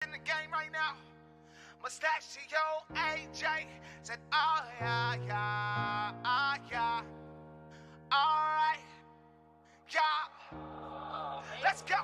In the game right now, Mustachio, AJ said, oh yeah, yeah. Alright, yeah. Let's go.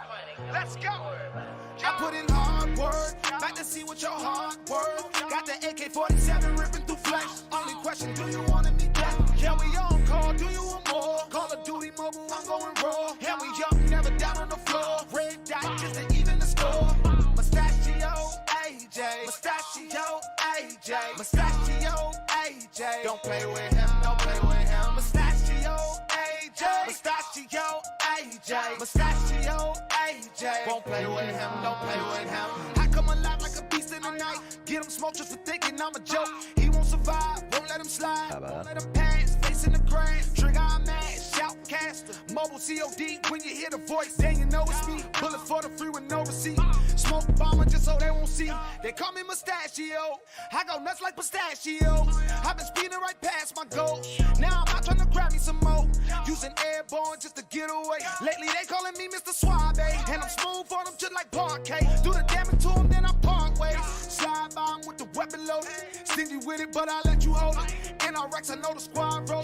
I put in hard work, back to see what your heart worth. Got the AK-47 ripping through flesh. Only question, do you want me dead? Yeah, we on call, do you want more? Call of Duty mobile, I'm going raw. Yeah, we up, never down on the floor. Red dot, just to even the score. Mustachio, AJ. Mustachio, AJ. Mustachio, AJ. Don't play with him, don't play with him. Mustachio, AJ. Mustachio, AJ. Mustachio, AJ. Won't play with him, don't play with him. I come alive like a beast in the night. Get him smoked just for thinking I'm a joke. He won't survive, won't let him slide. Won't let him pass, facing the grain. Trigger I'm mad, shout caster. Mobile COD, when you hear the voice, then you know it's me. Bullet for the free with no receipt. Smoke bomber just so they won't see. They call me Mustachio. I go nuts like pistachio. I've been speeding right past my goal. Now I'm out trying to grab me some more. Using airborne just to get away. Lately they calling me Mr. Suave. And I'm smooth on them just like parquet. Do the damage to them, then I part ways. Slide by 'em with the weapon loaded. Stingy with it, but I let you hold it. NRX, I know the squad roll.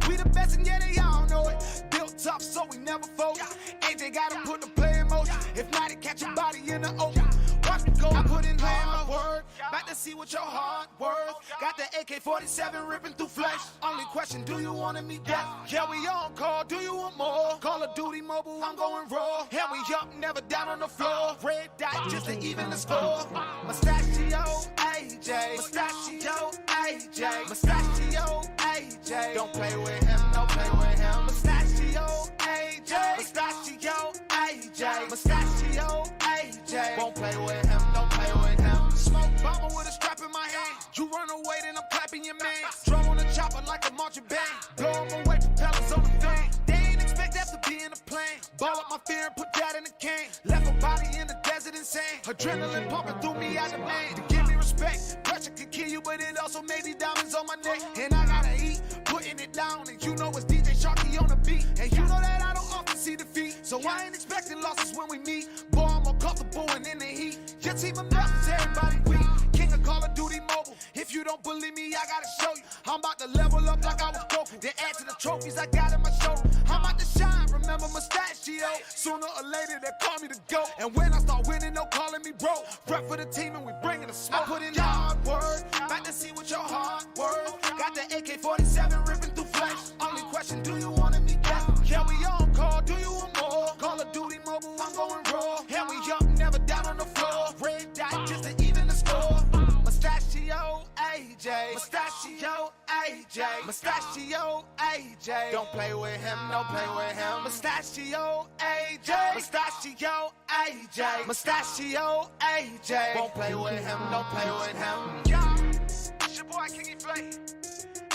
We the best and yeah, they all know it. Built tough, so we never fold. AJ gotta put the play in motion. If not, it catch your body in the open. Watch me go, I put in hard work. Back to see what your heart worth. Got the AK-47 ripping through flesh. Only question, do you want me dead? Yeah, we on call, do you want more? Call of Duty mobile, I'm going raw. Yeah, we up, never down on the floor. Red dot, just to even the score. Mustachio, AJ. Mustachio, AJ. Mustachio, AJ. Don't play with him, don't play with him. Mustachio, AJ. Mustachio, AJ. Mustachio, AJ. Won't play with him, don't play with him. Smoke bomber with a strap in my hand. You run away, then I'm clapping your man. Drum on the chopper like a marching band. Blow him away, propellers on the thing. They ain't expect that to be in the plane. Ball up my fear and put that in the can. Left her body in the desert insane. Adrenaline pumping through me out the lane. To give me respect, pressure can kill you, but it also made these diamonds on my neck. And I gotta eat, putting it down. And you know it's DJ Sharky on the beat. And you know that I don't often see defeat. So I ain't expecting losses when we meet. Boy, I'm more comfortable and in the heat. Your team of brothers, everybody weak. King of Call of Duty mobile. If you don't believe me, I gotta show you. I'm about to level up like I was broken. Then add to the trophies I got in my shoulder. I'm about to shine, remember Mustachio. Sooner or later they call me the GOAT. And when I start winning, no calling me bro. Rep for the team and we bringing the smoke. I put in hard work, back to see what your heart worth. Got the AK-47 ripping through flesh. Only question, do you want me dead? Yeah, we on call, do you want more? Call of Duty mobile, I'm going raw. Yeah, we up, never down on the floor. Red dot, just to even the score. Mustachio, AJ. Mustachio, AJ. Mustachio, AJ. Don't play with him, don't play with him. Mustachio, AJ. Mustachio, AJ. Mustachio, AJ. Won't play with him, don't play with him. Yeah, it's your boy Kingy Flay,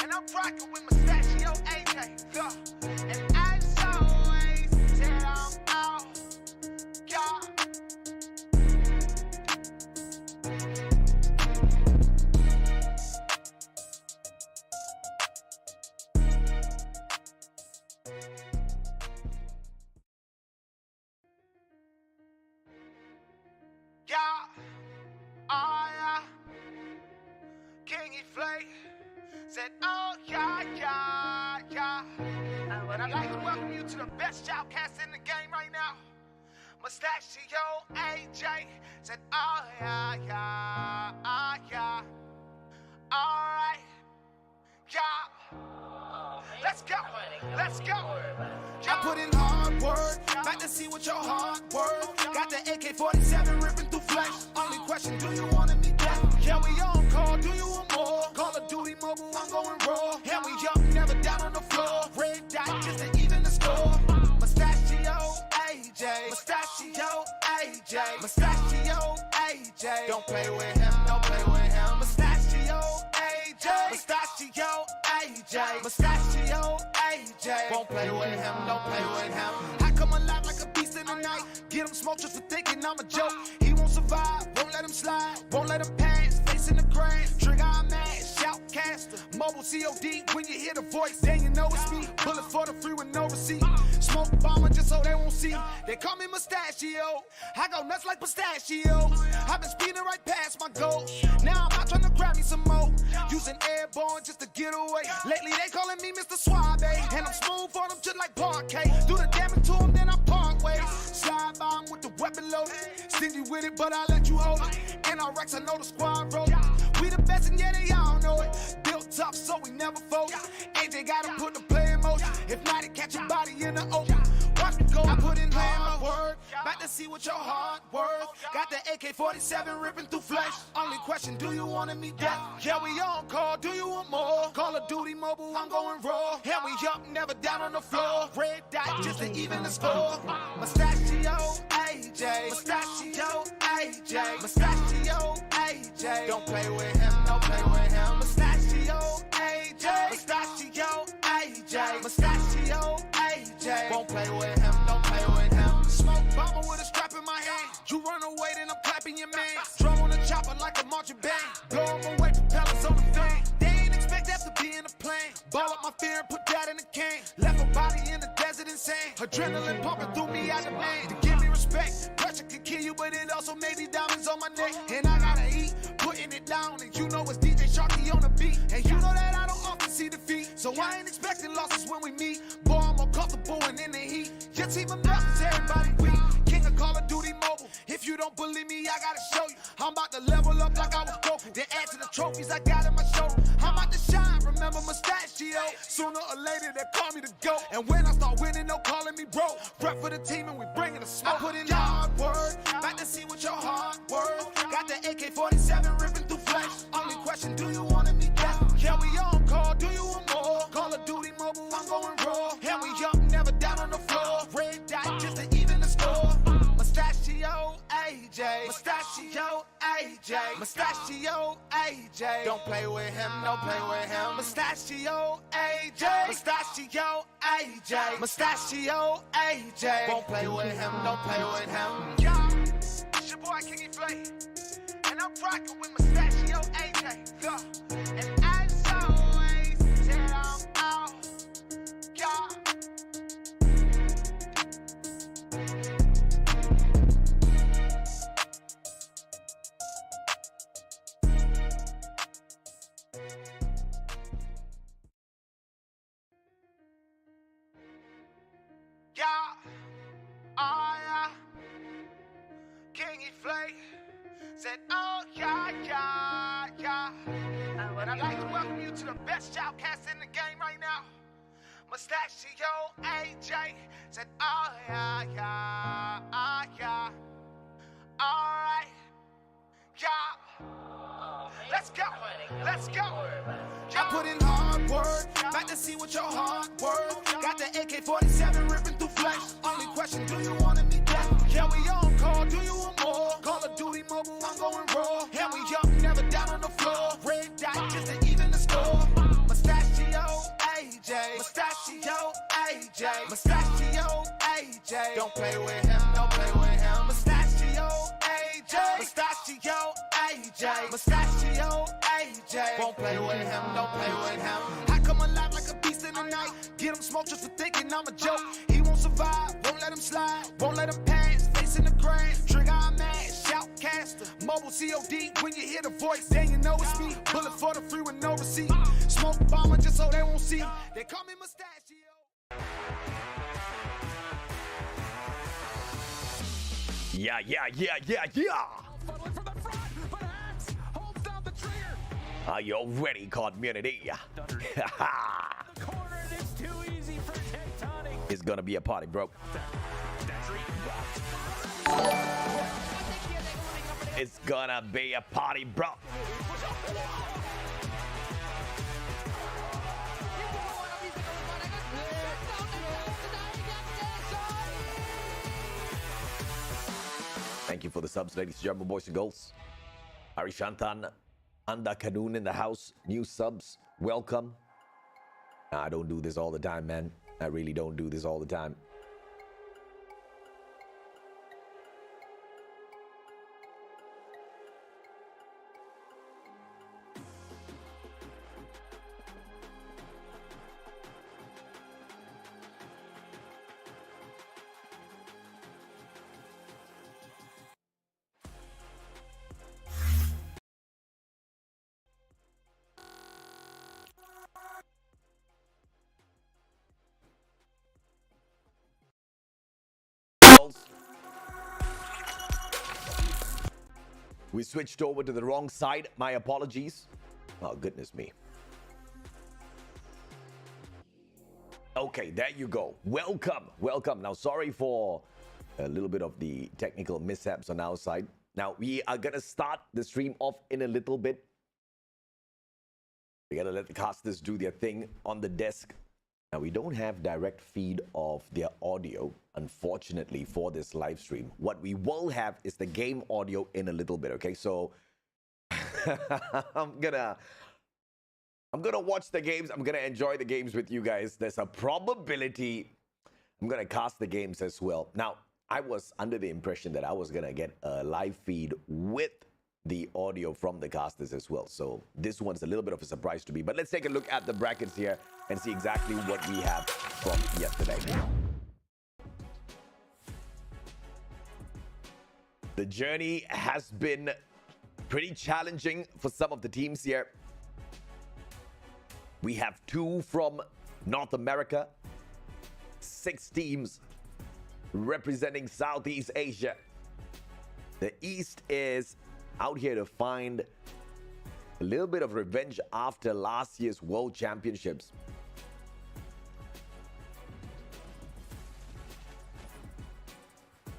and I'm rocking with Mustachio, AJ. Yeah, and as always, said I'm out. Yeah. Yeah, oh yeah, Kingy Flay said, oh yeah. And I'd like to welcome you to the best shoutcast in the game right now. Mustachio, AJ said, oh yeah. Alright, yeah. Let's go. I put in hard work, back to see what your heart worth. Got the AK-47 ripping through flesh. Only question, do you want me dead? Yeah, we on call, do you want more? Call of Duty mobile, I'm going raw. Yeah, we up, never down on the floor. Red dot, just to even the score. Mustachio, AJ. Mustachio, AJ. Mustachio, AJ. Don't play with him, don't play with him. Mustachio, AJ. Mustachio, AJ. Mustachio, AJ. Won't play with him, don't play with him. I come alive like a beast in the night. Get him smoked just for thinking I'm a joke. He won't survive, won't let him slide. Won't let him pass, facing the grain. Trigger I'm mad, shout caster. Mobile COD, when you hear the voice, then you know it's me. Bullet for the free with no receipt. Smoke bomber just so they won't see. They call me Mustachio. I go nuts like pistachio. I've been speeding right past my goal. Now I'm out trying to grab me some more. Using airborne just to get away. Lately they calling me Mr. Suave. And I'm smooth on them just like parquet. Do the damage to them, then I part ways. Slide by 'em with the weapon loaded. Stingy with it, but I let you hold it. NRX, I know the squad roll. We the best and yeah, they all know it. Built tough, so we never fold. AJ got to put the play in motion. If not, it catch your body in the open. Watch me go, I put in hard work. About to see what your heart worth. Got the AK-47 ripping through flesh. Only question, do you want to meet death? Yeah, we on call, do you want more? Call of Duty mobile, I'm going raw. And we up, never down on the floor. Red dot, just to even the score. Mustachio, AJ. Mustachio, AJ. Mustachio, AJ. Don't play with him, don't play with him. Mustachio, AJ. Mustachio, AJ. Mustachio, AJ. Won't play with him, don't play with him. Smoke bomber with a strap in my hand. You run away, then I'm clapping your man. Drum on the chopper like a marching band. Blow him away, propellers on the fan. They ain't expect that to be in a plane. Ball up my fear and put that in a can. Left her body in the desert insane. Adrenaline pumping through me out the main. To give me respect, pressure can kill you, but it also made these diamonds on my neck. And I gotta eat, putting it down. And you know it's DJ Sharky on the beat. And you know that I don't often see defeat. So I ain't expecting losses when we meet. Boy, I'm more comfortable and in the heat. Your team of brothers, everybody weak. King of Call of Duty mobile. If you don't believe me, I gotta show you. I'm about to level up like I was Goku. Then add to the trophies I got in my shoulder. I'm about to shine, remember Mustachio. Sooner or later, they call me the GOAT. And when I start winning, they'll calling me bro. Rep for the team and we bringing the smoke. I put in hard work, about to see what your heart worth. Got the AK-47 ripping through flesh. Only question, do you want to meet death? Yeah, we on call, do you want more? Call of Duty mobile, I'm going raw. And we up, never down on the floor. Red dot, just to even the score. Mustachio, AJ. Mustachio, AJ. Mustachio, AJ. Don't play with him, don't play with him. Mustachio, AJ. Mustachio, AJ. Mustachio, AJ. Won't play with him, don't play with him. Yo, it's your boy Kingy Flay. And I'm rocking with Mustachio, AJ. Yo, and as always, said I'm out. Yo. Yeah, oh yeah, Kingy Flay said, oh yeah, yeah, yeah. And I'd like to welcome you to the best shoutcast in the game right now. Mustachio AJ said, oh yeah, yeah, oh yeah. Alright, yeah. Let's go, let's go. I put in hard work, about to see what your heart worth. Got the AK-47 ripping through flesh. Only question, do you want to meet death? Yeah, we on call, do you want more? Call of Duty mobile, I'm going raw. And we up, never down on the floor. Red dot, just to even the score. Mustachio, AJ. Mustachio, AJ. Mustachio, AJ. Don't play with him, don't play with him. Mustachio, AJ. Mustachio, AJ. Mustachio, AJ. Won't play with him, don't play with him. I come alive like a beast in the night. Get him smoked just for thinking I'm a joke. He won't survive, won't let him slide, won't let him pass. Face in the grass, trigger I'm mad, shoutcaster. Mobile COD, when you hear the voice, then you know it's me. Bullet for the free with no receipt. Smoke bomber just so they won't see. They call me Mustachio. Yeah. Are you ready, community? It's gonna be a party, bro. It's gonna be a party, bro. Thank you for the subs, ladies and gentlemen, boys and girls. Arishantan, Anda Kanoon in the house. New subs, welcome. I don't do this all the time, man. I really don't do this all the time. We switched over to the wrong side. My apologies. Oh, goodness me. Okay, there you go. Welcome. Welcome. Now, sorry for a little bit of the technical mishaps on our side. Now, we are going to start the stream off in a little bit. We got to let the casters do their thing on the desk. Now, we don't have direct feed of their audio, unfortunately, for this live stream. What we will have is the game audio in a little bit, okay? So, I'm gonna watch the games. I'm gonna enjoy the games with you guys. There's a probability I'm gonna cast the games as well. Now, I was under the impression that I was gonna get a live feed with the audio from the casters as well. So this one's a little bit of a surprise to me. But let's take a look at the brackets here and see exactly what we have from yesterday. The journey has been pretty challenging for some of the teams here. We have 2 from North America, 6 teams representing Southeast Asia. The East is out here to find a little bit of revenge after last year's World Championships.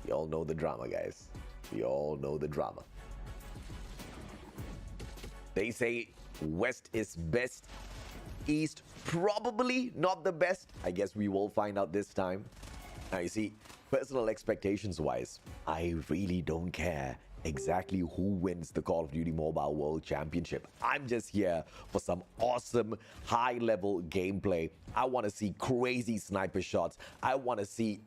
We all know the drama, guys. We all know the drama. They say West is best. East probably not the best. I guess we will find out this time. Now, you see, personal expectations wise, I really don't care exactly who wins the Call of Duty Mobile World Championship. I'm just here for some awesome high-level gameplay. I want to see crazy sniper shots. I want to see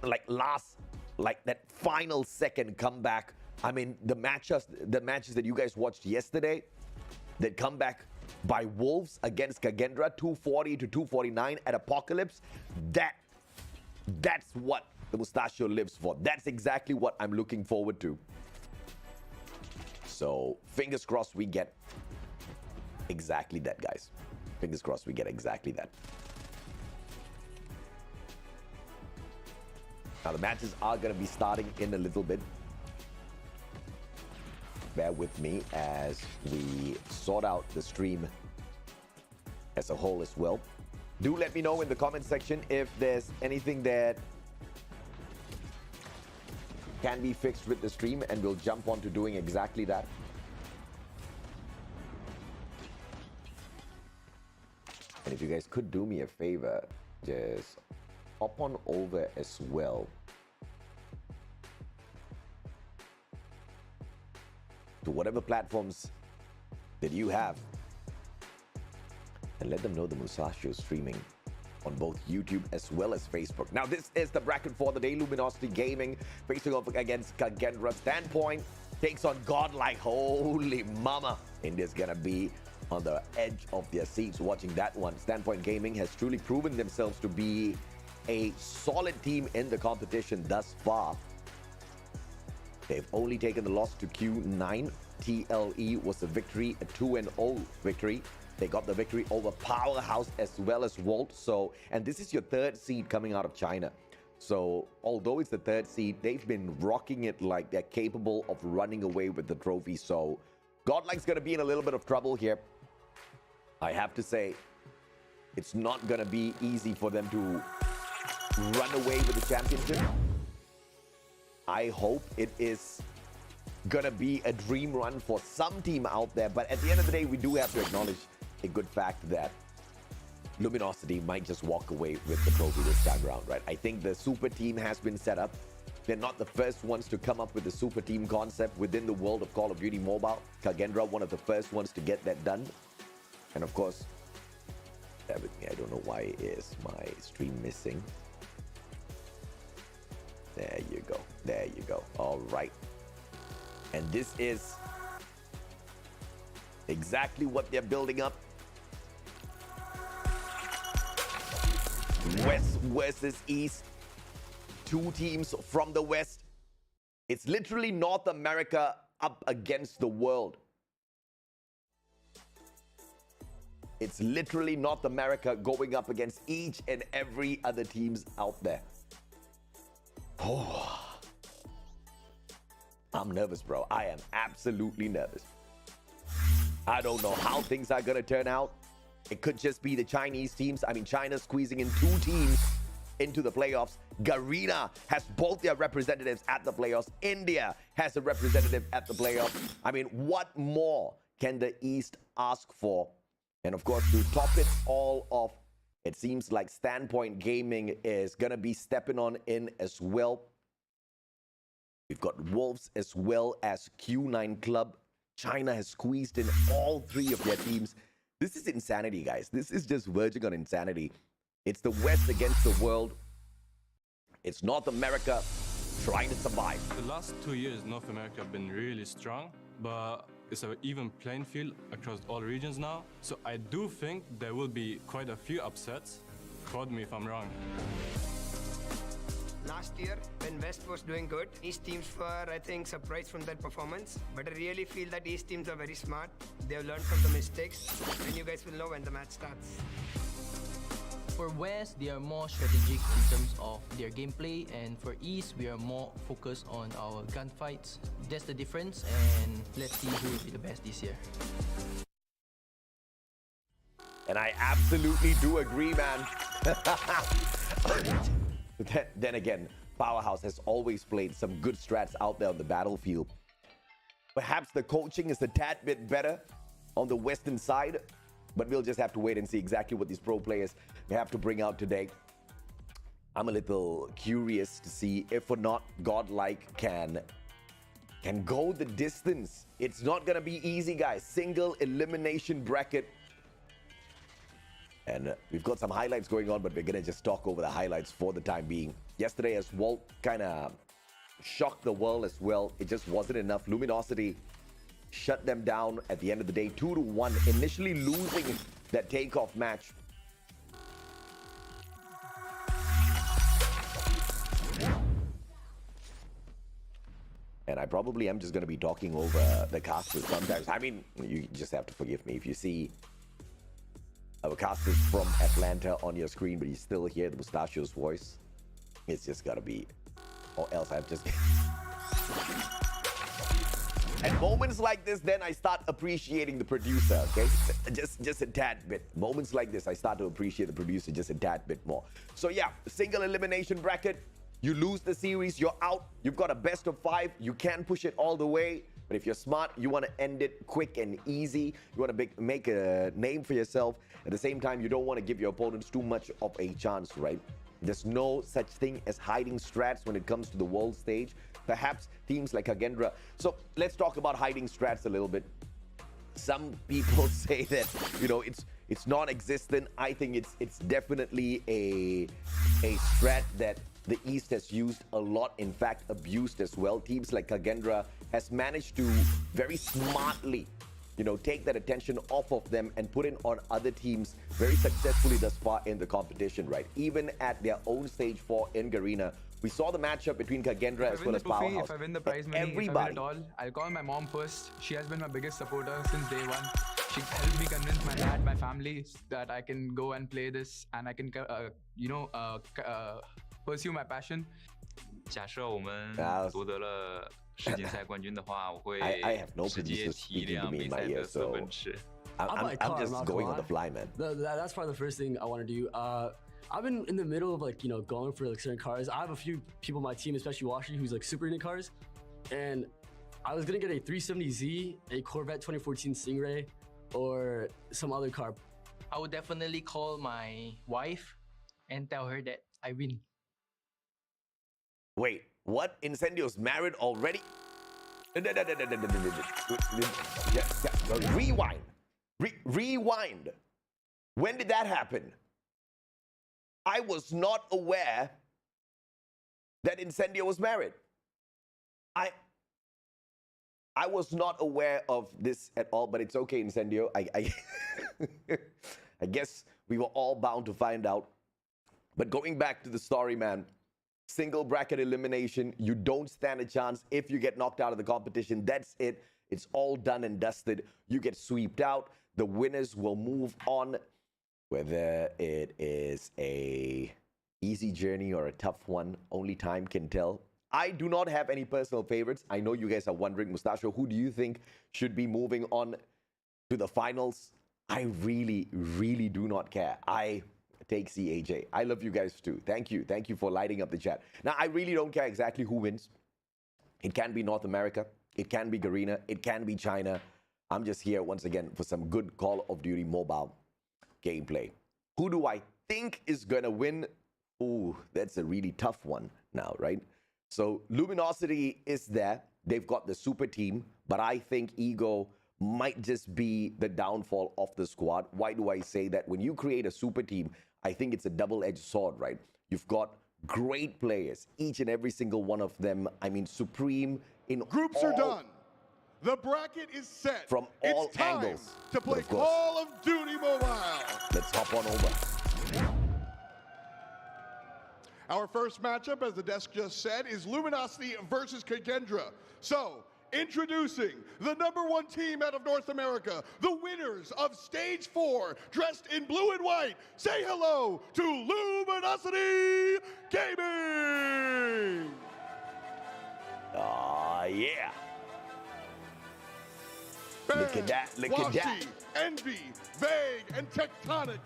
that final second comeback. I mean, the matches that you guys watched yesterday, that comeback by Wolves against Kendra, 240 to 249 at Apocalypse, that's what the Mustachio lives for. That's exactly what I'm looking forward to. So, fingers crossed we get exactly that, guys. Fingers crossed we get exactly that. Now, the matches are going to be starting in a little bit. Bear with me as we sort out the stream as a whole as well. Do let me know in the comment section if there's anything that can be fixed with the stream, and we'll jump on to doing exactly that. And if you guys could do me a favor, just hop on over as well to whatever platforms that you have and let them know the Mustachio is streaming on both YouTube as well as Facebook. Now, this is the bracket for the day. Luminosity Gaming facing off against Kendra. Standpoint takes on Godlike. Holy mama. India's gonna be on the edge of their seats watching that one. Standpoint Gaming has truly proven themselves to be a solid team in the competition thus far. They've only taken the loss to Q9. TLE was a victory, a 2-0 victory. They got the victory over Powerhouse as well as Volt. So, and this is your 3rd seed coming out of China. So, although it's the 3rd seed, they've been rocking it like they're capable of running away with the trophy. So, Godlike's going to be in a little bit of trouble here. I have to say, it's not going to be easy for them to run away with the championship. I hope it is going to be a dream run for some team out there. But at the end of the day, we do have to acknowledge a good fact that Luminosity might just walk away with the trophy this time around, right? I think the super team has been set up. They're not the first ones to come up with the super team concept within the world of Call of Duty Mobile. Kendra, one of the first ones to get that done. And of course, bear with me, I don't know why is my stream missing. There you go. There you go. All right. And this is exactly what they're building up. West versus East. 2 teams from the West. It's literally North America up against the world. It's literally North America going up against each and every other teams out there. Oh. I'm nervous, bro. I am absolutely nervous. I don't know how things are going to turn out. It could just be the Chinese teams. I mean, China squeezing in 2 teams into the playoffs. Garena has both their representatives at the playoffs. India has a representative at the playoffs. I mean, what more can the East ask for? And of course, to top it all off, it seems like Standpoint Gaming is going to be stepping on in as well. We've got Wolves as well as Q9 Club. China has squeezed in all 3 of their teams. This is insanity, guys. This is just verging on insanity. It's the West against the world. It's North America trying to survive. The last 2 years, North America have been really strong, but it's an even playing field across all regions now. So I do think there will be quite a few upsets. Quote me if I'm wrong. Last year, when West was doing good, East teams were, I think, surprised from their performance. But I really feel that East teams are very smart. They have learned from the mistakes, and you guys will know when the match starts. For West, they are more strategic in terms of their gameplay, and for East, we are more focused on our gunfights. That's the difference, and let's see who will be the best this year. And I absolutely do agree, man. Then again, Powerhouse has always played some good strats out there on the battlefield. Perhaps the coaching is a tad bit better on the Western side, but we'll just have to wait and see exactly what these pro players have to bring out today. I'm a little curious to see if or not Godlike can go the distance. It's not going to be easy, guys. Single elimination bracket. And we've got some highlights going on, but we're going to just talk over the highlights for the time being. Yesterday, as Walt kind of shocked the world as well, it just wasn't enough. Luminosity shut them down at the end of the day, 2-1, initially losing that takeoff match. And I probably am just going to be talking over the casters sometimes. I mean, you just have to forgive me if you see our casters from Atlanta on your screen, but you still hear the Mustachio's voice. It's just got to be, or else I've just... At moments like this, then I start appreciating the producer, okay? Just a tad bit. Moments like this, I start to appreciate the producer just a tad bit more. So yeah, single elimination bracket. You lose the series, you're out. You've got a best of 5. You can push it all the way. But if you're smart, you want to end it quick and easy. You want to make a name for yourself. At the same time, you don't want to give your opponents too much of a chance, right? There's no such thing as hiding strats when it comes to the world stage. Perhaps teams like Kendra. So let's talk about hiding strats a little bit. Some people say that, you know, it's non-existent. I think it's definitely a strat that the East has used a lot, in fact, abused as well. Teams like Kendra has managed to very smartly, you know, take that attention off of them and put it on other teams very successfully thus far in the competition, right? Even at their own stage 4 in Garena, we saw the matchup between Kendra as well as Powerhouse. If I win the prize money, everybody. if I win it all, I'll call my mom first. She has been my biggest supporter since day one. She helped me convince my dad, my family, that I can go and play this and I can, pursue my passion. 假设我们夺得了世锦赛冠军的话，我会 I have no 直接 producers 提一 speaking to 辆 me 梅 in my 赛 ear, 德斯 so 奔驰。 I'm just going on the fly, man. That's probably the first thing I want to do. I've been in the middle of like, you know, going for like certain cars. I have a few people on my team, especially Washi, who's like super into cars. And I was gonna get a 370Z, a Corvette 2014 Stingray, or some other car. I would definitely call my wife and tell her that I win. Wait, what? Incendio's married already? Rewind. Rewind. When did that happen? I was not aware that Incendio was married. I was not aware of this at all, but it's okay, Incendio. I guess we were all bound to find out. But going back to the story, man, single bracket elimination, you don't stand a chance if you get knocked out of the competition. That's it. It's all done and dusted. You get swept out. The winners will move on. Whether it is a easy journey or a tough one, only time can tell. I do not have any personal favorites. I know you guys are wondering, Mustachio, who do you think should be moving on to the finals? I really, really do not care. I take CAJ. I love you guys too. Thank you. Thank you for lighting up the chat. Now, I really don't care exactly who wins. It can be North America. It can be Garena. It can be China. I'm just here once again for some good Call of Duty mobile gameplay. Who do I think is going to win? Ooh, that's a really tough one now, right? So Luminosity is there. They've got the super team, but I think Ego might just be the downfall of the squad. Why do I say that? When you create a super team, I think it's a double-edged sword, right? You've got great players, each and every single one of them. I mean, supreme in Groups all, are done. The bracket is set. From all it's time angles. to play Of course. Call of Duty Mobile. Let's hop on over. Our first matchup, as the desk just said, is Luminosity versus Kendra. So, introducing the #1 team out of North America, the winners of Stage 4, dressed in blue and white. Say hello to Luminosity Gaming! Yeah. Look at that, look at that. Washy, Envy, Vague, and Tectonic,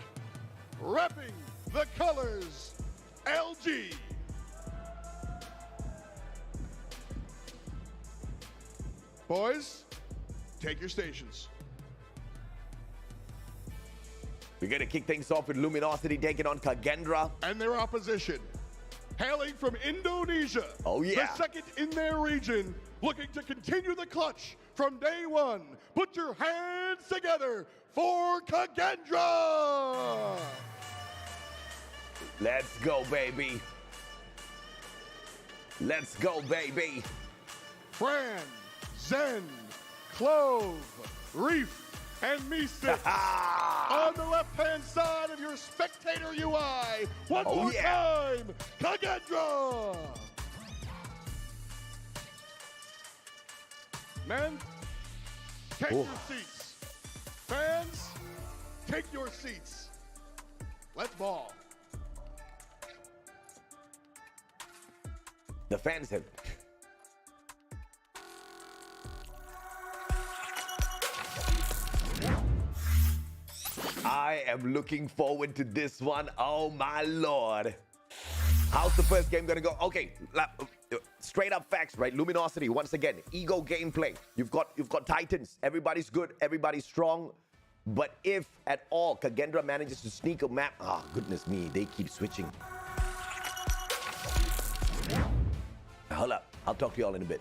repping the colors LG. Boys, take your stations. We're going to kick things off with Luminosity taking on Kendra. And their opposition, hailing from Indonesia. Oh, yeah. The second in their region, looking to continue the clutch from day one. Put your hands together for Kendra. Let's go, baby. Let's go, baby. Fran, Zen, Clove, Reef, and Meestick. On the left-hand side of your spectator UI. One more time, Kendra. Men, take your seats. Fans, take your seats. Let's ball. The fans have... I am looking forward to this one. Oh, my Lord. How's the first game gonna go? Okay, straight up facts, right? Luminosity, once again, ego gameplay. You've got Titans. Everybody's good. Everybody's strong. But if at all Kendra manages to sneak a map, oh, goodness me, they keep switching. Hold up. I'll talk to y'all in a bit.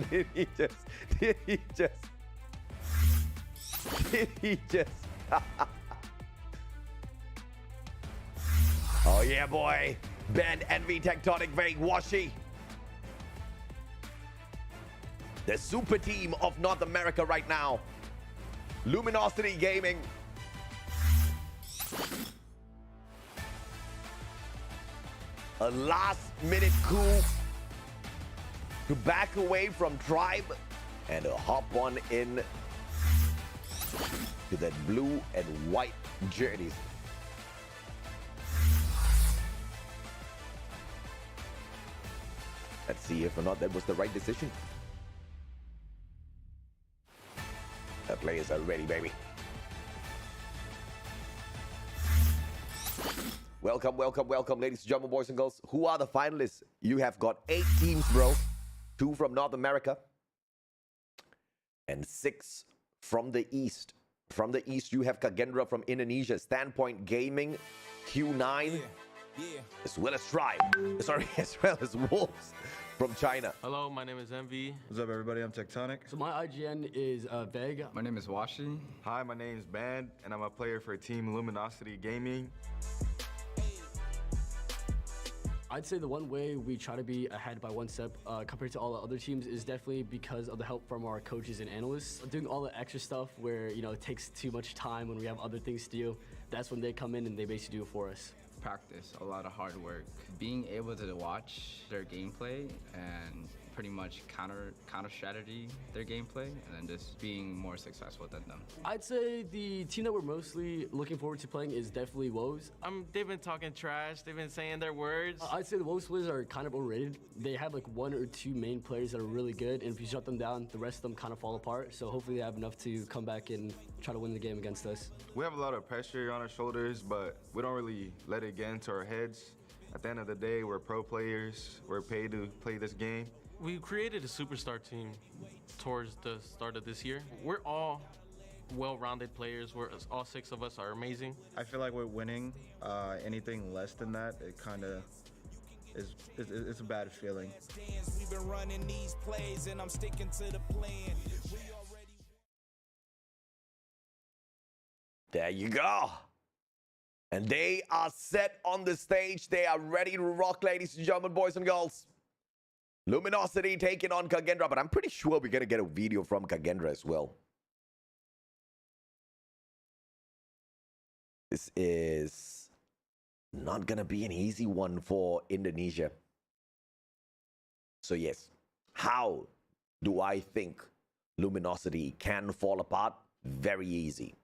Did he just oh yeah, boy. Ben, Envy, Tectonic, Vague, Washy. The super team of North America right now. Luminosity Gaming. A last-minute coup to back away from Tribe and to hop on in to that blue and white jerseys. Let's see if or not that was the right decision. The players are ready, baby. Welcome, welcome, welcome, ladies and gentlemen, boys and girls. Who are the finalists? You have got 8 teams, bro. 2 from North America and 6 from the East. From the East, you have Kendra from Indonesia, Standpoint Gaming, Q9, as well as Tribe. Sorry, as well as Wolves from China. Hello, my name is Envy. What's up, everybody? I'm Tectonic. So my IGN is Veg. My name is Washi. Hi, my name is Band, and I'm a player for Team Luminosity Gaming. I'd say the one way we try to be ahead by one step compared to all the other teams is definitely because of the help from our coaches and analysts. Doing all the extra stuff where, you know, it takes too much time when we have other things to do, that's when they come in and they basically do it for us. Practice, a lot of hard work. Being able to watch their gameplay and pretty much counter strategy their gameplay and then just being more successful than them. I'd say the team that we're mostly looking forward to playing is definitely Woes. They've been talking trash. They've been saying their words. I'd say the Woes players are kind of overrated. They have like one or two main players that are really good, and if you shut them down, the rest of them kind of fall apart. So hopefully they have enough to come back and try to win the game against us. We have a lot of pressure on our shoulders, but we don't really let it get into our heads. At the end of the day, we're pro players. We're paid to play this game. We created a superstar team towards the start of this year. We're all well-rounded players. All 6 of us are amazing. I feel like we're winning. Anything less than that, it kind of it's a bad feeling. We've been running these plays and I'm sticking to the plan. There you go. And they are set on the stage. They are ready to rock, ladies and gentlemen, boys and girls. Luminosity taking on Kendra, but I'm pretty sure we're going to get a video from Kendra as well. This is not going to be an easy one for Indonesia. So yes, how do I think Luminosity can fall apart? Very easy.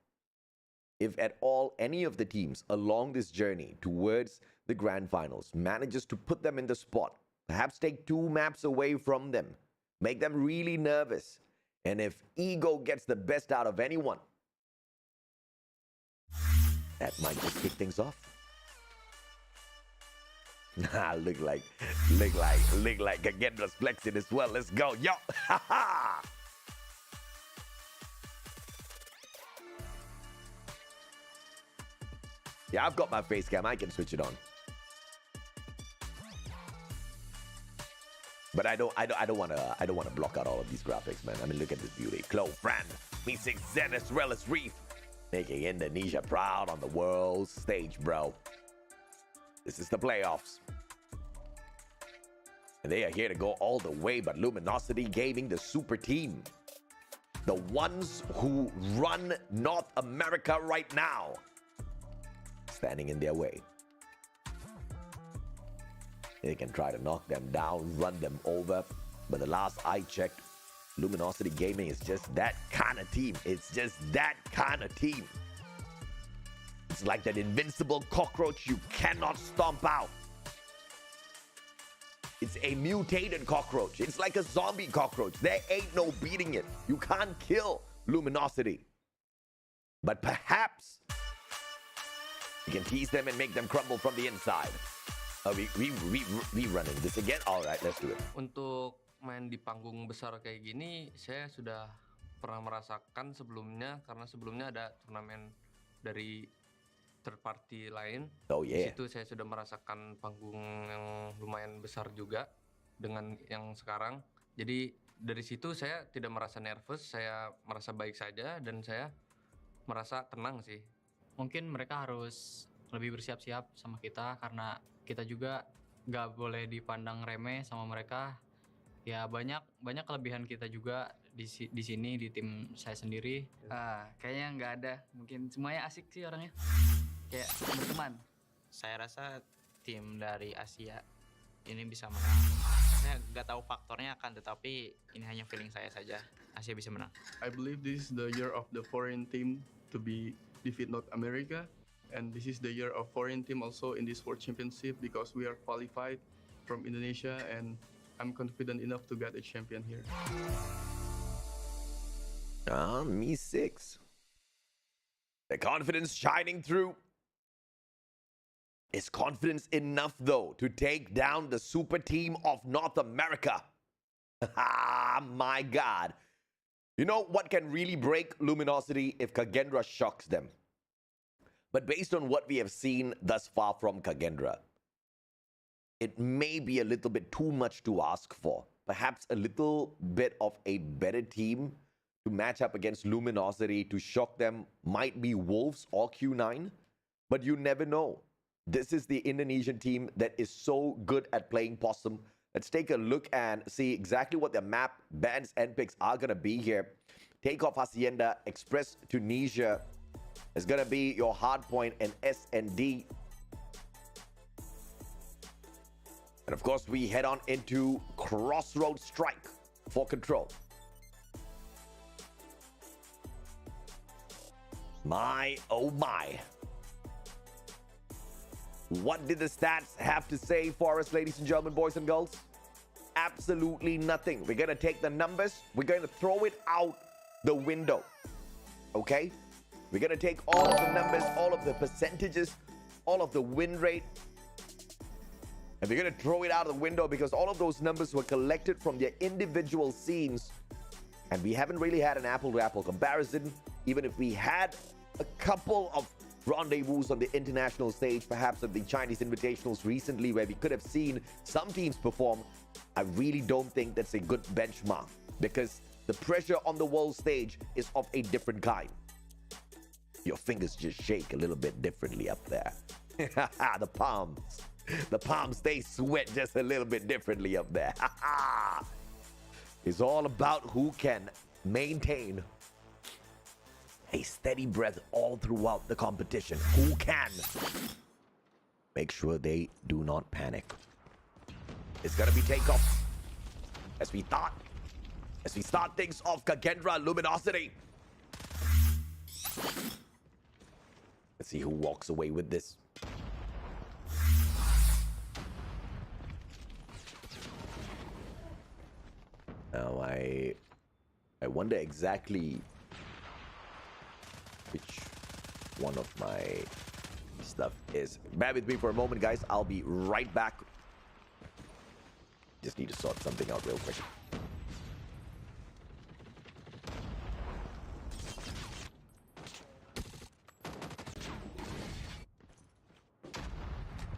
If at all any of the teams along this journey towards the grand finals manages to put them in the spot, perhaps take 2 maps away from them, make them really nervous, and if ego gets the best out of anyone, that might just kick things off. look like Kendra's flexing as well. Let's go, yo! Ha ha! Yeah, I've got my face cam. I can switch it on. But I don't want to block out all of these graphics, man. I mean, look at this beauty. Chloe Fran, meets Zen as well as Reef, making Indonesia proud on the world stage, bro. This is the playoffs. And they are here to go all the way, but Luminosity Gaming, the super team, the ones who run North America right now, standing in their way. They can try to knock them down, run them over, but the last I checked, Luminosity Gaming is just that kind of team. It's just that kind of team. It's like that invincible cockroach you cannot stomp out. It's a mutated cockroach. It's like a zombie cockroach. There ain't no beating it. You can't kill Luminosity. But perhaps you can tease them and make them crumble from the inside. We running this again? All right, let's do it. Untuk main di panggung besar kayak gini, saya sudah pernah merasakan sebelumnya, karena sebelumnya ada turnamen dari third party lain. Oh yeah. Di situ saya sudah merasakan panggung yang lumayan besar juga dengan yang sekarang. Jadi dari situ saya tidak merasa nervous, saya merasa baik saja dan saya merasa tenang sih. Mungkin mereka harus lebih bersiap-siap sama kita karena kita juga nggak boleh dipandang remeh sama mereka. Ya banyak kelebihan kita juga di sini di tim saya sendiri. Kayaknya nggak ada. Mungkin semuanya asik sih orangnya. Kayak teman-teman. Saya rasa tim dari Asia ini bisa menang. Saya nggak tahu faktornya tetapi ini hanya feeling saya saja. Asia bisa menang. I believe this is the year of the foreign team to defeat North America. And this is the year of foreign team also in this World Championship because we are qualified from Indonesia and I'm confident enough to get a champion here. Me 6. The confidence shining through. Is confidence enough, though, to take down the super team of North America? My God. You know what can really break Luminosity? If Kendra shocks them. But based on what we have seen thus far from Kendra, it may be a little bit too much to ask for. Perhaps a little bit of a better team to match up against Luminosity to shock them might be Wolves or Q9. But you never know. This is the Indonesian team that is so good at playing possum. Let's take a look and see exactly what their map, bans, and picks are going to be here. Takeoff Hacienda, Express Tunisia is going to be your hard point, and S&D. And of course, we head on into Crossroad Strike for control. My, oh my. What did the stats have to say for us, ladies and gentlemen, boys and girls? Absolutely nothing. We're going to take the numbers. We're going to throw it out the window. Okay? We're going to take all of the numbers, all of the percentages, all of the win rate, and we're going to throw it out of the window because all of those numbers were collected from their individual scenes. And we haven't really had an apple-to-apple comparison. Even if we had a couple of rendezvous on the international stage, perhaps of the Chinese Invitationals recently, where we could have seen some teams perform, I really don't think that's a good benchmark because the pressure on the world stage is of a different kind. Your fingers just shake a little bit differently up there. The palms, they sweat just a little bit differently up there. It's all about who can maintain a steady breath all throughout the competition. Who can make sure they do not panic. It's gonna be takeoff. As we start things off, Kendra, Luminosity. Let's see who walks away with this. Now I wonder exactly which one of my stuff is. Bear with me for a moment, guys. I'll be right back. Just need to sort something out real quick.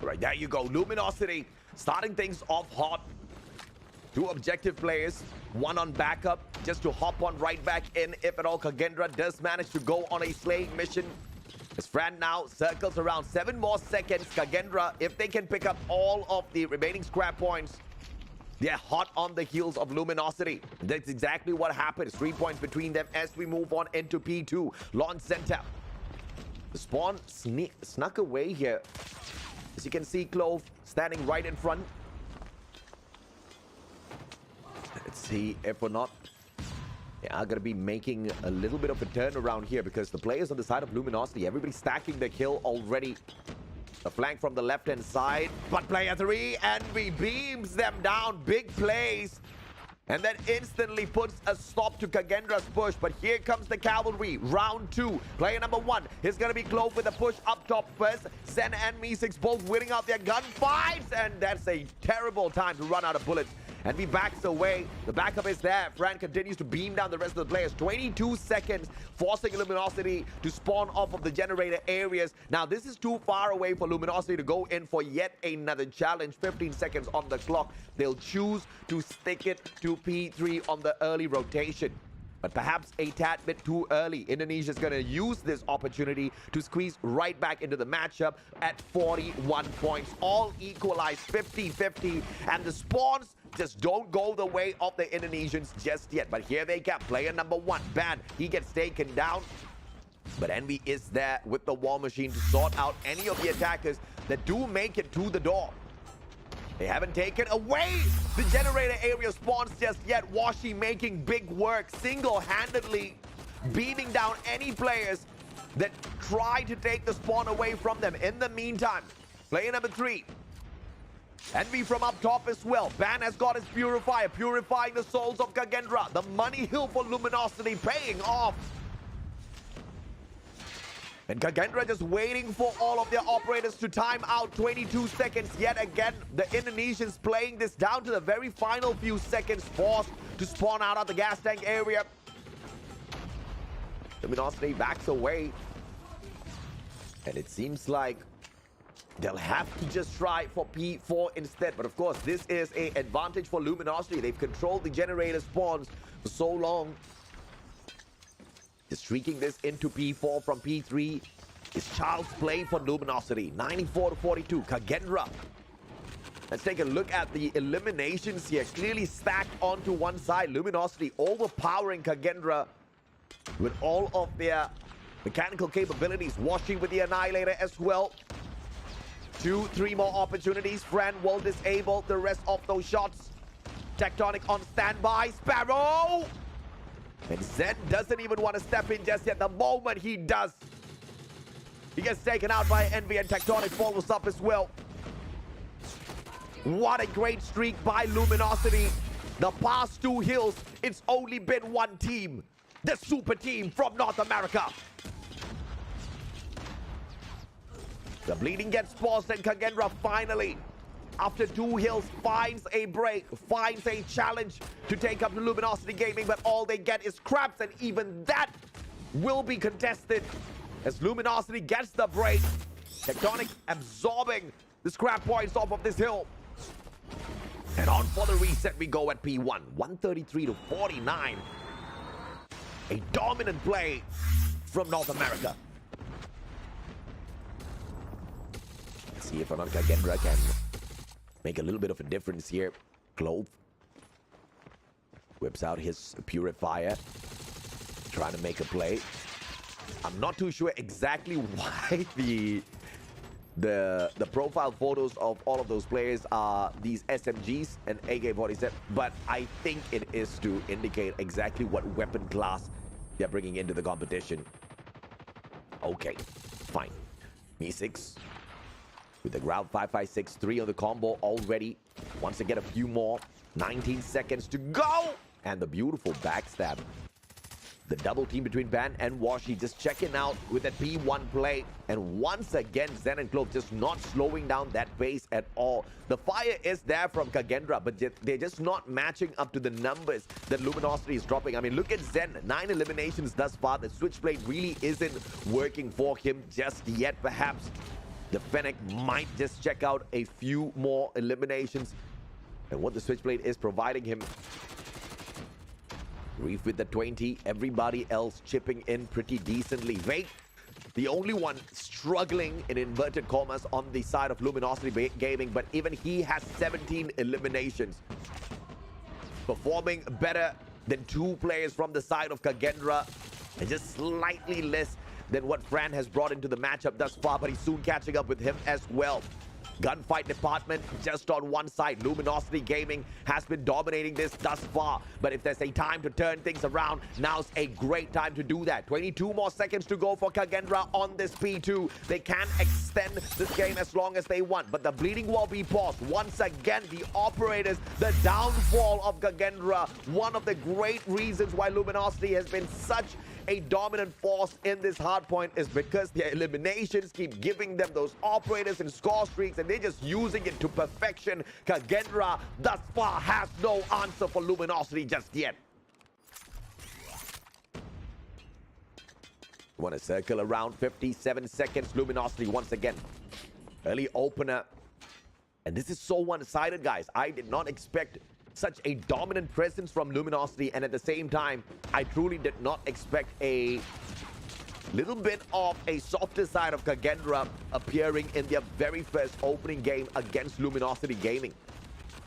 Right, there you go. Luminosity starting things off hot. Two objective players, one on backup, just to hop on right back in if at all. Kendra does manage to go on a slaying mission. His friend now circles around 7 more seconds. Kendra, if they can pick up all of the remaining scrap points, they're hot on the heels of Luminosity. That's exactly what happened. 3 points between them as we move on into P2. Launch center. The spawn snuck away here. As you can see, Clove standing right in front. Let's see if we're not. Yeah, gonna be making a little bit of a turnaround here because the players on the side of Luminosity, everybody stacking the kill already. The flank from the left-hand side, but player 3, Envy beams them down. Big plays. And then instantly puts a stop to Kendra's push. But here comes the cavalry. Round 2. Player number 1 is going to be Clove with a push up top first. Sen and Me6 both winning out their gunfights. And that's a terrible time to run out of bullets. And we backs away. The backup is there. Fran continues to beam down the rest of the players. 22 seconds, forcing Luminosity to spawn off of the generator areas. Now, this is too far away for Luminosity to go in for yet another challenge. 15 seconds on the clock. They'll choose to stick it to P3 on the early rotation. But perhaps a tad bit too early. Indonesia's going to use this opportunity to squeeze right back into the matchup at 41 points. All equalized 50-50. And the spawns just don't go the way of the Indonesians just yet. But here they come. Player number 1, Ban. He gets taken down. But Envy is there with the War Machine to sort out any of the attackers that do make it to the door. They haven't taken away the generator area spawns just yet. Washi making big work, single-handedly beating down any players that try to take the spawn away from them. In the meantime, player number 3, Envy from up top as well. Ban has got his Purifier, purifying the souls of Kendra. The money hill for Luminosity paying off. And Kendra just waiting for all of their operators to time out. 22 seconds yet again. The Indonesians playing this down to the very final few seconds. Forced to spawn out of the gas tank area. Luminosity backs away. And it seems like they'll have to just try for P4 instead. But of course, this is an advantage for Luminosity. They've controlled the generator spawns for so long. Just streaking this into P4 from P3 is child's play for Luminosity. 94-42, Kendra. Let's take a look at the eliminations here. Clearly stacked onto one side. Luminosity overpowering Kendra with all of their mechanical capabilities. Washi with the Annihilator as well. 2-3 more opportunities. Fran will disable the rest of those shots. Tectonic on standby. Sparrow! And Zen doesn't even want to step in just yet. The moment he does, he gets taken out by Envy, and Tectonic follows up as well. What a great streak by Luminosity. The past 2 hills, it's only been one team. The super team from North America. The bleeding gets paused, and Kagendra finally, after 2 hills, finds a break, finds a challenge to take up the Luminosity Gaming, but all they get is scraps, and even that will be contested as Luminosity gets the break. Tectonic absorbing the scrap points off of this hill. And on for the reset we go at P1, 133 to 49. A dominant play from North America. Let's see if Kagendra can make a little bit of a difference here. Clove whips out his purifier, trying to make a play. I'm not too sure exactly why the profile photos of all of those players are these SMGs and AK-47, but I think it is to indicate exactly what weapon class they're bringing into the competition. Okay, fine. Me6 with the ground 5-5-6-3 on the combo already. Wants to get a few more. 19 seconds to go, and the beautiful backstab. The double team between Ban and Washi just checking out with that P1 play. And once again, Zen and Clove just not slowing down that pace at all. The fire is there from Kagendra, but they're just not matching up to the numbers that Luminosity is dropping. I mean, look at Zen, 9 eliminations thus far. The Switchblade really isn't working for him just yet. Perhaps the Fennec might just check out a few more eliminations. And what the Switchblade is providing him. Reef with the 20, everybody else chipping in pretty decently. Vake, the only one struggling in inverted commas on the side of Luminosity Gaming, but even he has 17 eliminations. Performing better than 2 players from the side of Kagendra, and just slightly less than what Fran has brought into the matchup thus far, but he's soon catching up with him as well. Gunfight department just on one side. Luminosity Gaming has been dominating this thus far, but if there's a time to turn things around, now's a great time to do that. 22 more seconds to go for Kagendra on this P2. They can extend this game as long as they want, but the bleeding will be paused. Once again, the operators, the downfall of Kagendra, one of the great reasons why Luminosity has been such a dominant force in this hardpoint is because their eliminations keep giving them those operators and score streaks, and they're just using it to perfection. Kagendra thus far has no answer for Luminosity just yet. Want to circle around 57 seconds. Luminosity once again. Early opener. And this is so one-sided, guys. I did not expect such a dominant presence from Luminosity, and at the same time, I truly did not expect a little bit of a softer side of Kagendra appearing in their very first opening game against Luminosity Gaming.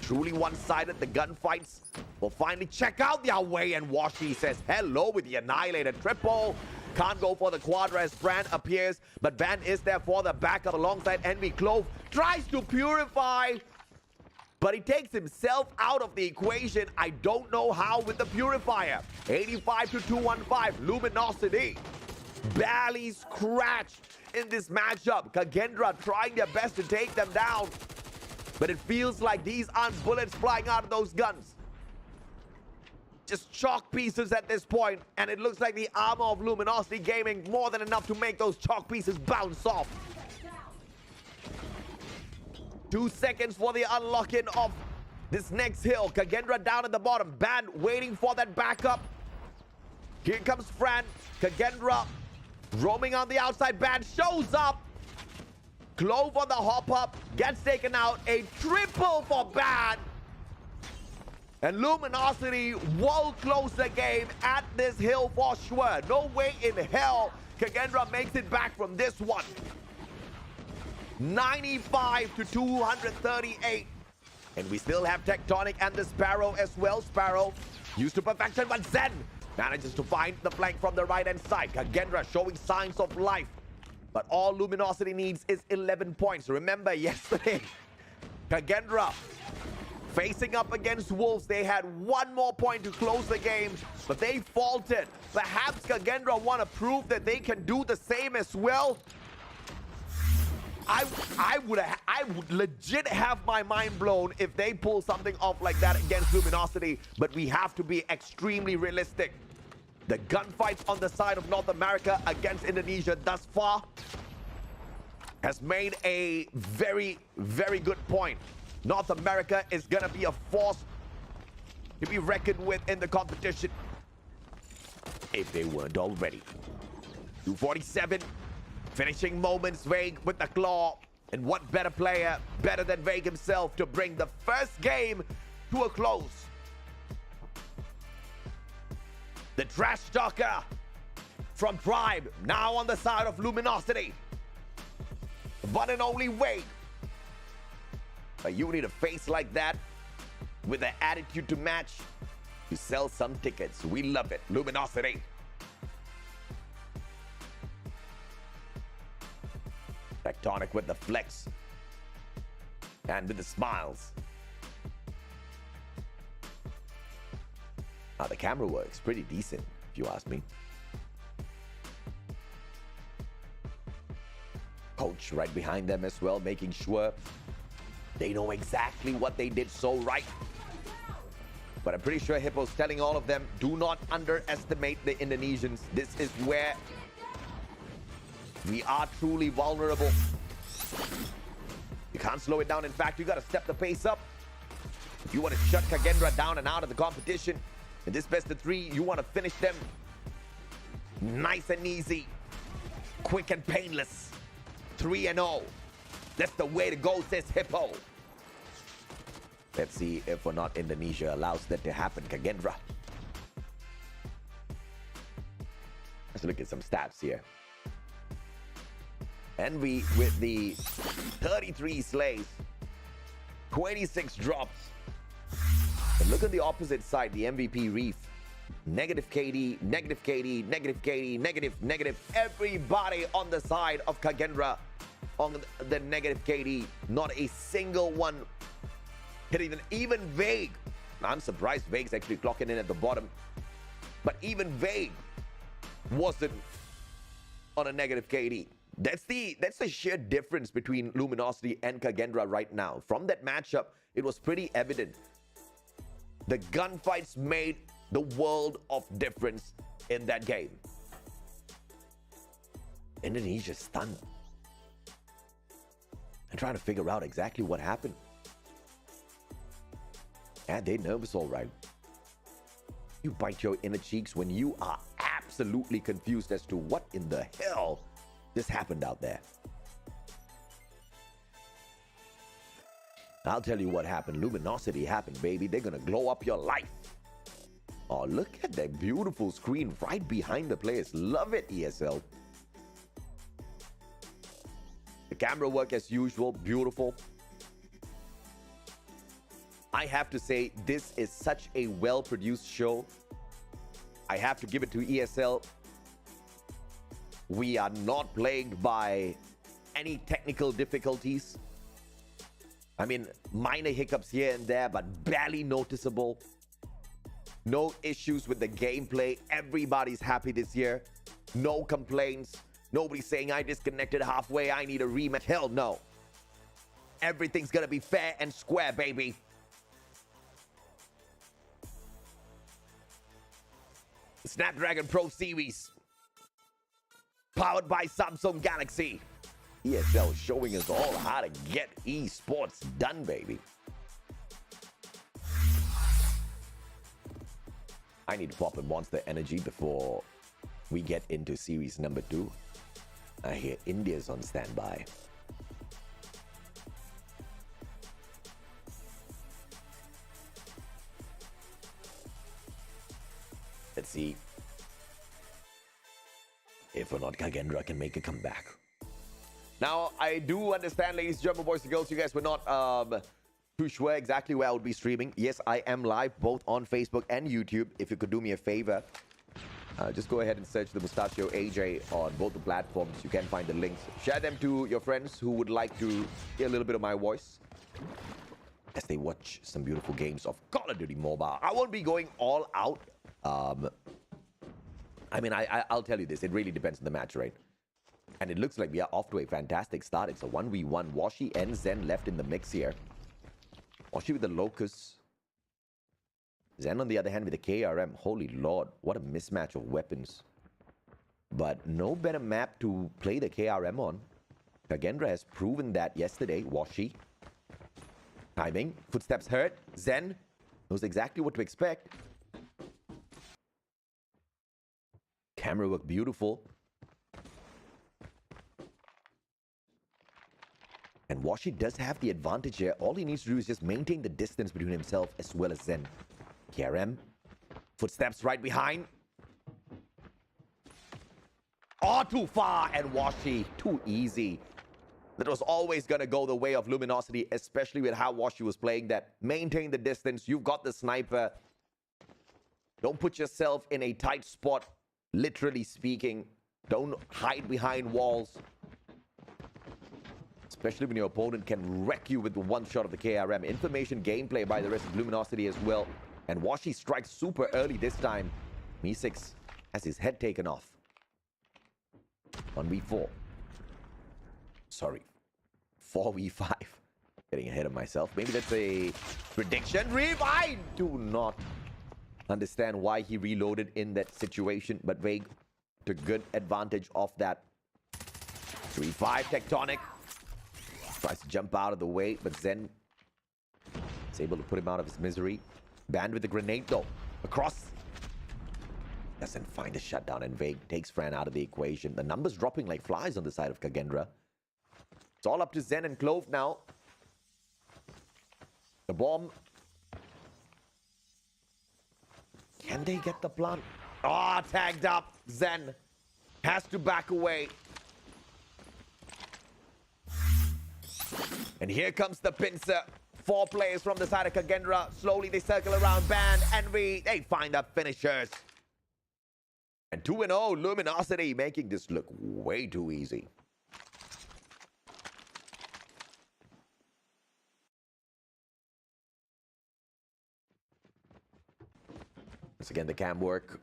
Truly one-sided. The gunfights will finally check out their way, and Washi says hello with the Annihilator triple. Can't go for the Quadra as Fran appears, but Ban is there for the backup alongside Envy. Clove tries to purify, but he takes himself out of the equation. I don't know how with the purifier. 85 to 215. Luminosity barely scratched in this matchup. Kagendra trying their best to take them down, but it feels like these aren't bullets flying out of those guns. Just chalk pieces at this point, and it looks like the armor of Luminosity Gaming more than enough to make those chalk pieces bounce off. 2 seconds for the unlocking of this next hill. Kagendra down at the bottom. Ban waiting for that backup. Here comes Fran. Kagendra roaming on the outside. Ban shows up. Clove on the hop up. Gets taken out. A triple for Ban. And Luminosity will close the game at this hill for sure. No way in hell Kagendra makes it back from this one. 95 to 238. And we still have Tectonic and the Sparrow as well. Sparrow used to perfection, but Zen manages to find the flank from the right-hand side. Kagendra showing signs of life. But all Luminosity needs is 11 points. Remember yesterday, Kendra facing up against Wolves, they had one more point to close the game, but they faltered. Perhaps Kendra want to prove that they can do the same as well. I would legit have my mind blown if they pull something off like that against Luminosity, but we have to be extremely realistic. The gunfights on the side of North America against Indonesia thus far has made a very, very good point. North America is gonna be a force to be reckoned with in the competition, if they weren't already. 247, finishing moments, Vague with the claw. And what better player, better than Vague himself, to bring the first game to a close. The trash talker from Tribe, now on the side of Luminosity. The one and only Vague. But you need a face like that with an attitude to match to sell some tickets. We love it. Luminosity. Tectonic with the flex and with the smiles. Now the camera works pretty decent, if you ask me. Coach right behind them as well, making sure they know exactly what they did so right. But I'm pretty sure Hippo's telling all of them, do not underestimate the Indonesians. This is where we are truly vulnerable. You can't slow it down. In fact, you got to step the pace up. If you want to shut Kendra down and out of the competition, in this best of 3, you want to finish them nice and easy, quick and painless. 3-0. That's the way to go, says Hippo. Let's see if or not Indonesia allows that to happen, Kendra. Let's look at some stats here. Envy with the 33 slays, 26 drops. And look at the opposite side, the MVP Reef. Negative KD, negative KD, negative KD, negative, negative. Everybody on the side of Kendra on the negative KD. Not a single one hitting even Vague. I'm surprised Vague's actually clocking in at the bottom. But even Vague wasn't on a negative KD. That's the sheer difference between Luminosity and Kendra right now. From that matchup, it was pretty evident. The gunfights made the world of difference in that game. Indonesia's stunned. I'm trying to figure out exactly what happened. And they're nervous, all right. You bite your inner cheeks when you are absolutely confused as to what in the hell just happened out there. I'll tell you what happened. Luminosity happened, baby. They're gonna glow up your life. Oh, look at that beautiful screen right behind the players. Love it, ESL. The camera work as usual, beautiful. I have to say, this is such a well-produced show. I have to give it to ESL. We are not plagued by any technical difficulties. I mean, minor hiccups here and there, but barely noticeable. No issues with the gameplay. Everybody's happy this year. No complaints. Nobody's saying, I disconnected halfway, I need a rematch. Hell no. Everything's gonna be fair and square, baby. Snapdragon Pro Series. Powered by Samsung Galaxy. ESL showing us all how to get esports done, baby. I need to pop in Monster Energy before we get into series number 2. I hear India's on standby. Let's see if or not Kendra can make a comeback. Now, I do understand, ladies and gentlemen, boys and girls, you guys were not too sure exactly where I would be streaming. Yes, I am live both on Facebook and YouTube. If you could do me a favor Just go ahead and search the Mustachio AJ on both the platforms. You can find the links. Share them to your friends who would like to hear a little bit of my voice as they watch some beautiful games of Call of Duty Mobile. I won't be going all out. I mean, I'll tell you this. It really depends on the match rate. And it looks like we are off to a fantastic start. It's a 1v1. Washi and Zen left in the mix here. Washi with the Locust. Zen, on the other hand, with the KRM. Holy Lord, what a mismatch of weapons. But no better map to play the KRM on. Kendra has proven that yesterday. Washi. Timing. Footsteps heard. Zen knows exactly what to expect. Camera work beautiful. And Washi does have the advantage here. All he needs to do is just maintain the distance between himself as well as Zen. KRM. Footsteps right behind. Oh, too far. And Washi, too easy. That was always going to go the way of Luminosity, especially with how Washi was playing that. Maintain the distance. You've got the sniper. Don't put yourself in a tight spot, literally speaking. Don't hide behind walls. Especially when your opponent can wreck you with the one shot of the KRM. Information gameplay by the rest of Luminosity as well. And Washi strikes super early this time. Me6 has his head taken off. 1v4. Sorry. 4v5. Getting ahead of myself. Maybe that's a prediction. I do not understand why he reloaded in that situation. But Vague took good advantage of that. 3-5 Tectonic. Tries to jump out of the way, but Zen is able to put him out of his misery. Banned with the grenade though. Across. Doesn't find a shutdown, and Vague takes Fran out of the equation. The numbers dropping like flies on the side of Kendra. It's all up to Zen and Clove now. The bomb. Can they get the plant? Ah, oh, tagged up. Zen has to back away. And here comes the pincer. 4 players from the side of Kendra. Slowly they circle around. Band, Envy. They find the finishers. And 2-0. Luminosity making this look way too easy. Once again, the cam work.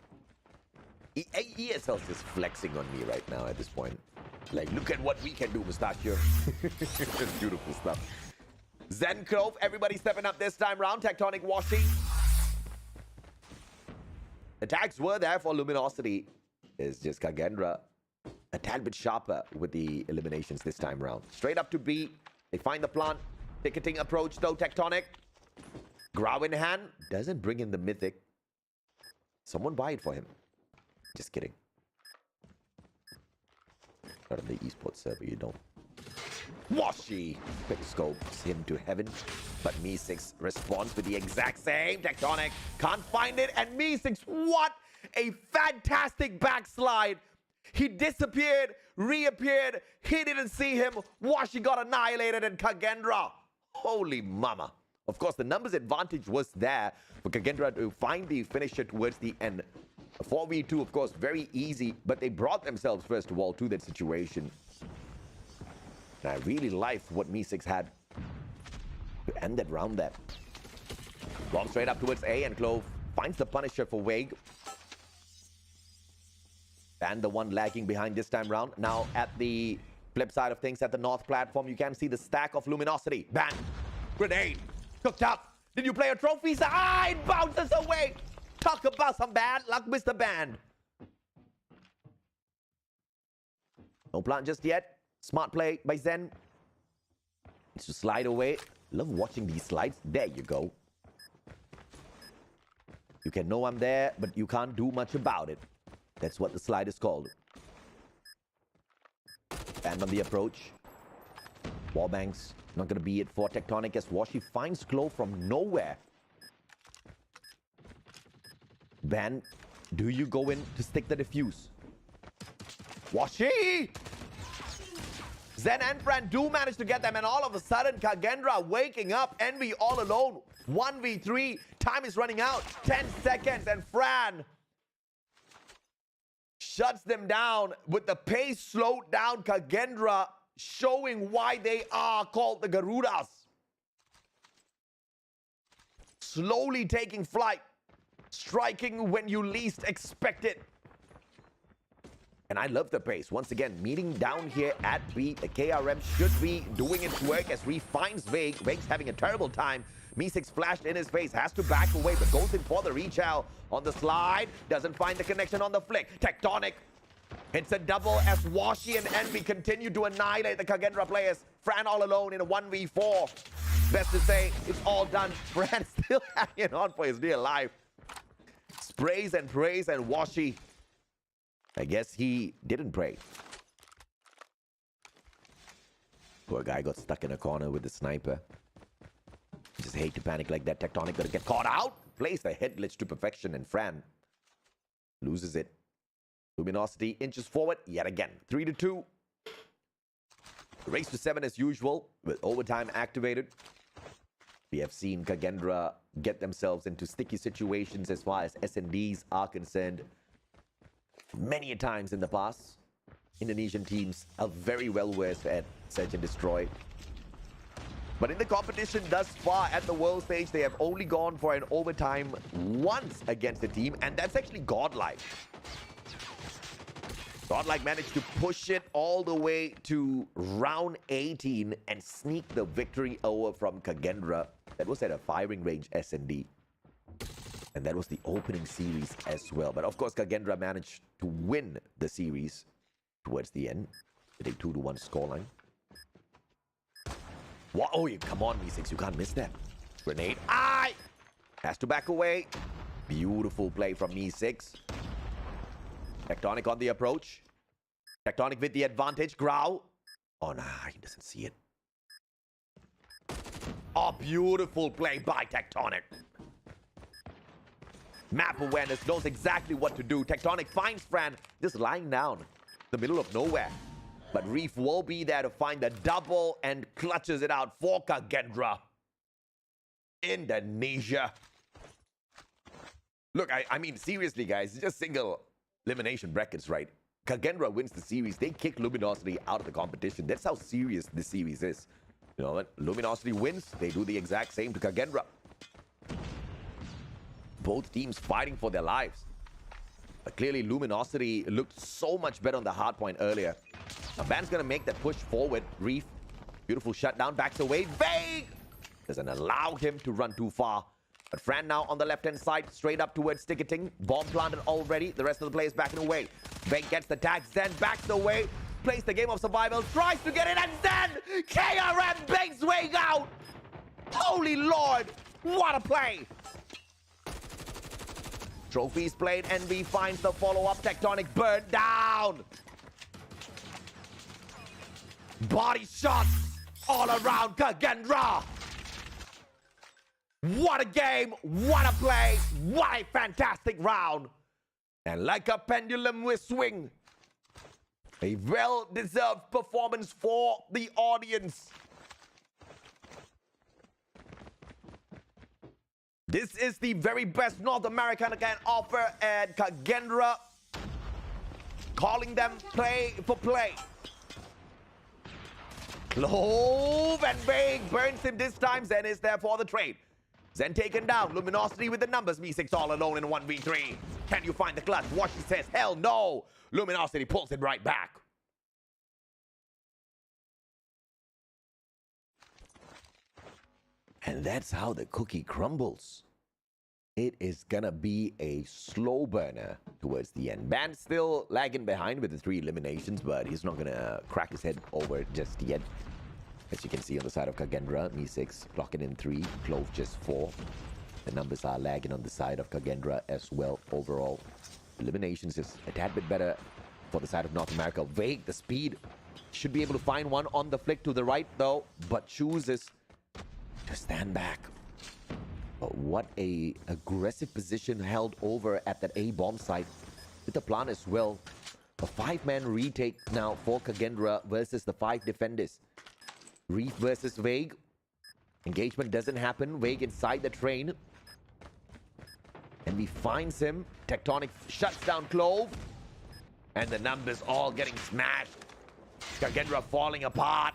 ESL's just flexing on me right now at this point. Like, look at what we can do, Mustachio. Beautiful stuff. Zen Clove, everybody stepping up this time round. Tectonic Washi. The tags were there for Luminosity. It's just Kendra a tad bit sharper with the eliminations this time round. Straight up to B. They find the plant. Ticketing approach though, Tectonic. Grau in hand. Doesn't bring in the mythic. Someone buy it for him. Just kidding. Not on the esports server, you don't. Washi quick scopes him to heaven, but Me6 responds with the exact same. Tectonic can't find it, and Me6, what a fantastic backslide. He disappeared, reappeared, he didn't see him. Washi got annihilated, and Kendra, holy mama. Of course, the numbers advantage was there for Kendra to find the finisher towards the end. 4v2, of course, very easy, but they brought themselves, first of all, to that situation. And I really liked what Me6 had to end that round there. Bomb straight up towards A, and Clove finds the Punisher for Vague. And the one lagging behind this time round. Now, at the flip side of things, at the north platform, you can see the stack of Luminosity. Ban. Grenade. Cooked up. Did you play a trophy? Ah, it bounces away. Talk about some bad luck, Mr. Band. No plant just yet. Smart play by Zen. Needs to slide away. Love watching these slides. There you go. You can know I'm there, but you can't do much about it. That's what the slide is called. And on the approach. Wallbangs. Not going to be it for Tectonic as Washi finds Clove from nowhere. Ban, do you go in to stick the defuse? Washi! Zen and Fran do manage to get them, and all of a sudden, Kendra waking up, Envy all alone. 1v3, time is running out, 10 seconds, and Fran shuts them down with the pace slowed down. Kendra showing why they are called the Garudas. Slowly taking flight, striking when you least expect it. And I love the pace. Once again, meeting down here at B. The KRM should be doing its work as Reef finds Vague. Vague's having a terrible time. Me6 flashed in his face, has to back away, but goes in for the reach out on the slide. Doesn't find the connection on the flick. Tectonic hits a double as Washi and Envy continue to annihilate the Kendra players. Fran all alone in a 1v4. Best to say, it's all done. Fran still hanging on for his dear life. Sprays and prays, and Washi, I guess he didn't pray. Poor guy got stuck in a corner with the sniper. Just hate to panic like that. Tectonic gonna get caught out. Plays the head glitch to perfection, and Fran loses it. Luminosity inches forward yet again. 3-2. Race to 7 as usual with overtime activated. We have seen Kendra get themselves into sticky situations as far as S&Ds are concerned many a times in the past. Indonesian teams are very well versed at search and destroy. But in the competition thus far at the world stage, they have only gone for an overtime once against the team, and that's actually Godlike. Godlike managed to push it all the way to round 18 and sneak the victory over from Kendra. That was at a firing range S&D. And that was the opening series as well. But of course, Kendra managed to win the series towards the end with a 2-1 scoreline. What? Oh, come on, Me6. You can't miss that. Grenade. Has to back away. Beautiful play from Me6. Tectonic on the approach. Tectonic with the advantage. Growl. Oh, nah, he doesn't see it. Oh, beautiful play by Tectonic. Map awareness, knows exactly what to do. Tectonic finds Fran just lying down in the middle of nowhere. But Reef will be there to find the double and clutches it out for Kendra. Indonesia. Look, I mean, seriously, guys, it's just single elimination brackets, right? Kendra wins the series. They kick Luminosity out of the competition. That's how serious this series is. You know, when Luminosity wins, they do the exact same to Kendra. Both teams fighting for their lives. But clearly, Luminosity looked so much better on the hard point earlier. Now, Ban's going to make that push forward. Reef, beautiful shutdown, backs away. Vague doesn't allow him to run too far. But Fran now on the left-hand side, straight up towards ticketing. Bomb planted already. The rest of the players backing away. Vague gets the tag. Zen backs away. Plays the game of survival. Tries to get it. And Zen! KRM bangs Vague out! Holy Lord! What a play! Trophies played. Envy finds the follow-up. Tectonic burned down. Body shots all around Kendra. What a game. What a play. What a fantastic round. And like a pendulum we swing. A well-deserved performance for the audience. This is the very best North America can offer, and Kendra calling them play for play. Clove and Vague burns him this time. Zen is there for the trade. Zen taken down. Luminosity with the numbers. Me6 all alone in 1v3. Can you find the clutch? Washi says, hell no. Luminosity pulls it right back. And that's how the cookie crumbles. It is gonna be a slow burner towards the end. Ban still lagging behind with the 3 eliminations, but he's not gonna crack his head over just yet. As you can see on the side of Kendra, Me6 clocking in 3, Clove just 4. The numbers are lagging on the side of Kendra as well. Overall, eliminations is a tad bit better for the side of North America. Vague, the speed, should be able to find one on the flick to the right though, but chooses to stand back. But what a aggressive position held over at that A-bomb site with the plan as well. A 5-man retake now for Kendra versus the 5 defenders. Reef versus Vague. Engagement doesn't happen. Vague inside the train. And we finds him. Tectonic shuts down Clove. And the numbers all getting smashed. Kendra falling apart.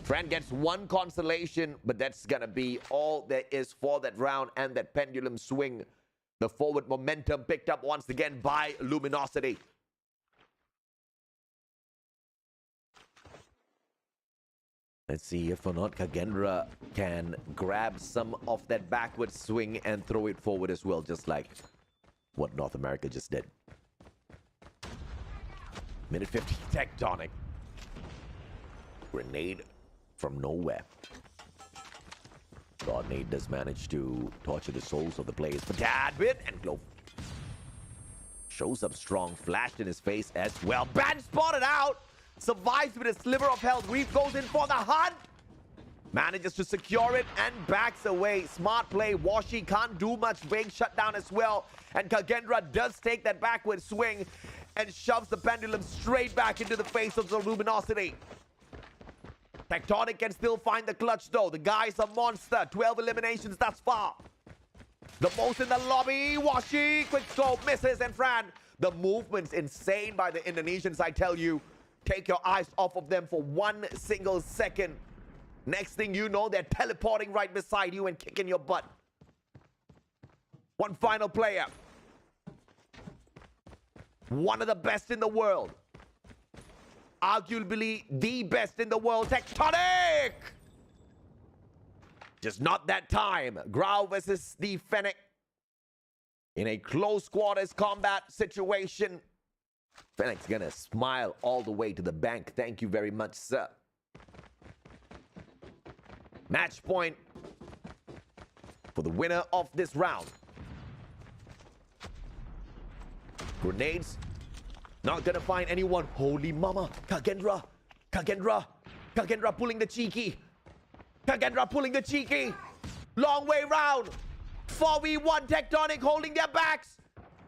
Fran gets one consolation, but that's gonna be all there is for that round and that pendulum swing. The forward momentum picked up once again by Luminosity. Let's see if or not Kendra can grab some of that backward swing and throw it forward as well, just like what North America just did. Minute 50, Tectonic. Grenade from nowhere. Godlike does manage to torture the souls of the players for that bit, and Glove shows up strong, flashed in his face as well. Ban spotted out, survives with a sliver of health. Reef goes in for the hunt, manages to secure it and backs away. Smart play. Washi can't do much, being shut down as well, and Kendra does take that backward swing and shoves the pendulum straight back into the face of the Luminosity. Tectonic can still find the clutch though. The guy's a monster. 12 eliminations thus far. The most in the lobby. Washi, quick scope, misses, and Fran. The movement's insane by the Indonesians, I tell you. Take your eyes off of them for 1 single second. Next thing you know, they're teleporting right beside you and kicking your butt. One final player. One of the best in the world. Arguably the best in the world, Tectonic! Just not that time. Grau versus the Fennec. In a close quarters combat situation. Fennec's gonna smile all the way to the bank. Thank you very much, sir. Match point for the winner of this round. Grenades. Not gonna find anyone. Holy mama. Kendra pulling the cheeky. Kendra pulling the cheeky. Long way round. 4v1. Tectonic holding their backs.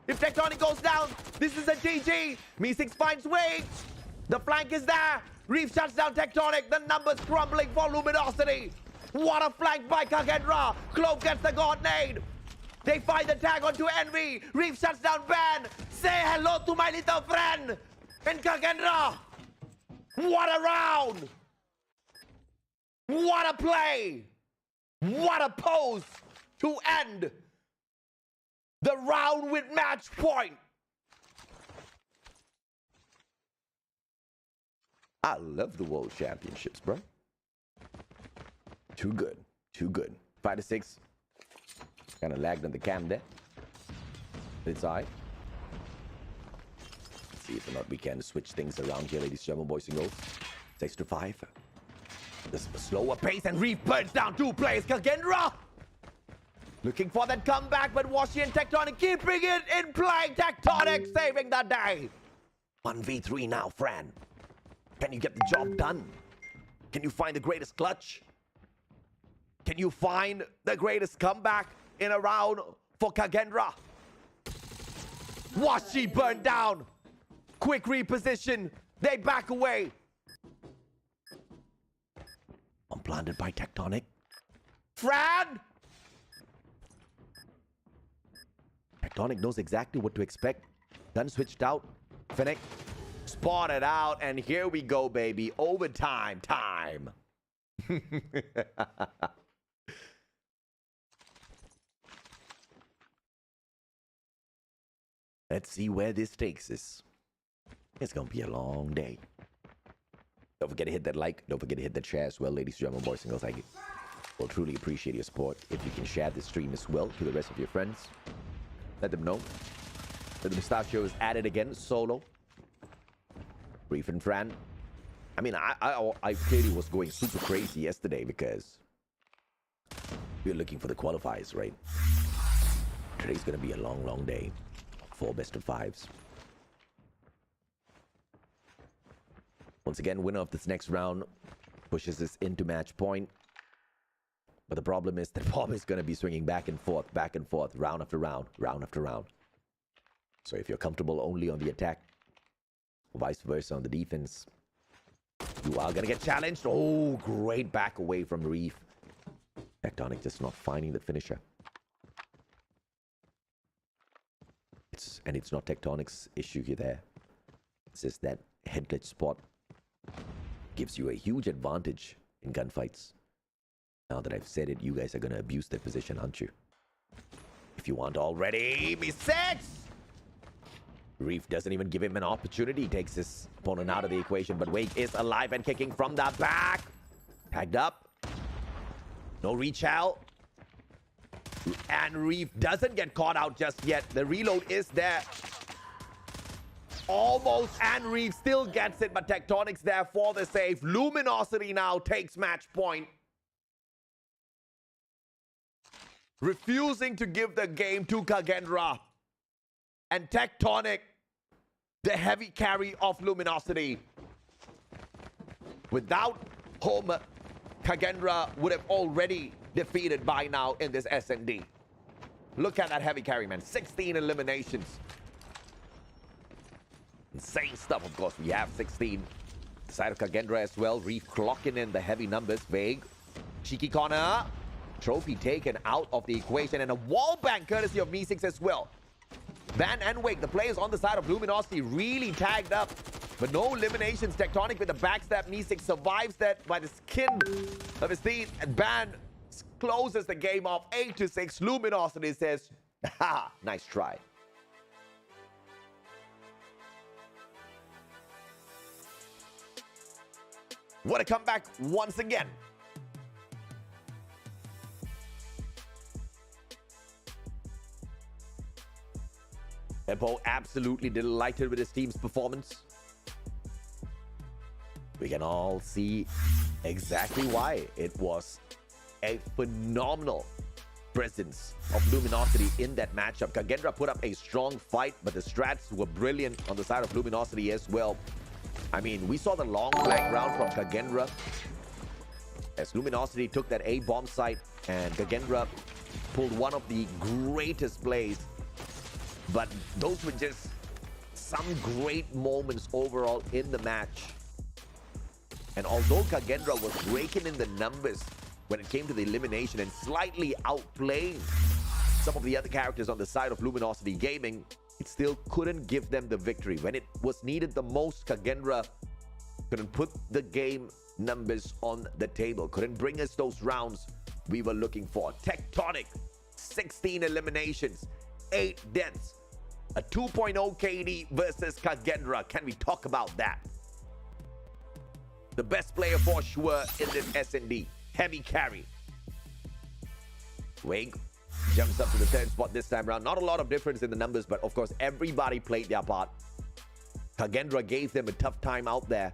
If Tectonic goes down, this is a GG. Me6 finds way. The flank is there. Reef shuts down Tectonic. The numbers crumbling for Luminosity. What a flank by Kendra. Clove gets the god nade. They find the tag onto Envy. Reef shuts down Ban. Say hello to my little friend. And Kendra. What a round. What a play. What a pose to end the round with match point. I love the World Championships, bro. Too good. Too good. 5-6. Kind of lagged on the cam there. It's all right. Let's see if or not we can switch things around here, ladies and gentlemen, boys and girls. 6-5. This is a slower pace, and Reef burns down 2 players. Kendra looking for that comeback, but Washi and Tectonic keeping it in play. Tectonic saving the day. 1v3 now, Fran. Can you get the job done? Can you find the greatest clutch? Can you find the greatest comeback in a round for Kendra? Washi burned down. Quick reposition. They back away. Unplanted by Tectonic. Fran! Tectonic knows exactly what to expect. Gun switched out. Fennec spotted out. And here we go, baby. Overtime time. Let's see where this takes us. It's going to be a long day. Don't forget to hit that like. Don't forget to hit that share as well, ladies and gentlemen, boys and girls. I will truly appreciate your support if you can share this stream as well to the rest of your friends. Let them know that the Mustachio is at it again, solo. Reef and Fran. I mean, I clearly was going super crazy yesterday because we were looking for the qualifiers, right? Today's going to be a long, long day. 4 best of 5s. Once again, winner of this next round pushes us into match point. But the problem is that Bob is going to be swinging back and forth, round after round, round after round. So if you're comfortable only on the attack, vice versa on the defense, you are going to get challenged. Oh, great back away from Reef. Tectonic just not finding the finisher. It's and it's not Tectonic's issue here there. It's just that head glitch spot gives you a huge advantage in gunfights. Now that I've said it, you guys are going to abuse that position, aren't you? If you want already, B6! Reef doesn't even give him an opportunity. He takes his opponent out of the equation, but Wake is alive and kicking from the back. Tagged up. No reach out. And Reef doesn't get caught out just yet. The reload is there. Almost, and Reef still gets it, but Tectonic's there for the save. Luminosity now takes match point. Refusing to give the game to Kendra. And Tectonic, the heavy carry of Luminosity. Without home, Kendra would have already defeated by now in this S&D. Look at that heavy carry, man. 16 eliminations. Insane stuff, of course. We have 16. The side of Kendra as well. Reef clocking in the heavy numbers. Vague. Cheeky corner. Trophy taken out of the equation. And a wall bang courtesy of Me6 as well. Van and Wake, the players on the side of Luminosity, really tagged up. But no eliminations. Tectonic with the backstab. Me6 survives that by the skin of his teeth. And Ban closes the game off 8-6. Luminosity says, ha, nice try. What a comeback once again. Eppo absolutely delighted with his team's performance. We can all see exactly why. It was a phenomenal presence of Luminosity in that matchup. Kendra put up a strong fight, but the strats were brilliant on the side of Luminosity as well. I mean, we saw the long flank round from Kendra as Luminosity took that A-bomb site, and Kendra pulled one of the greatest plays. But those were just some great moments overall in the match. And although Kendra was raking in the numbers when it came to the elimination and slightly outplaying some of the other characters on the side of Luminosity Gaming, it still couldn't give them the victory. When it was needed the most, Kendra couldn't put the game numbers on the table, couldn't bring us those rounds we were looking for. Tectonic, 16 eliminations, 8 deaths, a 2.0 KD versus Kendra. Can we talk about that? The best player for sure in this S&D. Heavy carry. Wake jumps up to the third spot this time around. Not a lot of difference in the numbers, but of course everybody played their part. Kendra gave them a tough time out there.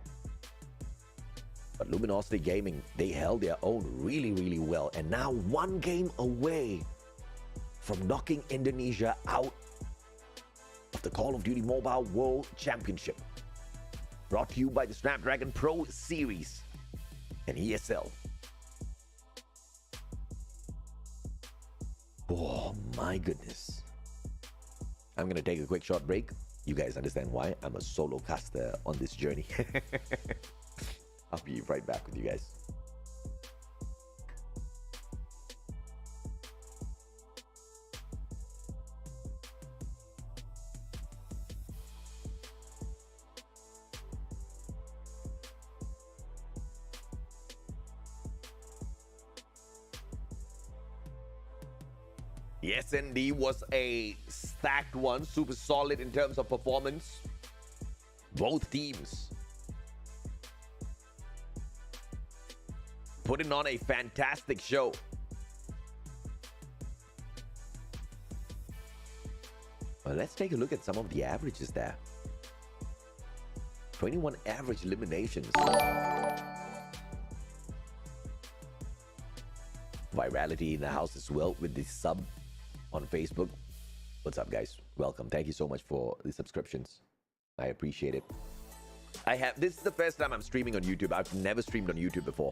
But Luminosity Gaming, they held their own really, really well. And now one game away from knocking Indonesia out of the Call of Duty Mobile World Championship. Brought to you by the Snapdragon Pro Series and ESL. Oh my goodness. I'm going to take a quick short break. You guys understand why I'm a solo caster on this journey. I'll be right back with you guys. The S&D was a stacked one, super solid in terms of performance. Both teams putting on a fantastic show. Well, let's take a look at some of the averages there. 21 average eliminations. Virality in the house as well with the sub on Facebook. What's up, guys? Welcome. Thank you so much for the subscriptions. I appreciate it. This is the first time I'm streaming on YouTube. I've never streamed on YouTube before.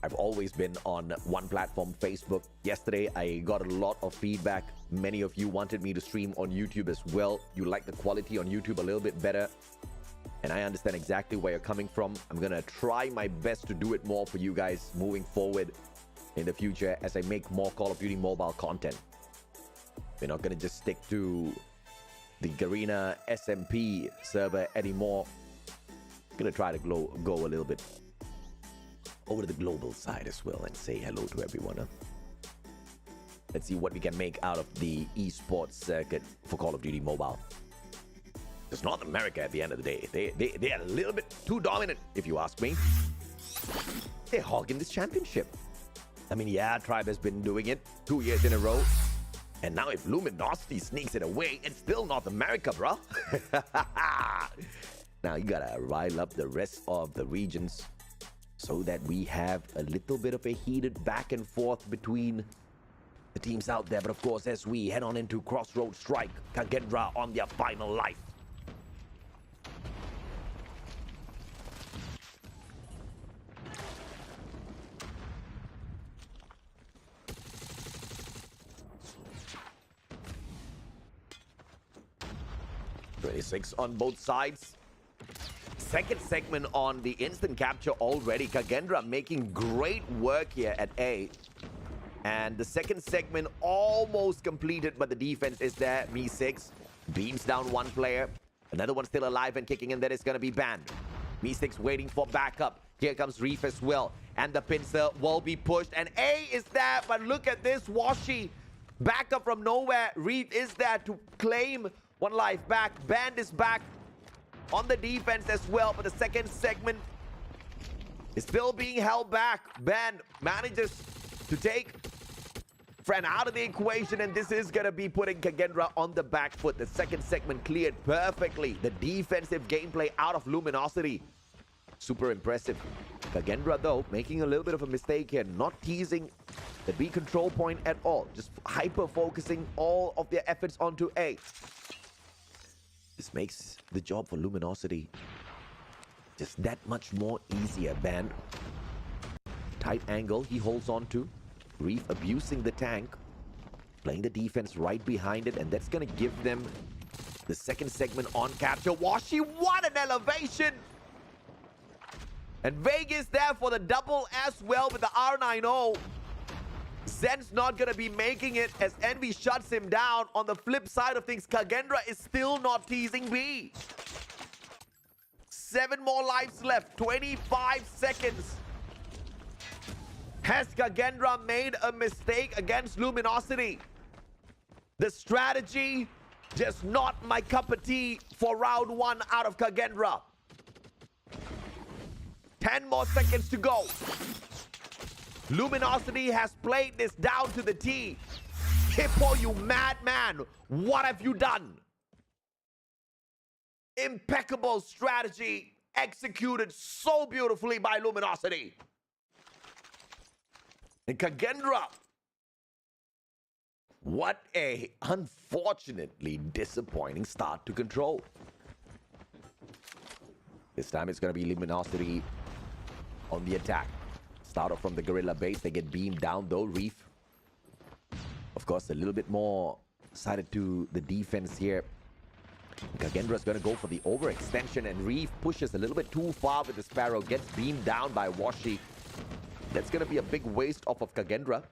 I've always been on one platform, Facebook. Yesterday, I got a lot of feedback. Many of you wanted me to stream on YouTube as well. You like the quality on YouTube a little bit better. And I understand exactly where you're coming from. I'm going to try my best to do it more for you guys moving forward in the future as I make more Call of Duty Mobile content. We're not going to just stick to the Garena SMP server anymore. Gonna try to go a little bit over to the global side as well and say hello to everyone. Huh? Let's see what we can make out of the esports circuit for Call of Duty Mobile. It's North America at the end of the day. They are a little bit too dominant, if you ask me. They're hogging this championship. I mean, yeah, Tribe has been doing it 2 years in a row. And now if Luminosity sneaks it away, it's still North America, bro. Now you gotta rile up the rest of the regions so that we have a little bit of a heated back and forth between the teams out there. But of course, as we head on into Crossroads Strike, Kendra on their final life. .26 on both sides. Second segment on the instant capture already. Kendra making great work here at A. And the second segment almost completed, but the defense is there. Me6 beams down one player. Another one still alive and kicking, and that is going to be banned. Me6 waiting for backup. Here comes Reef as well. And the pincer will be pushed. And A is there, but look at this. Washi backup from nowhere. Reef is there to claim one life back. Band is back on the defense as well, but the second segment is still being held back. Band manages to take Friend out of the equation, and this is going to be putting Kendra on the back foot. The second segment cleared perfectly. The defensive gameplay out of Luminosity. Super impressive. Kendra, though, making a little bit of a mistake here. Not teasing the B control point at all. Just hyper-focusing all of their efforts onto A. This makes the job for Luminosity just that much more easier. Band. Tight angle he holds on to. Reef abusing the tank. Playing the defense right behind it. And that's going to give them the second segment on capture. Washi, what an elevation! And Vegas there for the double as well with the R90. Zen's not going to be making it as Envy shuts him down. On the flip side of things, Kendra is still not teasing B. 7 more lives left. 25 seconds. Has Kendra made a mistake against Luminosity? The strategy, just not my cup of tea for round 1 out of Kendra. 10 more seconds to go. Luminosity has played this down to the T. Hippo, you madman. What have you done? Impeccable strategy executed so beautifully by Luminosity. And Kendra. What a unfortunately disappointing start to Control. This time it's going to be Luminosity on the attack. Start off from the Gorilla base. They get beamed down though. Reef, of course, a little bit more sided to the defense here. Kendra's going to go for the overextension, and Reef pushes a little bit too far with the Sparrow. Gets beamed down by Washi. That's going to be a big waste off of Kendra.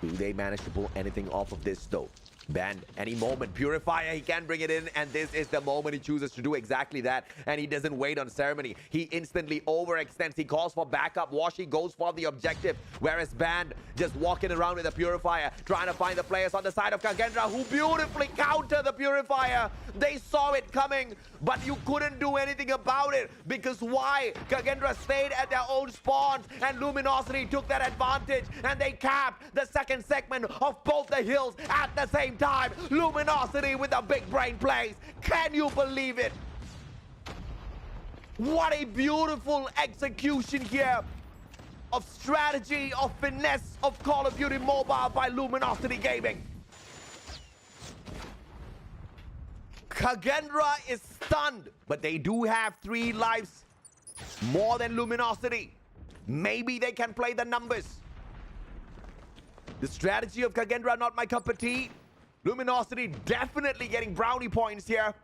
Do they manage to pull anything off of this though? Banned any moment. Purifier, he can bring it in, and this is the moment he chooses to do exactly that. And he doesn't wait on ceremony. He instantly overextends. He calls for backup. Washi goes for the objective, whereas Band just walking around with a Purifier, trying to find the players on the side of Kendra, who beautifully counter the Purifier. They saw it coming, but you couldn't do anything about it, because why? Kendra stayed at their own spawns, and Luminosity took that advantage, and they capped the second segment of both the hills at the same time. Luminosity with the big brain plays. Can you believe it? What a beautiful execution here of strategy, of finesse, of Call of Duty Mobile by Luminosity Gaming. Kendra is stunned, but they do have 3 lives more than Luminosity. Maybe they can play the numbers. The strategy of Kendra, not my cup of tea. Luminosity definitely getting brownie points here.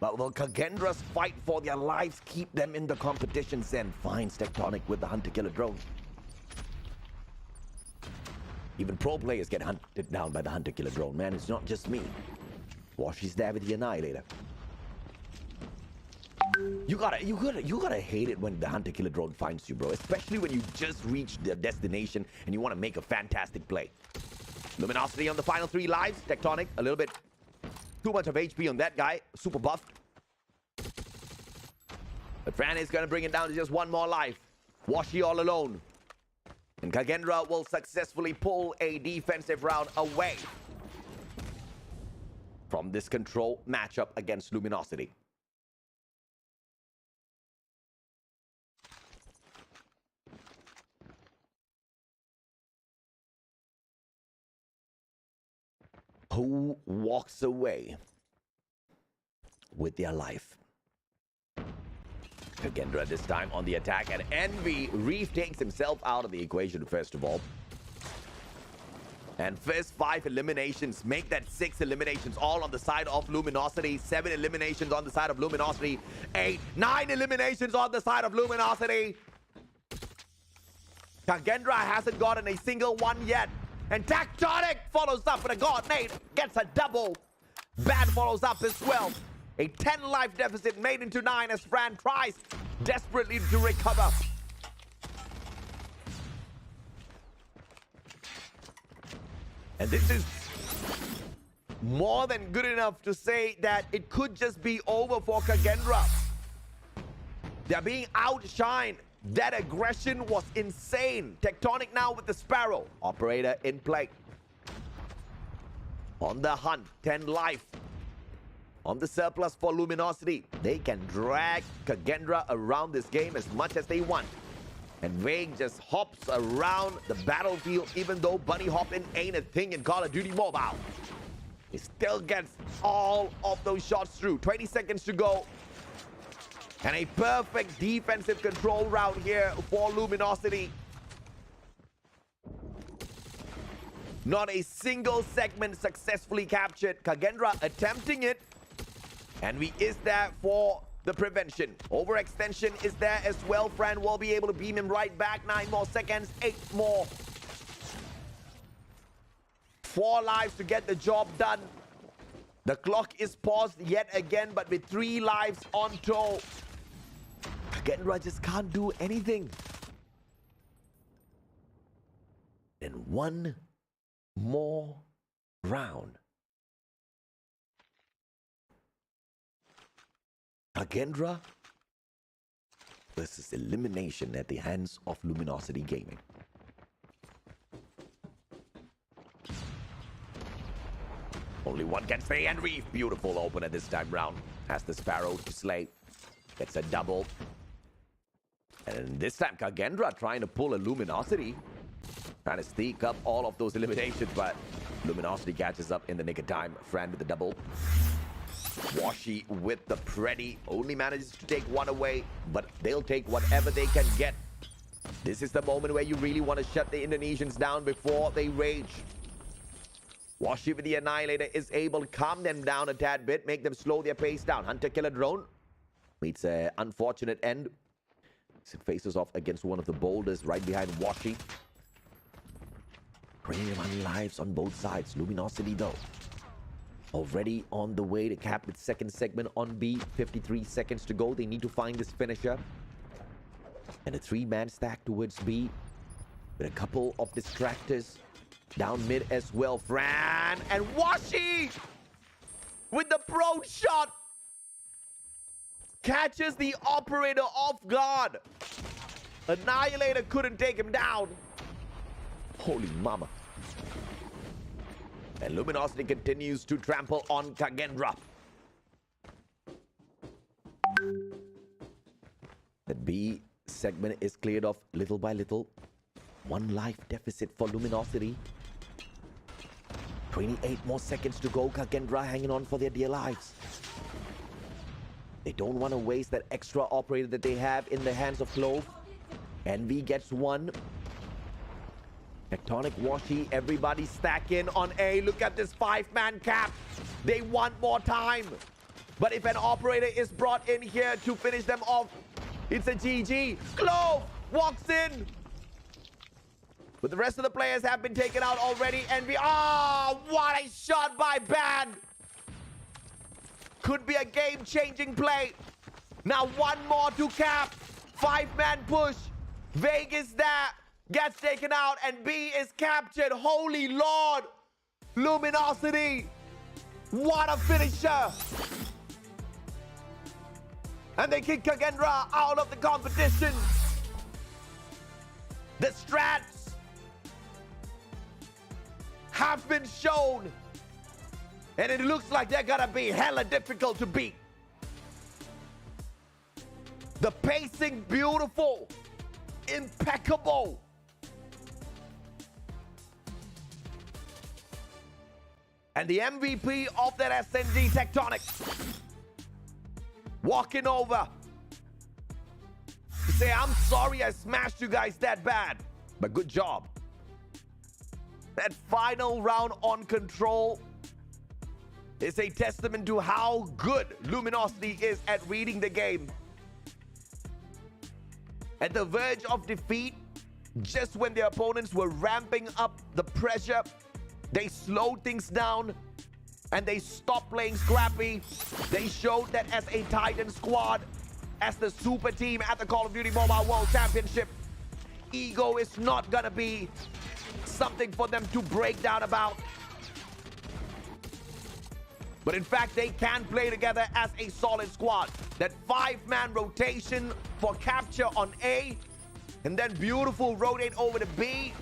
But will Kendra's fight for their lives keep them in the competition? Zen finds Tectonic with the Hunter-Killer drone. Even pro players get hunted down by the hunter-killer drone, man. It's not just me. Washi's there with the Annihilator. You gotta hate it when the hunter-killer drone finds you, bro. Especially when you just reached the destination and you want to make a fantastic play. Luminosity on the final 3 lives. Tectonic, a little bit too much of HP on that guy. Super buff. But Fran is gonna bring it down to just 1 more life. Washi all alone. And Kagendra will successfully pull a defensive round away from this control matchup against Luminosity. Who walks away with their life? Kendra this time on the attack, and Envy. Reef takes himself out of the equation first of all. And first 5 eliminations make that 6 eliminations all on the side of Luminosity. 7 eliminations on the side of Luminosity. 8, 9 eliminations on the side of Luminosity. Kendra hasn't gotten a single one yet. And Tectonic follows up with a God Nade. Gets a double. Bad follows up as well. A 10 life deficit made into 9 as Fran tries desperately to recover. And this is more than good enough to say that it could just be over for Kendra. They're being outshined. That aggression was insane. Tectonic now with the Sparrow. Operator in play. On the hunt, 10 life. On the surplus for Luminosity. They can drag Kendra around this game as much as they want. And Vague just hops around the battlefield even though bunny hopping ain't a thing in Call of Duty Mobile. He still gets all of those shots through. 20 seconds to go. And a perfect defensive control round here for Luminosity. Not a single segment successfully captured. Kendra attempting it. And we is there for the prevention. Overextension is there as well. Fran will be able to beam him right back. 9 more seconds. 8 more. 4 lives to get the job done. The clock is paused yet again, but with 3 lives on tow. Kendra just can't do anything. And 1 more round. Kendra versus elimination at the hands of Luminosity Gaming. Only one can stay, and Reef, beautiful opener this time round. Has the Sparrow to slay. Gets a double. And this time Kendra trying to pull a Luminosity. Trying to sneak up all of those eliminations, but Luminosity catches up in the nick of time. Fran with the double. Washi with the Preddy. Only manages to take 1 away, but they'll take whatever they can get. This is the moment where you really want to shut the Indonesians down before they rage. Washi with the Annihilator is able to calm them down a tad bit, make them slow their pace down. Hunter-killer drone meets an unfortunate end. It faces off against one of the boulders right behind Washi. 21 lives on both sides. Luminosity though already on the way to cap its 2nd segment on B. 53 seconds to go. They need to find this finisher. And a 3-man stack towards B with a couple of distractors down mid as well. Fran and Washi with the pro shot catches the operator off guard. Annihilator couldn't take him down. Holy mama. And Luminosity continues to trample on Kendra. The B segment is cleared off little by little. 1 life deficit for Luminosity. 28 more seconds to go. Kendra hanging on for their dear lives. They don't want to waste that extra operator that they have in the hands of Clove. Envy gets 1. Tectonic, Washi, everybody stack in on A. Look at this 5-man cap. They want more time. But if an operator is brought in here to finish them off, it's a GG. Clove walks in. But the rest of the players have been taken out already. And oh, what a shot by Ban. Could be a game-changing play. Now one more to cap. 5-man push. Vegas there gets taken out and B is captured. Holy Lord. Luminosity. What a finisher. And they kick Kendra out of the competition. The strats have been shown. And it looks like they're gonna be hella difficult to beat. The pacing, beautiful, impeccable. And the MVP of that SNG Tectonic walking over to say, I'm sorry I smashed you guys that bad, but good job. That final round on control is a testament to how good Luminosity is at reading the game. At the verge of defeat, just when their opponents were ramping up the pressure, they slowed things down and they stopped playing scrappy. They showed that as a Titan squad, as the super team at the Call of Duty Mobile World Championship, ego is not gonna be something for them to break down about. But in fact, they can play together as a solid squad. That 5-man rotation for capture on A, and then beautiful rotate over to B.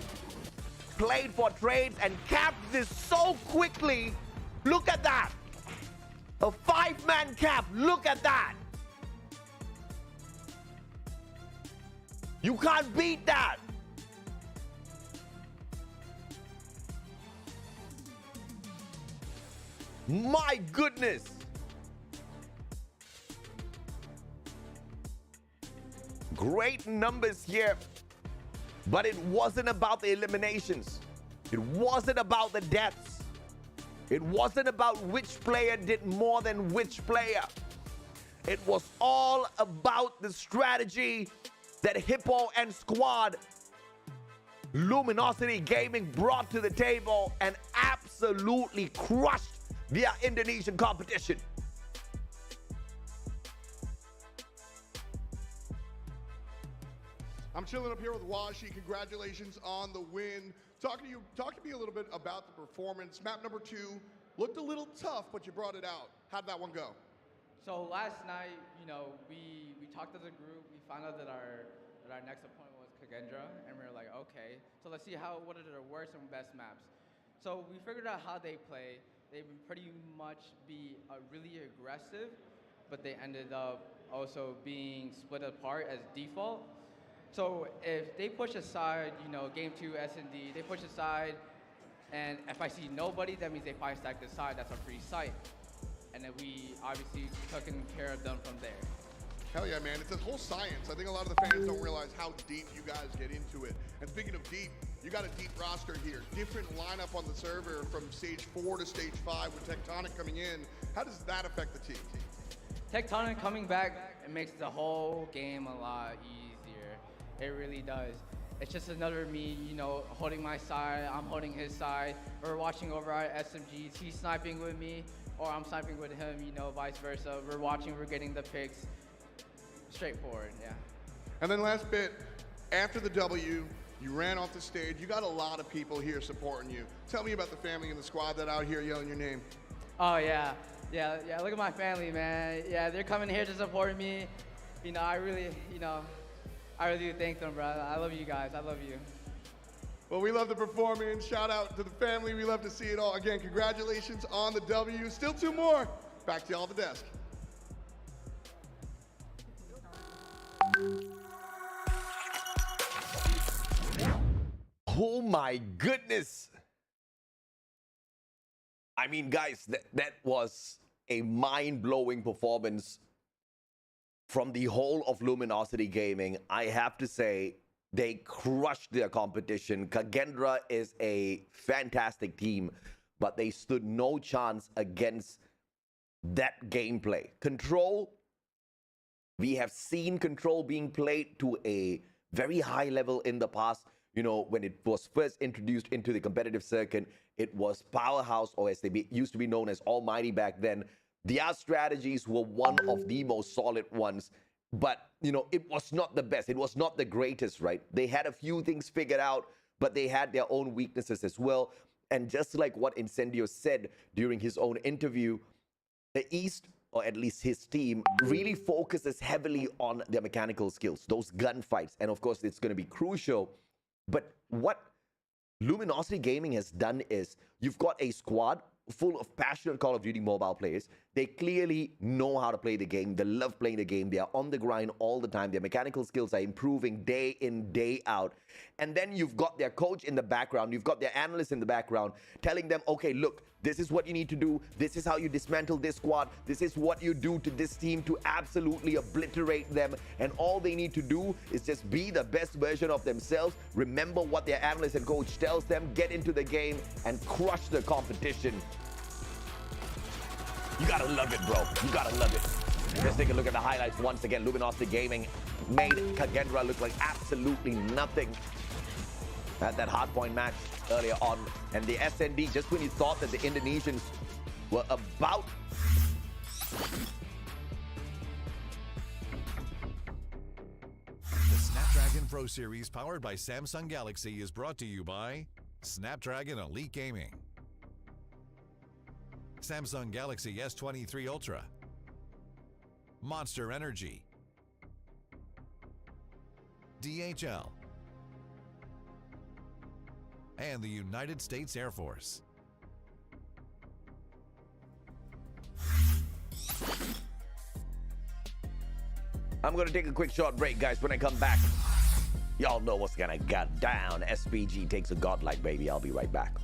Played for trades and capped this so quickly. Look at that. A 5-man cap. Look at that. You can't beat that. My goodness. Great numbers here. But it wasn't about the eliminations. It wasn't about the deaths. It wasn't about which player did more than which player. It was all about the strategy that Hippo and Squad Luminosity Gaming brought to the table and absolutely crushed their Indonesian competition. I'm chilling up here with Washi. Congratulations on the win. Talk to me a little bit about the performance. Map number 2 looked a little tough, but you brought it out. How'd that one go? So last night, we talked as a group. We found out that our next opponent was Kendra, and we were like, okay, so let's see what are their worst and best maps. So we figured out how they play. They would pretty much be really aggressive, but they ended up also being split apart as default. So if they push aside, game 2 S&D, they push aside, and if I see nobody, that means they 5-stack the side. That's a free site. And then we obviously taking care of them from there. Hell yeah, man. It's a whole science. I think a lot of the fans don't realize how deep you guys get into it. And speaking of deep, you got a deep roster here. Different lineup on the server from stage 4 to stage 5 with Tectonic coming in. How does that affect the team? Tectonic coming back, it makes the whole game a lot easier. It really does. It's just another me, holding my side, I'm holding his side. We're watching over our SMGs. He's sniping with me, or I'm sniping with him, vice versa. We're watching, we're getting the picks. Straightforward, yeah. And then last bit, after the W, you ran off the stage. You got a lot of people here supporting you. Tell me about the family and the squad that out here yelling your name. Oh, yeah. Yeah, look at my family, man. Yeah, they're coming here to support me. I really do thank them, bro. I love you guys. I love you. Well, we love the performance. Shout out to the family. We love to see it all. Again, congratulations on the W. Still 2 more. Back to y'all at the desk. Oh my goodness. I mean, guys, that was a mind-blowing performance from the whole of Luminosity Gaming. I have to say, they crushed their competition. Kendra is a fantastic team, but they stood no chance against that gameplay. Control, we have seen Control being played to a very high level in the past. when it was first introduced into the competitive circuit, it was Powerhouse, or as they used to be known as Almighty back then. Their strategies were one of the most solid ones, but, it was not the best. It was not the greatest, right? They had a few things figured out, but they had their own weaknesses as well. And just like what Incendio said during his own interview, the East, or at least his team, really focuses heavily on their mechanical skills, those gunfights. And of course, it's going to be crucial. But what Luminosity Gaming has done is you've got a squad full of passionate Call of Duty mobile players. They clearly know how to play the game. They love playing the game. They are on the grind all the time. Their mechanical skills are improving day in, day out. And then you've got their coach in the background. You've got their analyst in the background telling them, okay, look, this is what you need to do. This is how you dismantle this squad. This is what you do to this team to absolutely obliterate them. And all they need to do is just be the best version of themselves. Remember what their analyst and coach tells them. Get into the game and crush the competition. You gotta love it, bro. You gotta love it. Let's take a look at the highlights once again. Luminosity Gaming made Kendra look like absolutely nothing at that hardpoint match earlier on. And the SND, just when you thought that the Indonesians were about the Snapdragon Pro Series powered by Samsung Galaxy is brought to you by Snapdragon Elite Gaming, Samsung Galaxy S23 Ultra, Monster Energy, DHL, and the United States Air Force. I'm going to take a quick short break, guys. When I come back, y'all know what's going to get down. SPG takes a Godlike, baby. I'll be right back.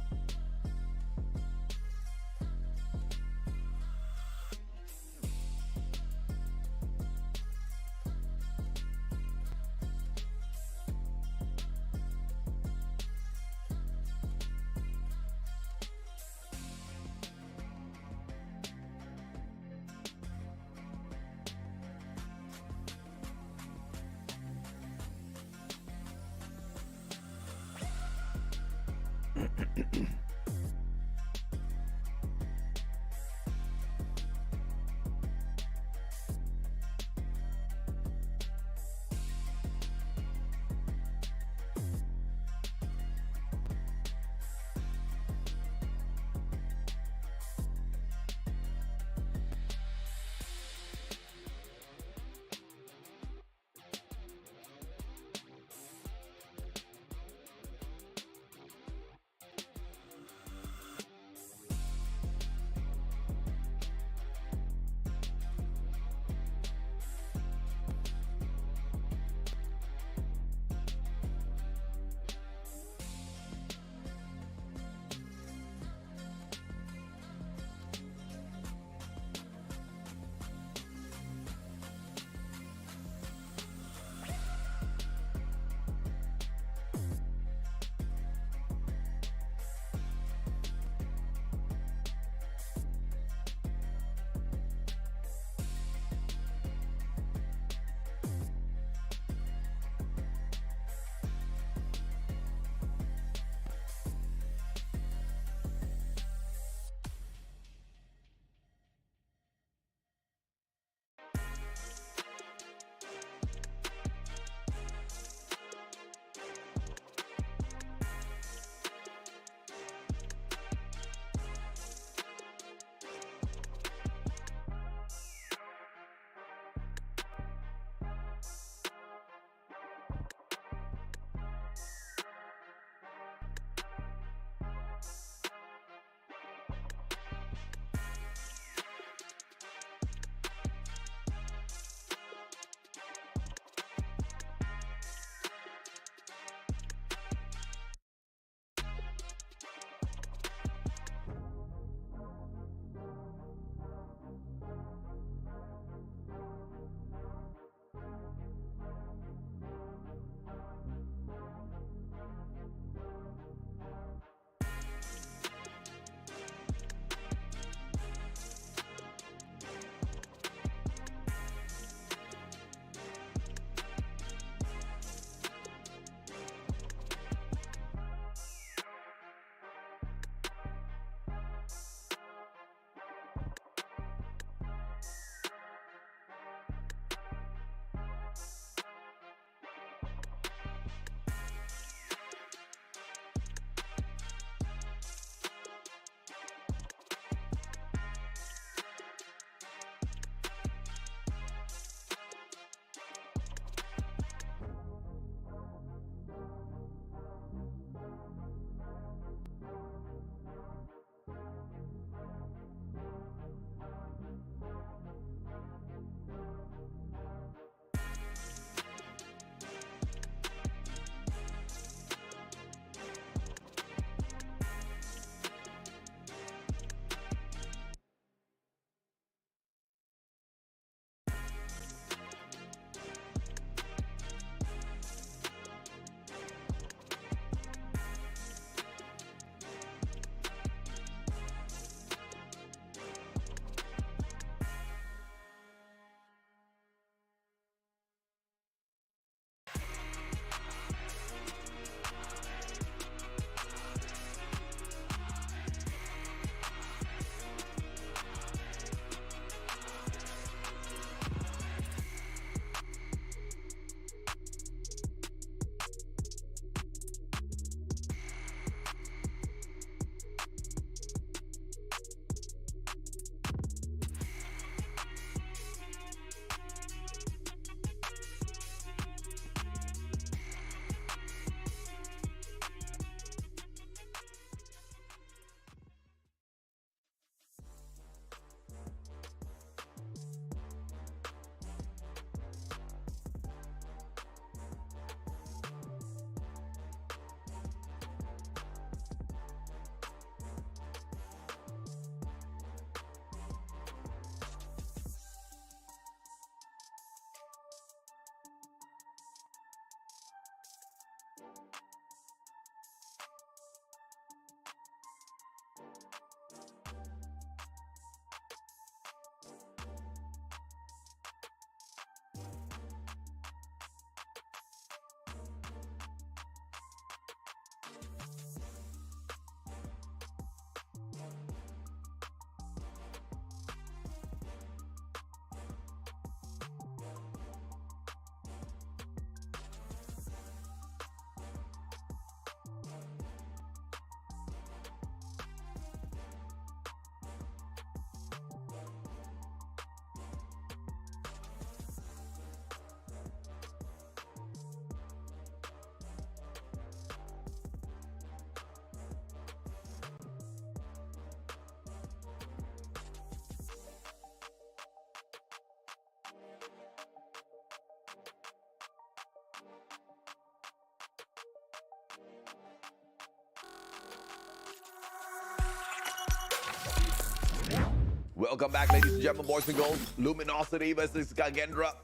Welcome back, ladies and gentlemen, boys and girls. Luminosity versus Kendra.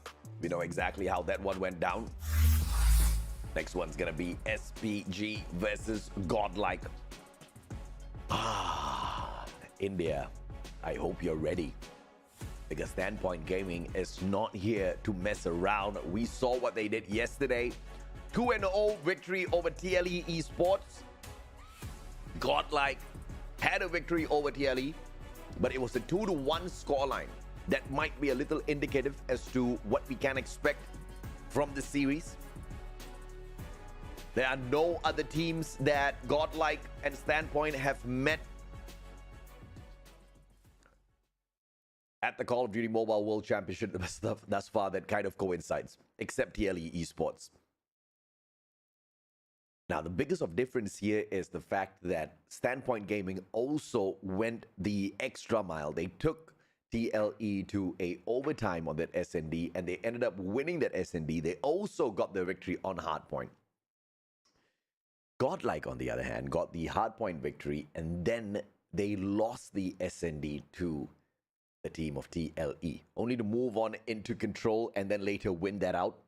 We know exactly how that one went down. Next one's gonna be SPG versus Godlike. India, I hope you're ready. Because Standpoint Gaming is not here to mess around. We saw what they did yesterday. 2-0 victory over TLE Esports. Godlike had a victory over TLE, but it was a 2-1 scoreline. That might be a little indicative as to what we can expect from the series. There are no other teams that Godlike and Standpoint have met at the Call of Duty Mobile World Championship thus far that kind of coincides, except TLE Esports. Now, the biggest of difference here is the fact that Standpoint Gaming also went the extra mile. They took TLE to a overtime on that SND, and they ended up winning that SND. They also got the victory on Hardpoint. Godlike, on the other hand, got the Hardpoint victory, and then they lost the SND to the team of TLE, only to move on into Control and then later win that out.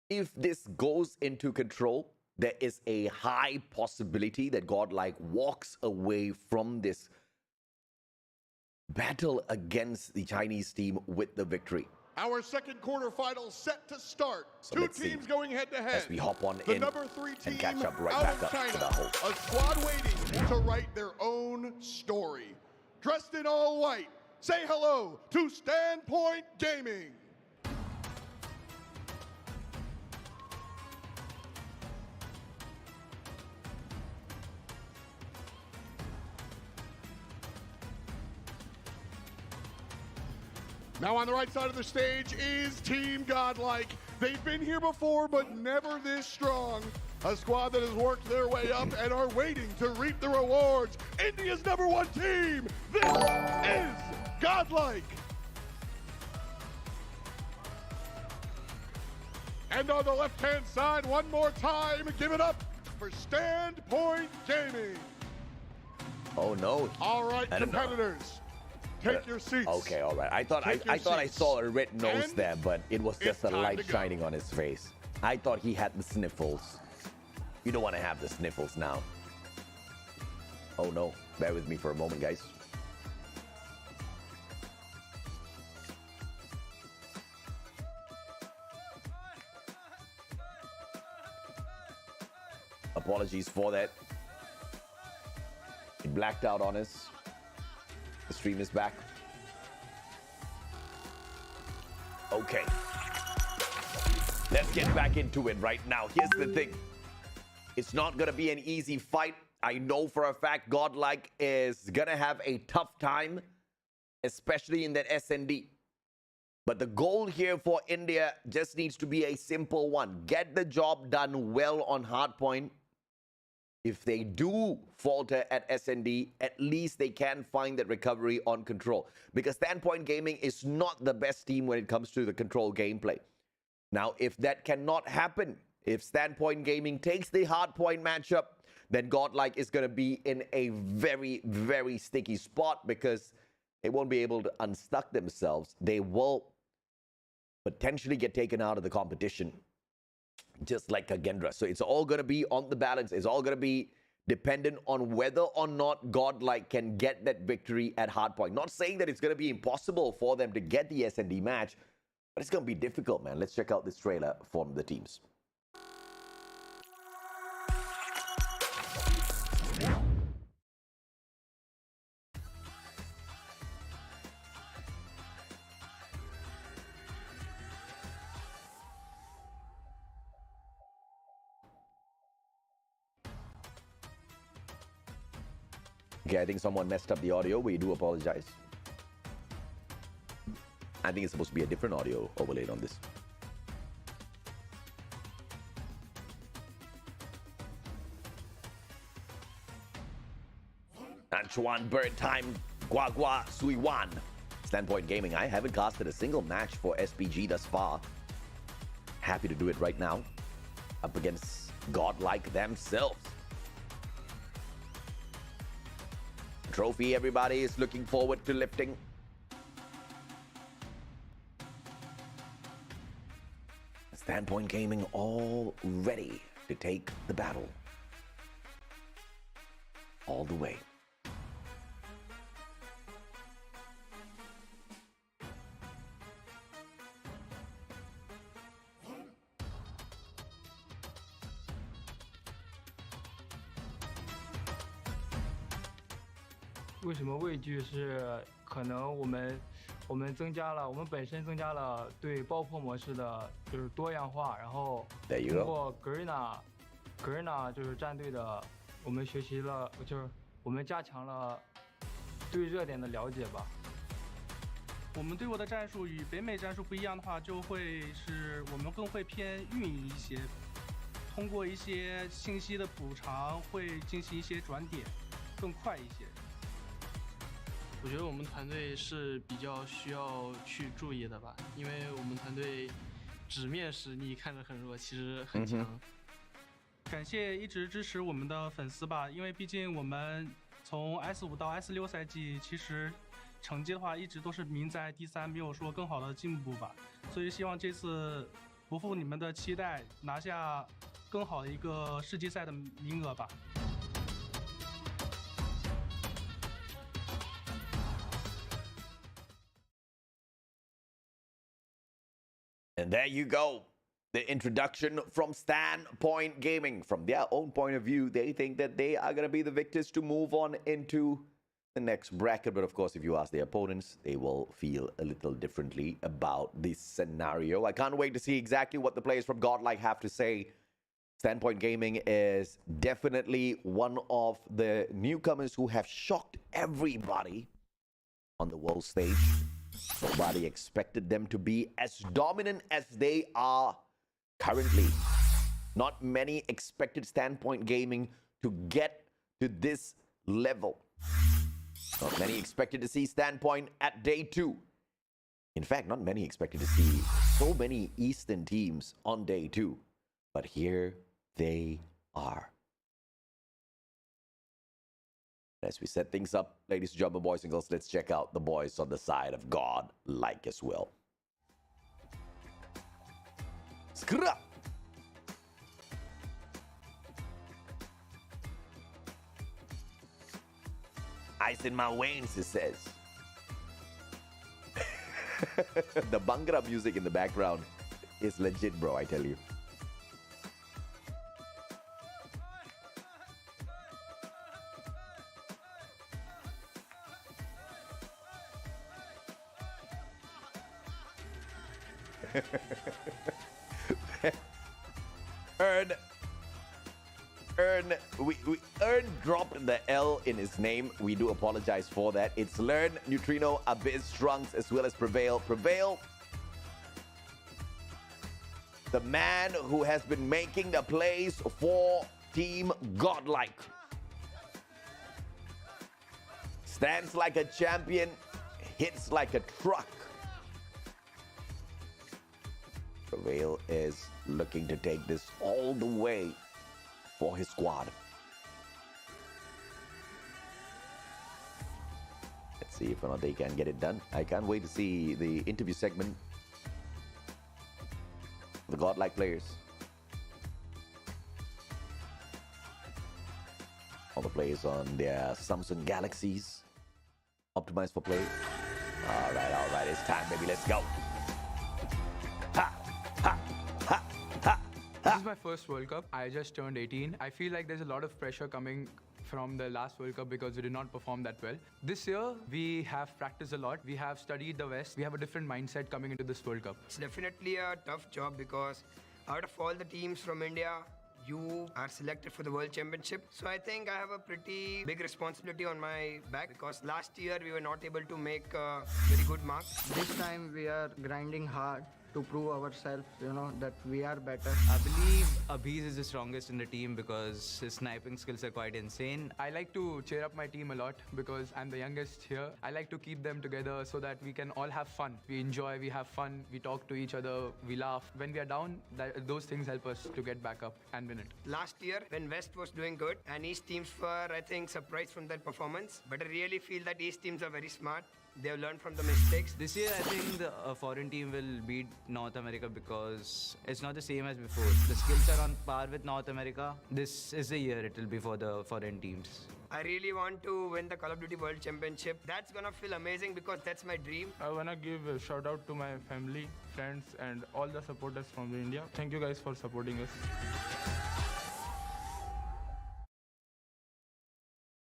If this goes into Control, there is a high possibility that Godlike walks away from this battle against the Chinese team with the victory. Our second quarterfinal set to start. So Two let's teams see going head to head. as we hop on the in number 3 team and catch up right out back of up to the China. host. A squad waiting to write their own story. Dressed in all white, say hello to Standpoint Gaming. Now on the right side of the stage is Team Godlike. They've been here before, but never this strong. A squad that has worked their way up and are waiting to reap the rewards. India's number 1 team. This is Godlike. And on the left-hand side, one more time, give it up for Standpoint Gaming. Oh no! All right, I don't know. competitors. Take your seats. Okay, all right. I thought I saw a red nose there, but it was just a light shining on his face. I thought he had the sniffles. You don't want to have the sniffles now. Oh no. Bear with me for a moment, guys. Apologies for that. It blacked out on us. The stream is back. Okay. Let's get back into it right now. Here's the thing. It's not going to be an easy fight. I know for a fact Godlike is going to have a tough time, especially in that SND. But the goal here for India just needs to be a simple one. Get the job done well on Hardpoint. If they do falter at SND, at least they can find that recovery on Control. Because Standpoint Gaming is not the best team when it comes to the Control gameplay. Now, if that cannot happen, if Standpoint Gaming takes the Hardpoint matchup, then Godlike is going to be in a very, very sticky spot because they won't be able to unstuck themselves. They will potentially get taken out of the competition, just like Kendra. So it's all going to be on the balance. It's all going to be dependent on whether or not Godlike can get that victory at Hardpoint. Not saying that it's going to be impossible for them to get the SND match, but it's going to be difficult, man. Let's check out this trailer from the teams. Okay, I think someone messed up the audio. We do apologize. I think it's supposed to be a different audio overlaid on this. Anchuan Bird Time Guagua Suiwan. Standpoint Gaming. I haven't casted a single match for SPG thus far. Happy to do it right now. Up against Godlike themselves. trophy everybody is looking forward to lifting. Standpoint Gaming all ready to take the battle all the way.为什么畏惧？是可能我们本身增加了对爆破模式的就是多样化，然后通过 Garena 就是战队的，我们学习了，就是我们加强了对热点的了解吧。我们对我的战术与北美战术不一样的话，就会是我们更会偏运营一些，通过一些信息的补偿，会进行一些转点，更快一些。我觉得我们团队是比较需要去注意的吧，因为我们团队纸面实力看着很弱，其实很强。感谢一直支持我们的粉丝吧，因为毕竟我们从 S5 到 S6赛季，其实成绩的话一直都是名在第3，没有说更好的进步吧，所以希望这次不负你们的期待，拿下更好的一个世界赛的名额吧。And there you go. The introduction from Standpoint Gaming. From their own point of view, they think that they are going to be the victors to move on into the next bracket. But of course, if you ask their opponents, they will feel a little differently about this scenario. I can't wait to see exactly what the players from Godlike have to say. Standpoint Gaming is definitely one of the newcomers who have shocked everybody on the world stage. Nobody expected them to be as dominant as they are currently. Not many expected Standpoint Gaming to get to this level. Not many expected to see Standpoint at day 2. In fact, not many expected to see so many Eastern teams on day 2. But here they are. As we set things up, ladies and gentlemen, boys and girls, let's check out the boys on the side of Godlike as well. Skra! Ice in my veins, it says. The Bhangra music in the background is legit, bro, I tell you. Earn dropped the L in his name. We do apologize for that. It's Learn, Neutrino, Abyss, Trunks, as well as Prevail. Prevail, the man who has been making the plays for Team Godlike. Stands like a champion, hits like a truck. Prevail is looking to take this all the way for his squad. Let's see if or not they can get it done. I can't wait to see the interview segment. The Godlike players. All the players on their Samsung Galaxies. Optimized for play. All right, it's time, baby. Let's go. This is my first World Cup. I just turned 18. I feel like there's a lot of pressure coming from the last World Cup because we did not perform that well. This year, we have practiced a lot. We have studied the West. We have a different mindset coming into this World Cup. It's definitely a tough job because out of all the teams from India, you are selected for the World Championship. So I think I have a pretty big responsibility on my back because last year we were not able to make a very good mark. This time we are grinding hard to prove ourselves, that we are better. I believe Abhiz is the strongest in the team because his sniping skills are quite insane. I like to cheer up my team a lot because I'm the youngest here. I like to keep them together so that we can all have fun. We enjoy, we have fun, we talk to each other, we laugh. When we are down, those things help us to get back up and win it. Last year, when West was doing good and East teams were, I think, surprised from their performance. But I really feel that East teams are very smart. They've learned from the mistakes. This year, I think the foreign team will beat North America because it's not the same as before. The skills are on par with North America. This is the year it will be for the foreign teams. I really want to win the Call of Duty World Championship. That's gonna feel amazing because that's my dream. I wanna give a shout out to my family, friends, and all the supporters from India. Thank you guys for supporting us.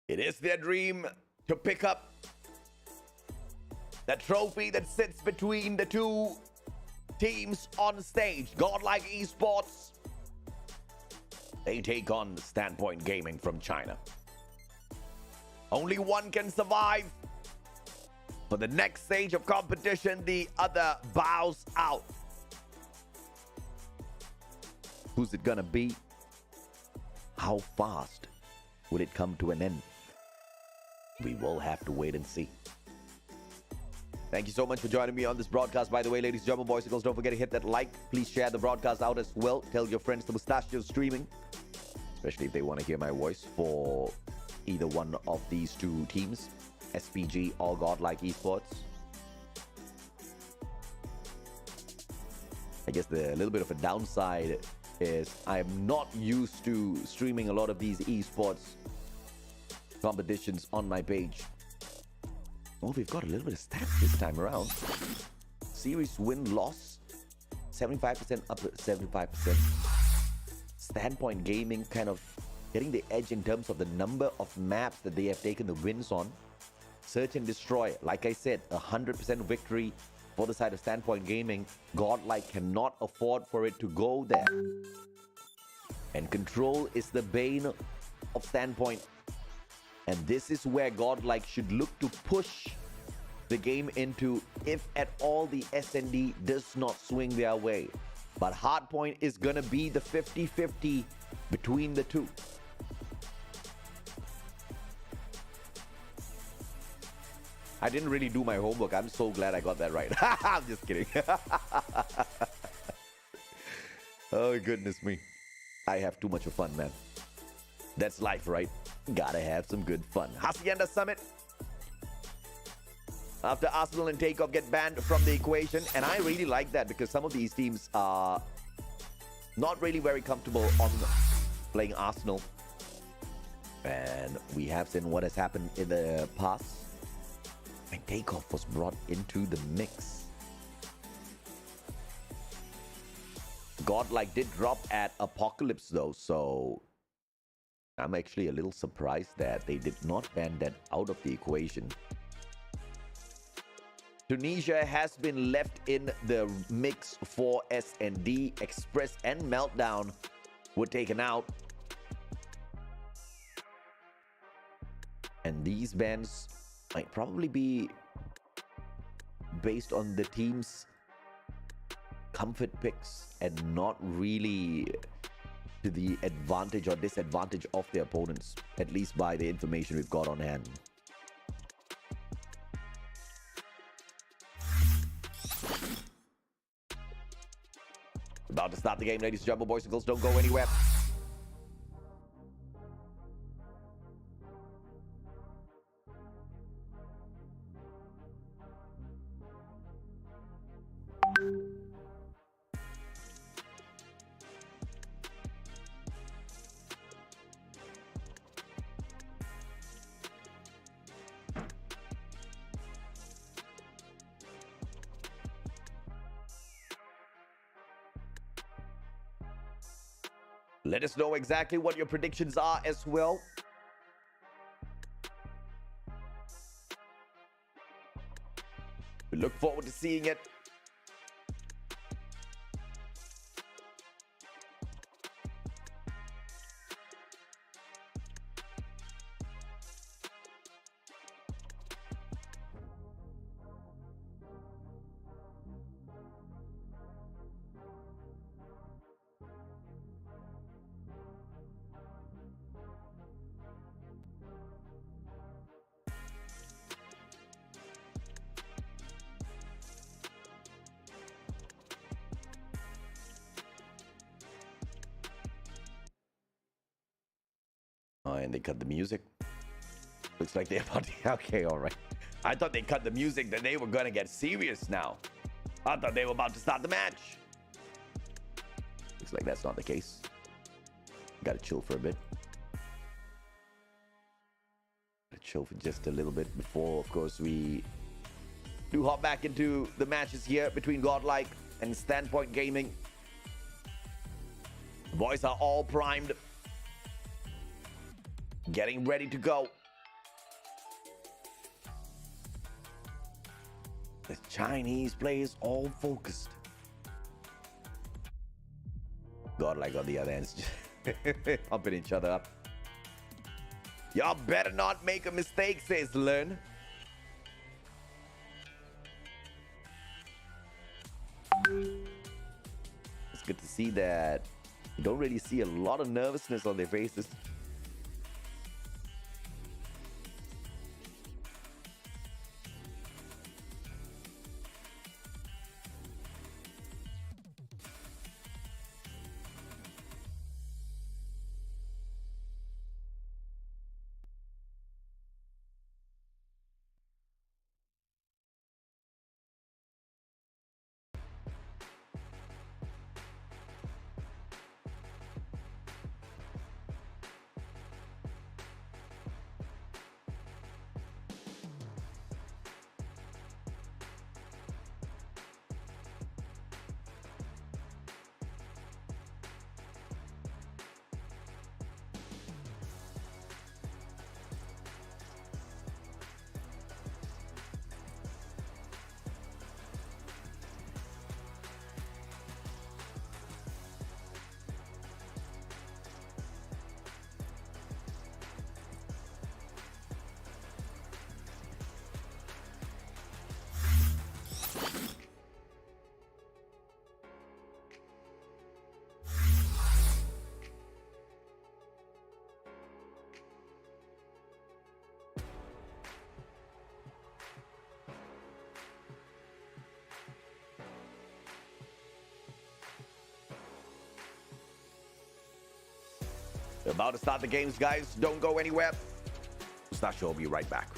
It is their dream to pick up the trophy that sits between the two teams on stage. Godlike Esports, they take on Standpoint Gaming from China. Only one can survive. For the next stage of competition, the other bows out. Who's it gonna be? How fast will it come to an end? We will have to wait and see. Thank you so much for joining me on this broadcast. By the way, ladies and gentlemen, boys and girls, don't forget to hit that like. Please share the broadcast out as well. Tell your friends the Mustachio is streaming, especially if they want to hear my voice for either one of these two teams, SPG or Godlike Esports. I guess the little bit of a downside is I'm not used to streaming a lot of these esports competitions on my page. Oh, we've got a little bit of stats this time around. Series win-loss, 75% up to 75%. Standpoint Gaming kind of getting the edge in terms of the number of maps that they have taken the wins on. Search and Destroy, like I said, 100% victory for the side of Standpoint Gaming. Godlike cannot afford for it to go there. And Control is the bane of Standpoint. And this is where Godlike should look to push the game into, if at all the SND does not swing their way. But Hardpoint is going to be the 50-50 between the two. I didn't really do my homework. I'm so glad I got that right. I'm just kidding. Oh, goodness me. I have too much of fun, man. That's life, right? Gotta have some good fun. Hacienda Summit. After Arsenal and Takeoff get banned from the equation. And I really like that because some of these teams are not really very comfortable on playing Arsenal. And we have seen what has happened in the past. And Takeoff was brought into the mix. Godlike did drop at Apocalypse though, so I'm actually a little surprised that they did not ban that out of the equation. Tunisia has been left in the mix for S&D. Express and Meltdown were taken out. And these bans might probably be based on the team's comfort picks and not really to the advantage or disadvantage of the opponents, at least by the information we've got on hand. About to start the game, ladies and gentlemen, boys and girls, don't go anywhere. Let us know exactly what your predictions are as well. We look forward to seeing it. And they cut the music. Looks like they're about to... Okay, all right. I thought they cut the music, that they were going to get serious now. I thought they were about to start the match. Looks like that's not the case. Gotta chill for a bit. Gotta chill for just a little bit before, of course, we do hop back into the matches here between Godlike and Standpoint Gaming. The boys are all primed. Getting ready to go. The Chinese players all focused. Godlike on the other end, pumping each other up. Y'all better not make a mistake, says Learn. It's good to see that you don't really see a lot of nervousness on their faces. We're about to start the games, guys. Don't go anywhere. Mustachio will be right back.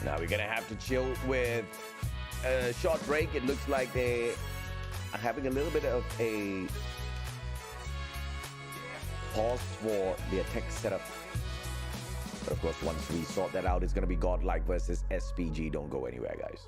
Now we're gonna have to chill with a short break. It looks like they are having a little bit of a pause for their tech setup. But of course, once we sort that out, it's gonna be Godlike versus SPG. Don't go anywhere, guys.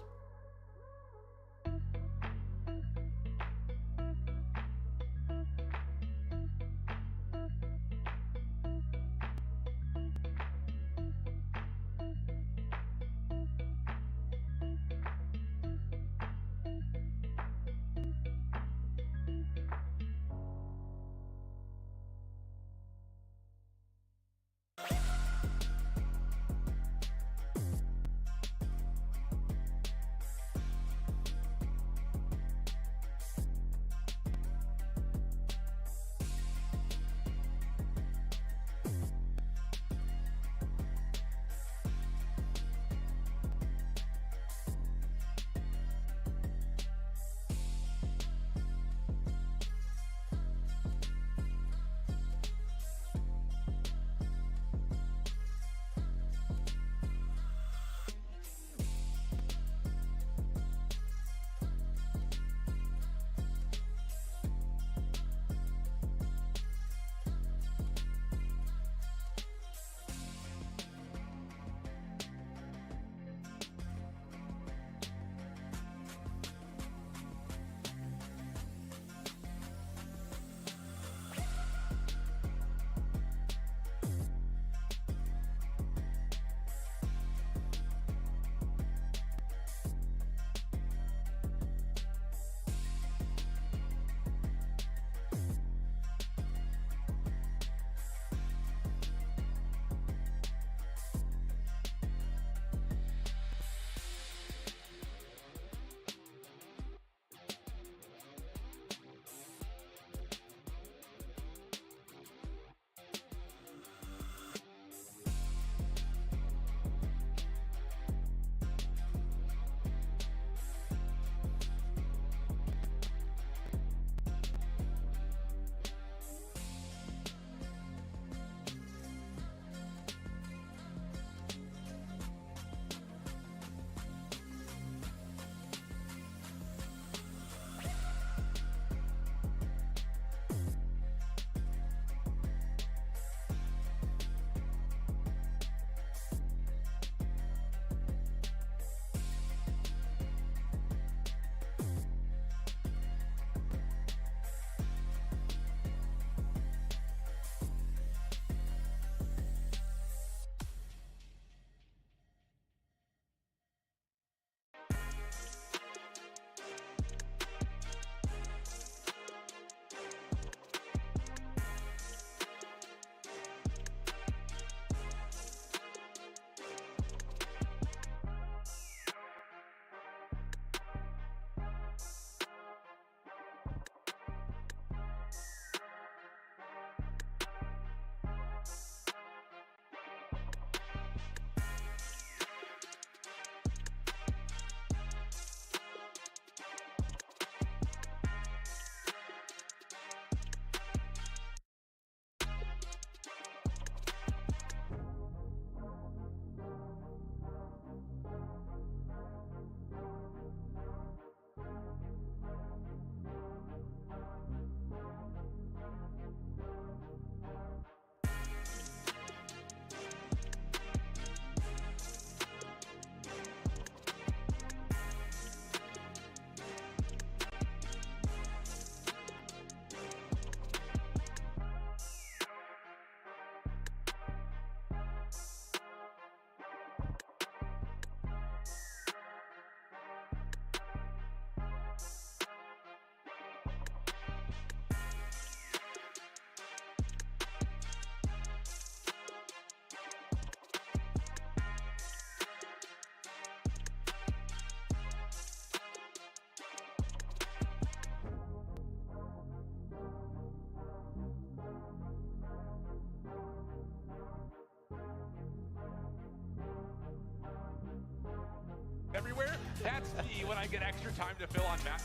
everywhere. That's me when I get extra time to fill on map.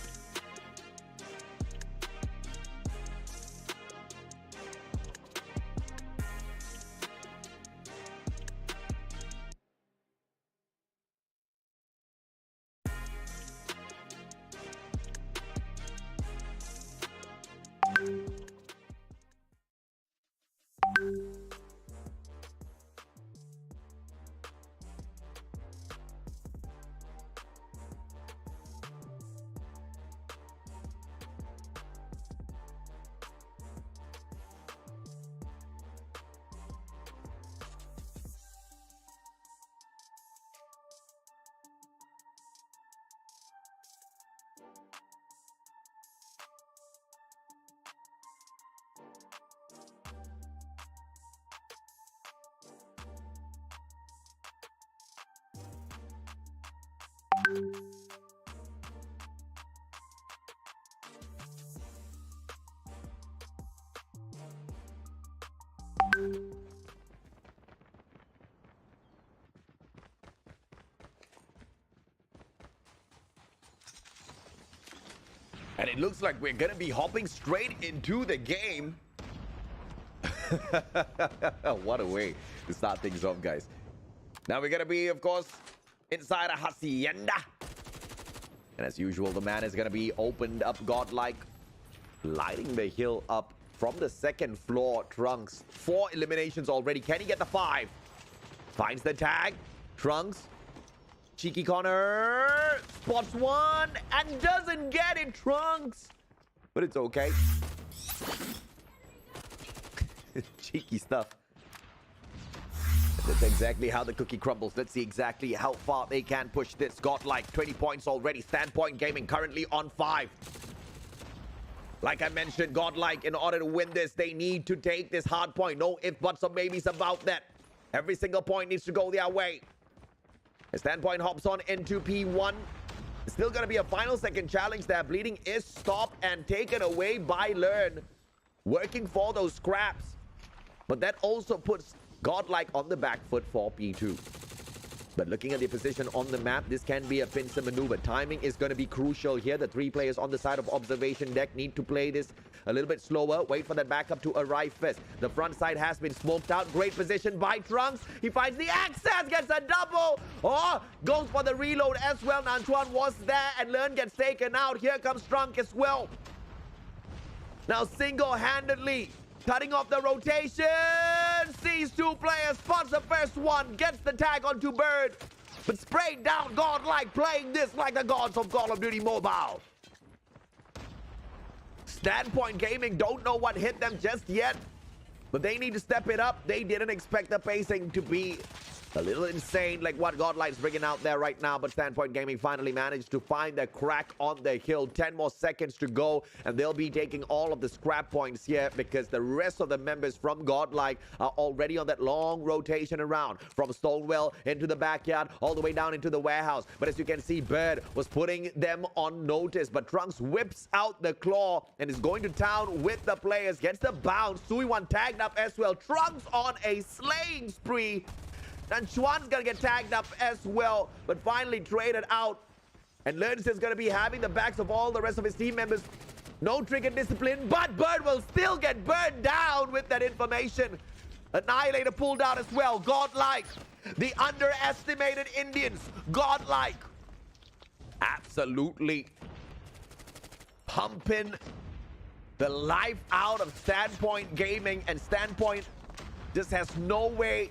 And it looks like we're gonna be hopping straight into the game. What a way to start things off, guys. Now we're gonna be, of course, inside a hacienda. And as usual, the man is gonna be opened up Godlike, lighting the hill up from the second floor. Trunks, 4 eliminations already. Can he get the 5? Finds the tag. Trunks, cheeky corner, spots one and doesn't get it. Trunks, but it's okay. Cheeky stuff. That's exactly how the cookie crumbles. Let's see exactly how far they can push this. Godlike, 20 points already. Standpoint Gaming currently on 5. Like I mentioned, Godlike, in order to win this, they need to take this hard point. No ifs, buts, or maybes about that. Every single point needs to go their way. A Standpoint hops on into P1. It's still going to be a final second challenge there. Bleeding is stopped and taken away by Learn. Working for those scraps. But that also puts Godlike on the back foot for P2. But looking at the position on the map, this can be a pincer maneuver. Timing is going to be crucial here. The 3 players on the side of observation deck need to play this a little bit slower. Wait for that backup to arrive first. The front side has been smoked out. Great position by Trunks. He finds the access, gets a double. Oh, goes for the reload as well. Nanchuan was there and Learn gets taken out. Here comes Trunk as well. Now single-handedly cutting off the rotation. Sees 2 players, spots the first one, gets the tag onto Bird. But sprayed down. Godlike playing this like the gods of Call of Duty Mobile. Standpoint Gaming don't know what hit them just yet, but they need to step it up. They didn't expect the pacing to be a little insane like what Godlike's bringing out there right now, but Standpoint Gaming finally managed to find the crack on the hill. 10 more seconds to go, and they'll be taking all of the scrap points here because the rest of the members from Godlike are already on that long rotation around from Stonewell into the backyard, all the way down into the warehouse. But as you can see, Bird was putting them on notice, but Trunks whips out the claw and is going to town with the players, gets the bounce. Sui1 tagged up as well. Trunks on a slaying spree. And Chuan's gonna get tagged up as well, but finally traded out. And Learns is gonna be having the backs of all the rest of his team members. No trigger discipline, but Bird will still get burned down with that information. Annihilator pulled out as well. Godlike, the underestimated Indians. Godlike, absolutely pumping the life out of Standpoint Gaming, and Standpoint just has no way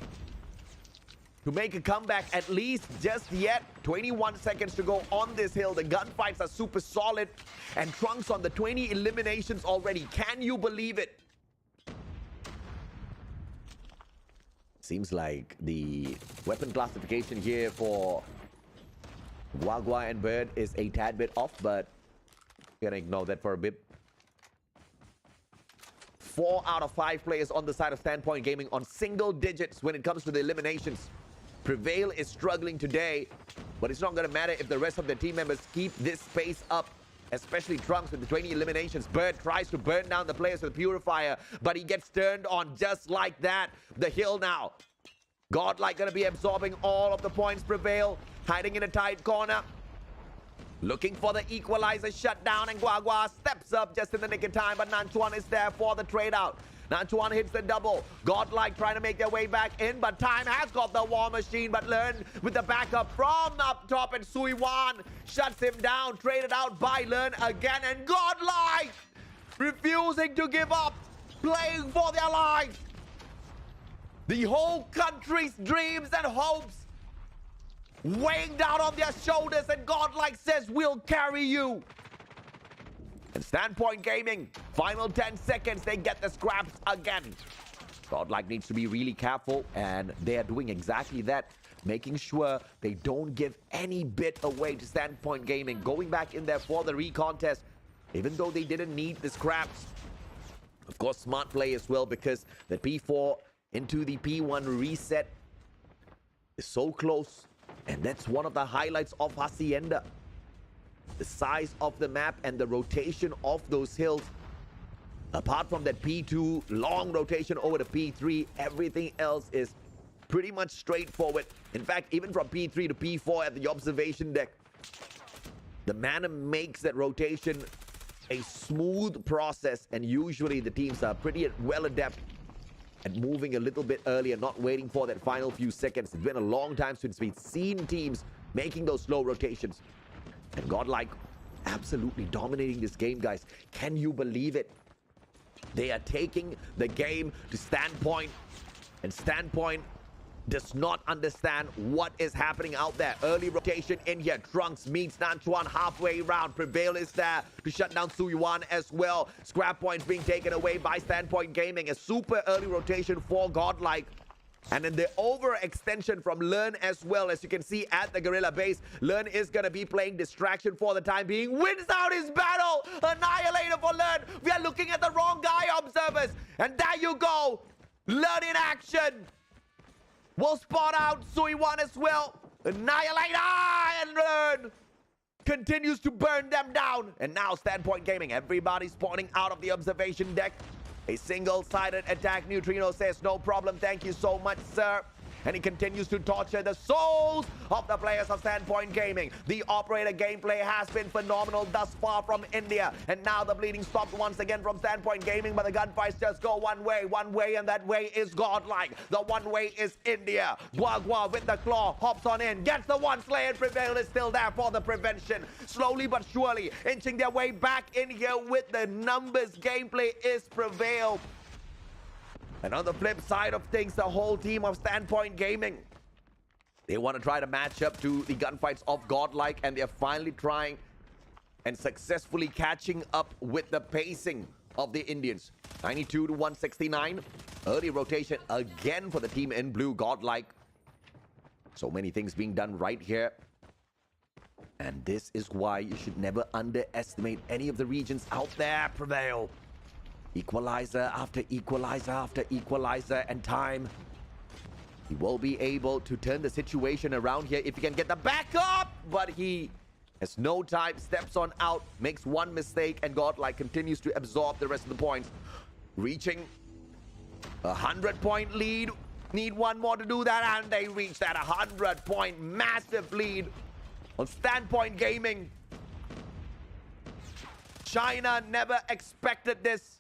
to make a comeback, at least just yet. 21 seconds to go on this hill. The gunfights are super solid, and Trunks on the 20 eliminations already. Can you believe it? Seems like the weapon classification here for Guagua and Bird is a tad bit off, but we're gonna ignore that for a bit. 4 out of 5 players on the side of Standpoint Gaming on single digits when it comes to the eliminations. Prevail is struggling today, but it's not going to matter if the rest of the team members keep this pace up, especially Trunks with the 20 eliminations. Bird tries to burn down the players with Purifier, but he gets turned on just like that. The hill now. Godlike going to be absorbing all of the points. Prevail hiding in a tight corner, looking for the equalizer shutdown, and Guagua steps up just in the nick of time, but Nanchuan is there for the trade out. Nanchuan hits the double. Godlike trying to make their way back in, but Time has got the War Machine, but Learn with the backup from up top, and Sui1 shuts him down. Traded out by Learn again, and Godlike refusing to give up, playing for their lives. The whole country's dreams and hopes weighing down on their shoulders, and Godlike says, we'll carry you. And Standpoint Gaming, final 10 seconds, they get the scraps again. Godlike needs to be really careful, and they are doing exactly that, making sure they don't give any bit away to Standpoint Gaming, going back in there for the recontest, even though they didn't need the scraps. Of course, smart play as well, because the P4 into the P1 reset is so close, And that's one of the highlights of Hacienda. The size of the map and the rotation of those hills. Apart from that P2 long rotation over to P3, everything else is pretty much straightforward. In fact, even from P3 to P4 at the observation deck, the mana makes that rotation a smooth process, and usually the teams are pretty well adept at moving a little bit earlier, not waiting for that final few seconds. It's been a long time since we've seen teams making those slow rotations. And Godlike absolutely dominating this game, guys. Can you believe it? They are taking the game to Standpoint, and Standpoint does not understand what is happening out there. Early rotation in here. Trunks meets Nanchuan halfway round. Prevail is there to shut down Suyuan as well. Scrap points being taken away by Standpoint Gaming. A super early rotation for Godlike. And then the overextension from Learn as well. As you can see at the Gorilla base, Learn is going to be playing Distraction for the time being. Wins out his battle. Annihilator for Learn. We are looking at the wrong guy, observers. And there you go. Learn in action. Will spot out Suyuan as well. Annihilator and Learn continues to burn them down. And now Standpoint Gaming. Everybody spawning out of the observation deck. A single-sided attack. Neutrino says, no problem. Thank you so much, sir. And he continues to torture the souls of the players of Standpoint Gaming. The operator gameplay has been phenomenal thus far from India. And now the bleeding stopped once again from Standpoint Gaming, but the gunfights just go one way, and that way is Godlike. The one way is India. Guagua with the claw, hops on in, gets the one slay, and Prevail is still there for the prevention. Slowly but surely, inching their way back in here with the numbers. Gameplay is Prevail. And on the flip side of things, the whole team of Standpoint Gaming, they want to try to match up to the gunfights of Godlike, and they're finally trying and successfully catching up with the pacing of the Indians. 92 to 169. Early rotation again for the team in blue, Godlike. So many things being done right here. And this is why you should never underestimate any of the regions out there. Prevail. Equalizer after equalizer after equalizer, and time. He will be able to turn the situation around here if he can get the backup, but he has no time. Steps on out, makes one mistake, and Godlike continues to absorb the rest of the points. Reaching a 100-point lead. Need one more to do that, and they reach that 100-point massive lead on Standpoint Gaming. China never expected this.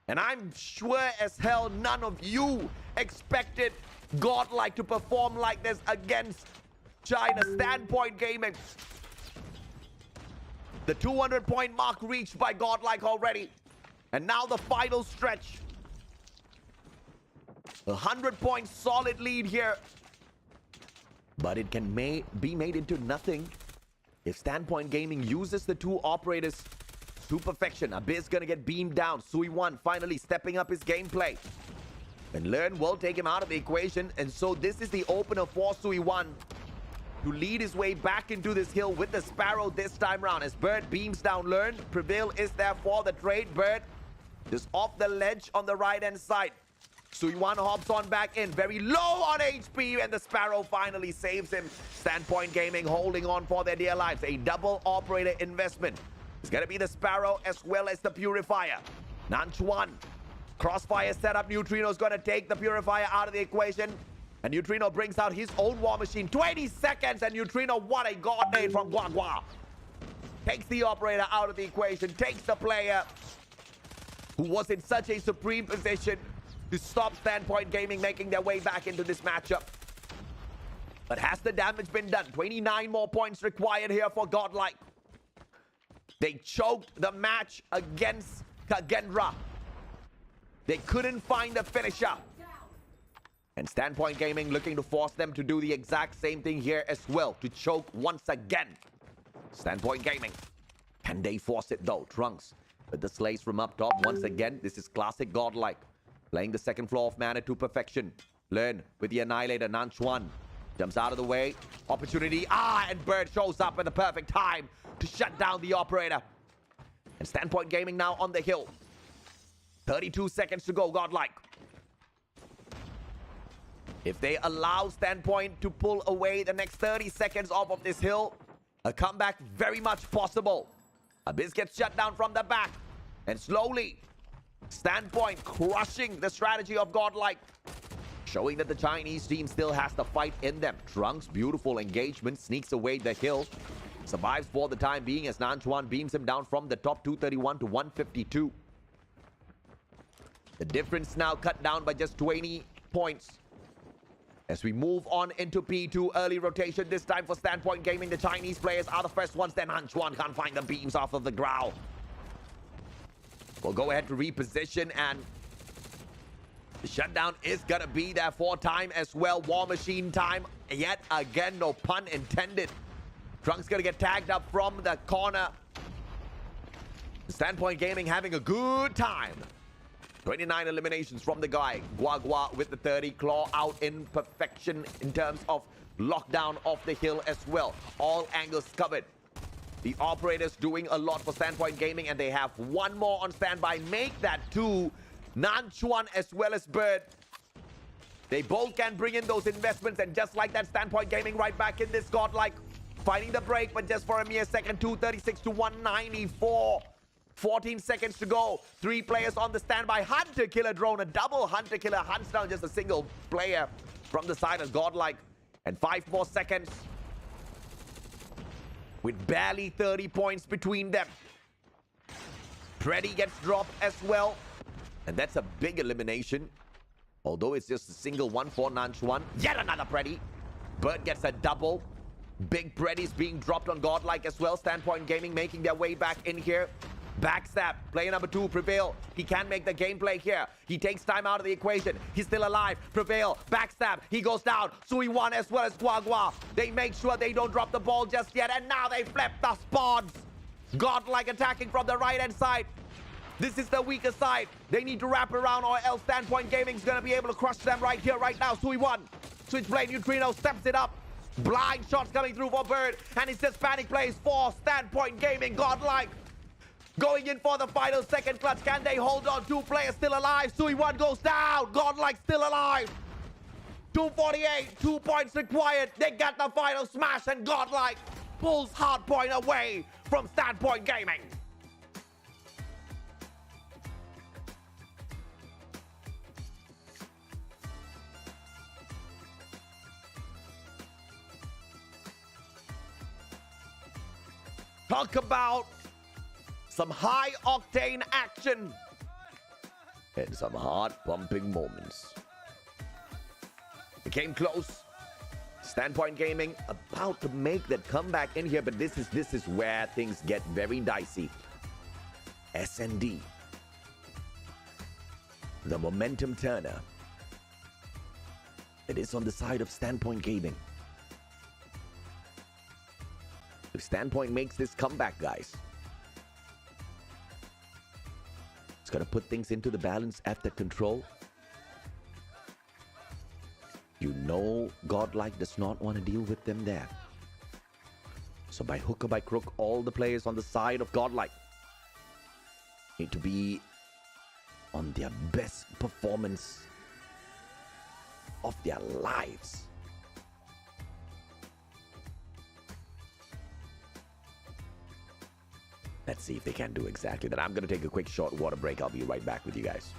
And I'm sure as hell none of you expected Godlike to perform like this against China. Standpoint Gaming. The 200-point mark reached by Godlike already. And now the final stretch. A 100-point solid lead here. But it can be made into nothing if Standpoint Gaming uses the two operators to perfection. Abyss gonna get beamed down. Suyuan finally stepping up his gameplay. And Learn will take him out of the equation. And so this is the opener for Suyuan to lead his way back into this hill with the Sparrow this time round. As Bird beams down Learn, Prevail is there for the trade. Bird just off the ledge on the right-hand side. Suyuan hops on back in, very low on HP, and the Sparrow finally saves him. Standpoint Gaming holding on for their dear lives. A double operator investment. It's going to be the Sparrow as well as the Purifier. Nanchuan. Crossfire setup. Neutrino's going to take the Purifier out of the equation. And Neutrino brings out his own War Machine. 20 seconds, and Neutrino, what a god made from Guagua. Takes the operator out of the equation. Takes the player who was in such a supreme position to stop Standpoint Gaming making their way back into this matchup. But has the damage been done? 29 more points required here for Godlike. They choked the match against Kendra. They couldn't find a finisher. And Standpoint Gaming looking to force them to do the exact same thing here as well, to choke once again. Standpoint Gaming. Can they force it though? Trunks with the slays from up top once again. This is classic Godlike. Playing the second floor of mana to perfection. Learn with the Annihilator. Nanchuan jumps out of the way. Opportunity. And Bird shows up at the perfect time to shut down the operator. And Standpoint Gaming now on the hill. 32 seconds to go, Godlike. If they allow Standpoint to pull away the next 30 seconds off of this hill, a comeback very much possible. Abyss gets shut down from the back. And slowly, Standpoint crushing the strategy of Godlike. Showing that the Chinese team still has the fight in them. Trunks, beautiful engagement, sneaks away the hill. Survives for the time being as Nanchuan beams him down from the top 231 to 152. The difference now cut down by just 20 points. As we move on into P2, early rotation this time for Standpoint Gaming. The Chinese players are the first ones, then Nanchuan can't find the beams off of the ground. We'll go ahead to reposition, and the shutdown is gonna be there for time as well. War Machine time, yet again, no pun intended. Trunks gonna get tagged up from the corner. Standpoint Gaming having a good time. 29 eliminations from the guy. Guagua with the 30. Claw out in perfection in terms of lockdown of the hill as well. All angles covered. The operators doing a lot for Standpoint Gaming, and they have one more on standby. Make that two. Nanchuan as well as Bird. They both can bring in those investments, and just like that, Standpoint Gaming right back in this Godlike. Finding the break, but just for a mere second. 236 to 194. 14 seconds to go. 3 players on the standby. Hunter Killer drone. A double Hunter Killer hunts down just a single player from the side of Godlike. And 5 more seconds. With barely 30 points between them. Preddy gets dropped as well. And that's a big elimination. Although it's just a single one for Nanchuan. Yet another Preddy. Bird gets a double. Big Preddy's being dropped on Godlike as well. Standpoint Gaming making their way back in here. Backstab. Player number 2, Prevail. He can make the gameplay here. He takes time out of the equation. He's still alive. Prevail. Backstab. He goes down. Sui 1 as well as Guagua. They make sure they don't drop the ball just yet. And now they flip the spawns. Godlike attacking from the right-hand side. This is the weaker side. They need to wrap around, or else Standpoint Gaming is going to be able to crush them right here, right now. Sui 1. Switchblade Neutrino steps it up. Blind shots coming through for Bird. And it's just panic plays for Standpoint Gaming. Godlike going in for the final second clutch. Can they hold on? 2 players still alive. Sui 1 goes down. Godlike still alive. 248. 2 points required. They got the final smash, and Godlike pulls hardpoint away from Standpoint Gaming. Talk about some high-octane action and some heart-pumping moments. It came close. Standpoint Gaming about to make that comeback in here, but this is where things get very dicey. SND, the momentum turner. It is on the side of Standpoint Gaming. If Standpoint makes this comeback, guys, it's gonna put things into the balance at the control. You know Godlike does not want to deal with them there. So by hook or by crook, all the players on the side of Godlike need to be on their best performance of their lives. Let's see if they can do exactly that. I'm going to take a quick short water break. I'll be right back with you guys.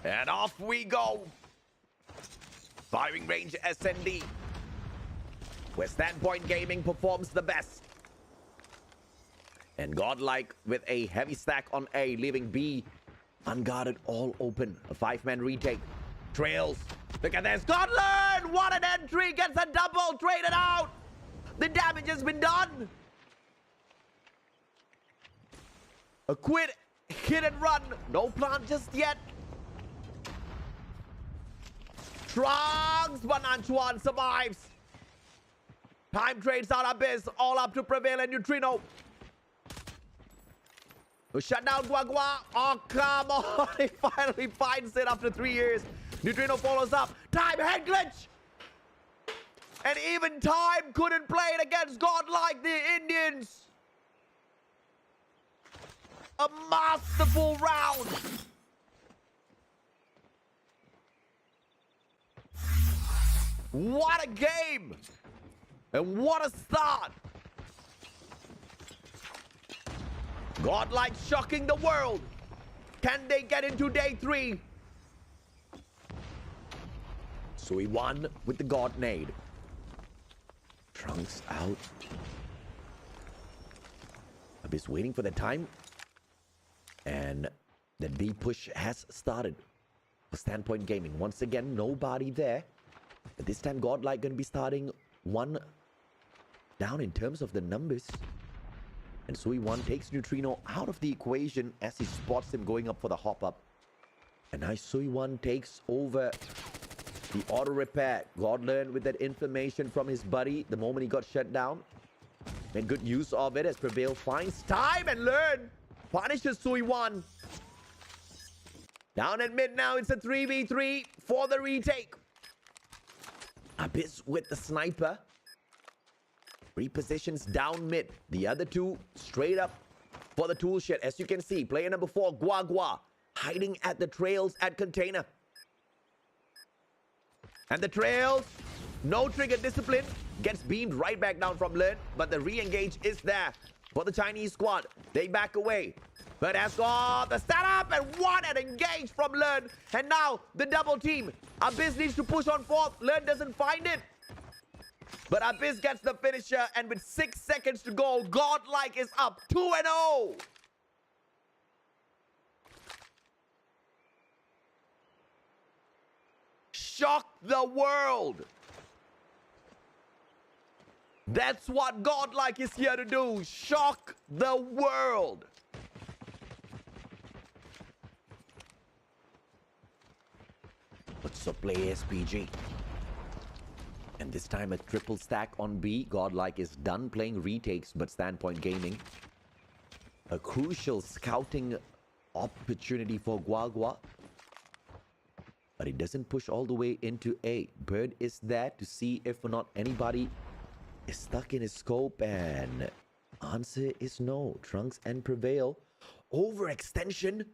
And off we go. Firing range SND, where Standpoint Gaming performs the best. And Godlike with a heavy stack on A, leaving B unguarded, all open. A 5-man retake. Trails. Look at this. Scotland! What an entry! Gets a double, traded out. The damage has been done. A quick hit and run. No plant just yet. Trunks, but Antoine survives. Time trades out Abyss, all up to Prevail and Neutrino. Shut down Guagua. Oh, come on. He finally finds it after 3 years. Neutrino follows up. Time head glitch. And even Time couldn't play it against Godlike the Indians. A masterful round. What a game! And what a start! Godlike shocking the world. Can they get into day 3? So he won with the God nade. Trunks out. Abyss waiting for the time. And the B push has started. For Standpoint Gaming. Once again, nobody there. But this time, Godlike going to be starting 1 down in terms of the numbers. And Sui 1 takes Neutrino out of the equation as he spots him going up for the hop-up. And now Sui 1 takes over the auto repair. God learned with that information from his buddy the moment he got shut down. Made good use of it as Prevail finds time and Learn punishes Sui 1. Down at mid now, it's a 3v3 for the retake. Abyss with the sniper. Repositions down mid. The other two straight up for the tool shed. As you can see, player number 4, Guagua, hiding at the trails at container. And the trails, no trigger discipline, gets beamed right back down from Learn, but the re-engage is there for the Chinese squad. They back away. But has got the setup and what an engage from Learn. And now the double team. Abyss needs to push on 4th. Learn doesn't find it. But Abyss gets the finisher, and with 6 seconds to go, Godlike is up 2-0. Shock the world. That's what Godlike is here to do. Shock the world. Let's play SPG. And this time a triple stack on B. Godlike is done playing retakes, but Standpoint Gaming. A crucial scouting opportunity for Guagua. But he doesn't push all the way into A. Bird is there to see if or not anybody is stuck in his scope, and answer is no. Trunks and Prevail. Overextension.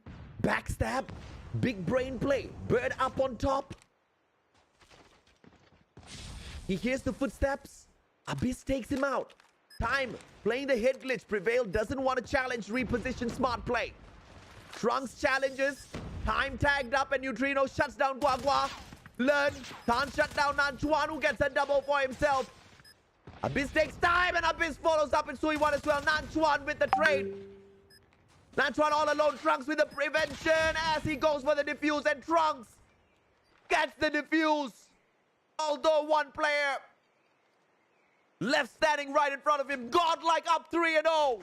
Backstab. Big brain play. Bird up on top. He hears the footsteps. Abyss takes him out. Time playing the hit glitch. Prevail doesn't want to challenge. Reposition smart play. Trunks challenges. Time tagged up and Neutrino shuts down Guagua. Learn. Can't shut down Nanchuan, who gets a double for himself. Abyss takes time and Abyss follows up in Sui 1 as well. Nanchuan with the trade. Nanchuan all alone. Trunks with the prevention as he goes for the defuse, and Trunks gets the defuse. Although one player left standing right in front of him. Godlike up 3-0.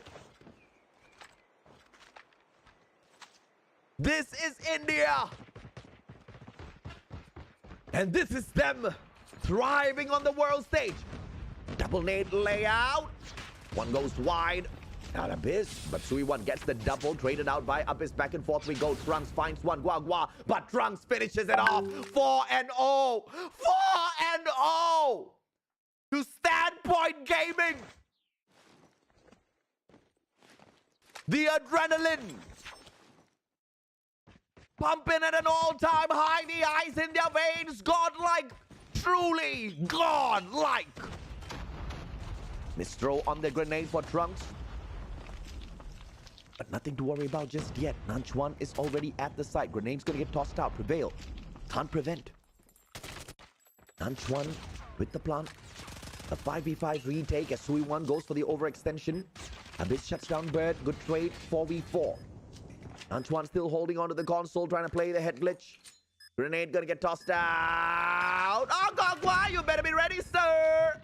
This is India. And this is them thriving on the world stage. Double nade layout. One goes wide. Not Abyss, but Sui 1 gets the double, traded out by Abyss. Back and forth we go. Trunks finds one, Guagua, but Trunks finishes it off. 4-0. 4-0 to Standpoint Gaming. The adrenaline pumping at an all-time high. The ice in their veins. Godlike, truly godlike. Mistro on the grenade for Trunks. But nothing to worry about just yet. Nanchuan is already at the site. Grenade's gonna get tossed out. Prevail. Can't prevent. Nanchuan with the plant. A 5v5 retake as Sui1 goes for the overextension. Abyss shuts down Bird. Good trade. 4v4. Nanchuan still holding onto the console, trying to play the head glitch. Grenade gonna get tossed out. Oh, Gogwa, you better be ready, sir.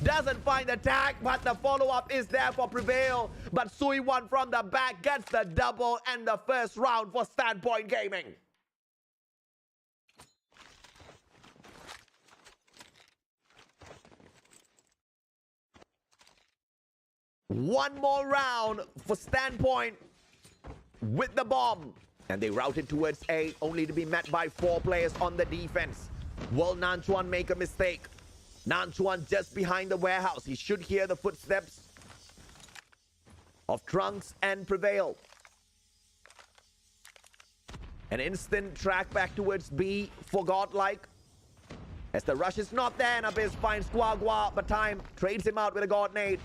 Doesn't find the tag, but the follow-up is there for Prevail. But Sui1 from the back gets the double and the first round for Standpoint Gaming. One more round for Standpoint with the bomb. And they routed towards A, only to be met by 4 players on the defense. Will Nanchuan make a mistake? Nanchuan just behind the warehouse. He should hear the footsteps of Trunks and Prevail. An instant track back towards B for Godlike. As the rush is not there, and Abyss finds Guagua, but Time trades him out with a God nade.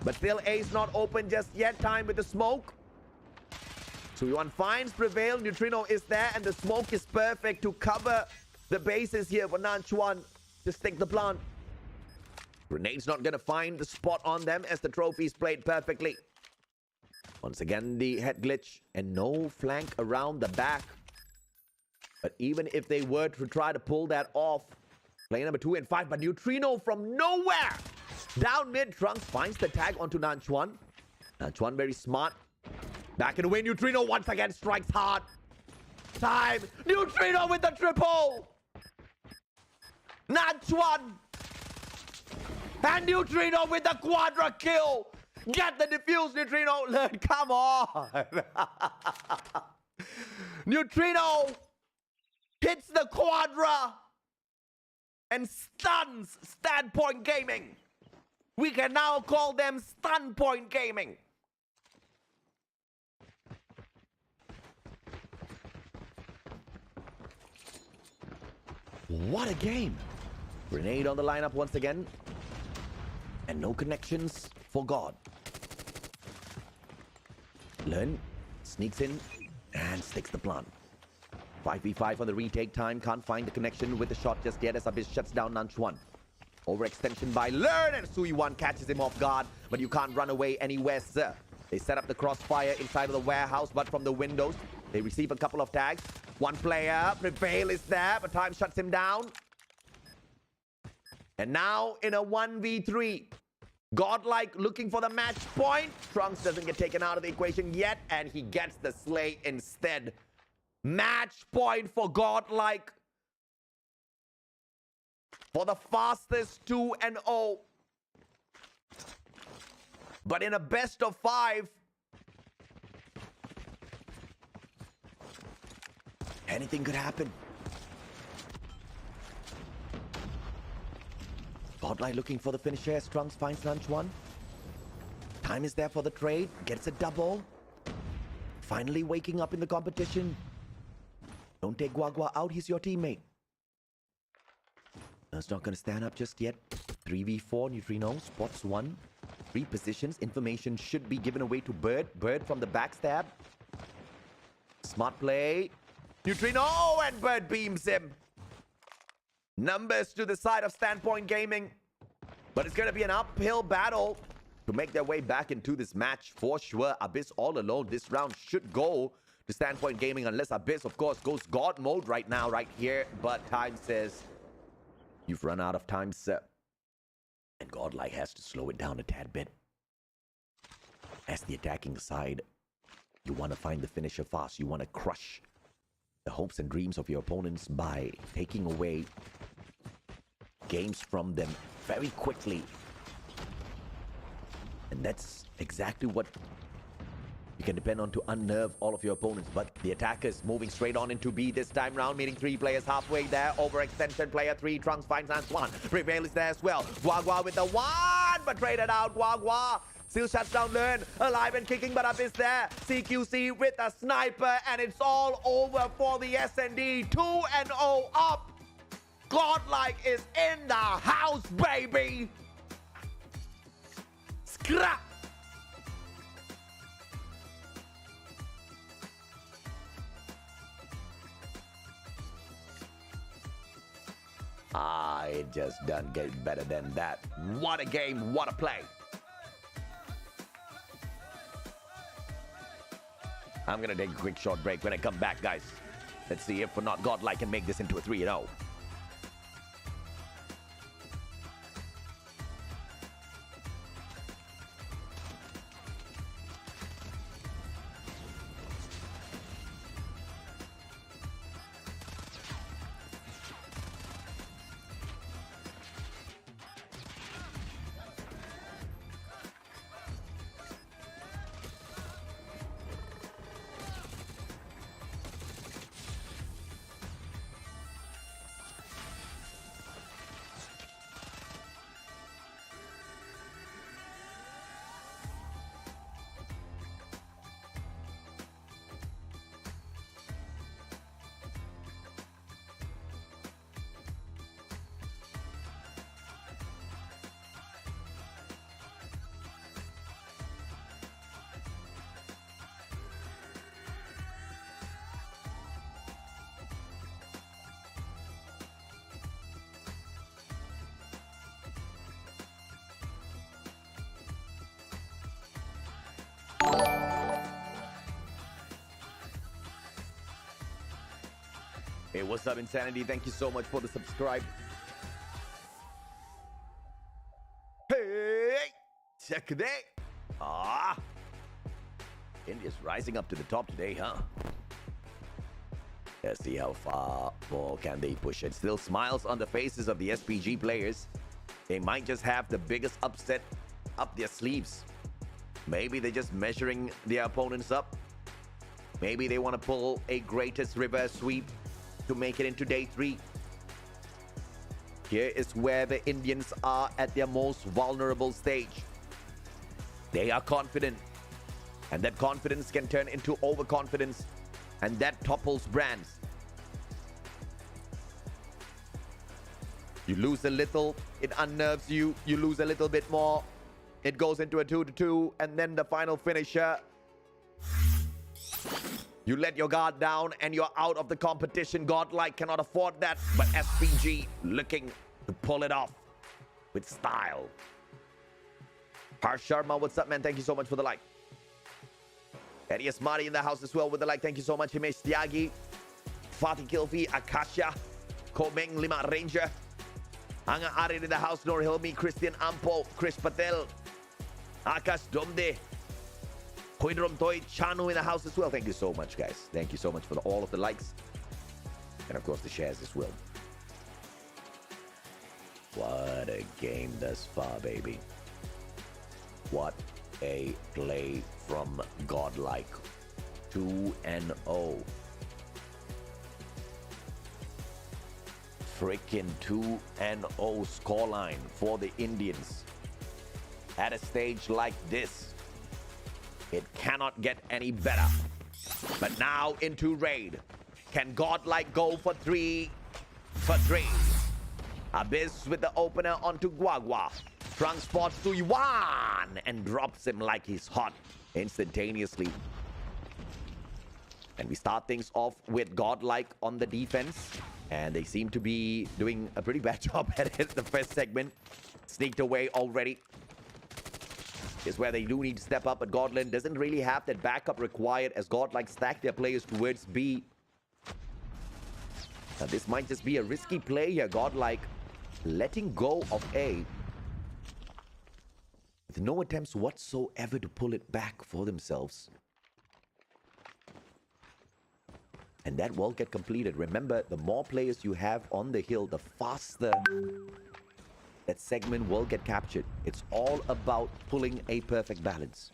But still A's not open just yet. Time with the smoke. Sui1 finds Prevail. Neutrino is there, and the smoke is perfect to cover the bases here for Nanchuan to stick the plant. Grenade's not going to find the spot on them as the trophies played perfectly. Once again, the head glitch and no flank around the back. But even if they were to try to pull that off, play number 2 and 5, but Neutrino from nowhere. Down mid, Trunks finds the tag onto Nanchuan. Nanchuan very smart. Back and away, Neutrino once again strikes hard. Time, Neutrino with the triple. Nanchuan. And Neutrino with the quadra kill. Get the defuse, Neutrino. Come on. Neutrino hits the quadra and stuns Standpoint Gaming. We can now call them Standpoint Gaming. What a game. Grenade on the lineup once again. And no connections for God. Learn, sneaks in, and sticks the plant. 5v5 on the retake. Time can't find the connection with the shot just yet as Abyss shuts down Nanchuan. Overextension by Learn, and Sui1 catches him off guard, but you can't run away anywhere, sir. They set up the crossfire inside of the warehouse, but from the windows, they receive a couple of tags. One player, Prevail is there, but Time shuts him down. And now in a 1v3, Godlike looking for the match point. Trunks doesn't get taken out of the equation yet, and he gets the slay instead. Match point for Godlike. For the fastest 2-0. But in a best of 5, anything could happen. Godlike looking for the finisher as Trunks finds Nanchuan. Time is there for the trade. Gets a double. Finally waking up in the competition. Don't take Guagua out. He's your teammate. That's not going to stand up just yet. 3v4. Neutrino spots 1. 3 positions. Information should be given away to Bird. Bird from the backstab. Smart play. Neutrino, and Bird beams him. Numbers to the side of Standpoint Gaming. But it's going to be an uphill battle to make their way back into this match for sure. Abyss all alone. This round should go to Standpoint Gaming unless Abyss, of course, goes God mode right now, right here. But Time says, you've run out of time, sir. And Godlike has to slow it down a tad bit. As the attacking side, you want to find the finisher fast. You want to crush the hopes and dreams of your opponents by taking away games from them very quickly. And that's exactly what you can depend on to unnerve all of your opponents. But the attackers moving straight on into B this time round, meeting 3 players halfway there. Overextension player 3, Trunks finds Nanchuan. Prevail is there as well. Guagua with the 1, but traded out. Guagua still shuts down Learn. Alive and kicking, but Abyss there. CQC with a sniper, and it's all over for the S&D. 2-0 up. Godlike is in the house, baby. Scrap. It just doesn't get better than that. What a game, what a play. I'm gonna take a quick short break. When I come back, guys, let's see if or not Godlike can make this into a 3-0. Hey, what's up, Insanity? Thank you so much for the subscribe. Hey, check it out. India's rising up to the top today, huh? Let's see how far more can they push it. Still smiles on the faces of the SPG players. They might just have the biggest upset up their sleeves. Maybe they're just measuring their opponents up. Maybe they want to pull a greatest reverse sweep to make it into day 3. Here is where the Indians are at their most vulnerable stage. They are confident, and that confidence can turn into overconfidence, and that topples brands. You lose a little, it unnerves you. You lose a little bit more, it goes into a 2-2, and then the final finisher. You let your guard down and you're out of the competition. Godlike cannot afford that, but SPG looking to pull it off with style. Harsh Sharma, what's up, man? Thank you so much for the like. Eddie Asmari in the house as well with the like. Thank you so much. Himesh Tyagi, Fatih Kilfi, Akasha, Komeng Lima Ranger, Anga Arid in the house, Nor Hilmi, Christian Ampo, Chris Patel, Akash Domde, Koidrom Toy, Chanu in the house as well. Thank you so much, guys. Thank you so much for all of the likes. And of course the shares as well. What a game thus far, baby. What a play from Godlike. 2-0. Freaking 2-0 scoreline for the Indians. At a stage like this, it cannot get any better. But now into raid. Can Godlike go for 3 for 3? Abyss with the opener onto Guagua. Transports to Yuan and drops him like he's hot instantaneously. And we start things off with Godlike on the defense. And they seem to be doing a pretty bad job at it. The first segment sneaked away already. Is where they do need to step up, but Godland doesn't really have that backup required as Godlike stack their players towards B. Now this might just be a risky play here. Godlike letting go of A with no attempts whatsoever to pull it back for themselves. And that will get completed. Remember, the more players you have on the hill, the faster that segment will get captured. It's all about pulling a perfect balance.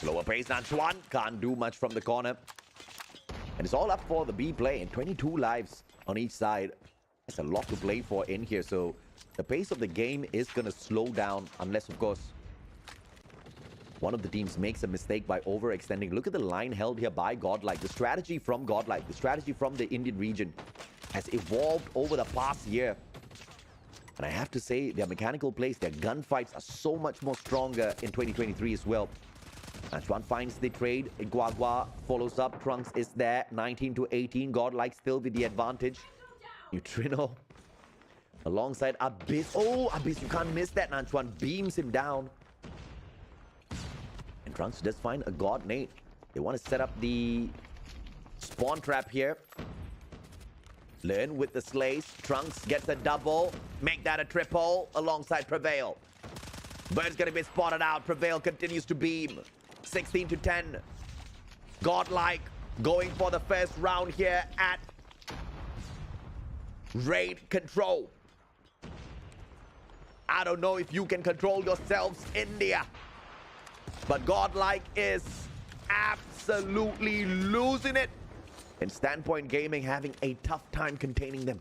Slower pace, Antoine can't do much from the corner. And it's all up for the B play, and 22 lives on each side. That's a lot to play for in here, so the pace of the game is going to slow down unless, of course, one of the teams makes a mistake by overextending. Look at the line held here by Godlike. The strategy from Godlike, the strategy from the Indian region has evolved over the past year. And I have to say, their mechanical plays, their gunfights are so much more stronger in 2023 as well. Antoine finds the trade. Guagua follows up. Trunks is there. 19-18. Godlike still with the advantage. Neutrino alongside Abyss. Oh, Abyss, you can't miss that. And Antoine beams him down. And Trunks does find a God Nate. They want to set up the spawn trap here. Learn with the slays. Trunks gets a double. Make that a triple alongside Prevail. Bird's going to be spotted out. Prevail continues to beam. 16-10. Godlike going for the first round here at Raid Control. I don't know if you can control yourselves, India. But Godlike is absolutely losing it. And Standpoint Gaming having a tough time containing them.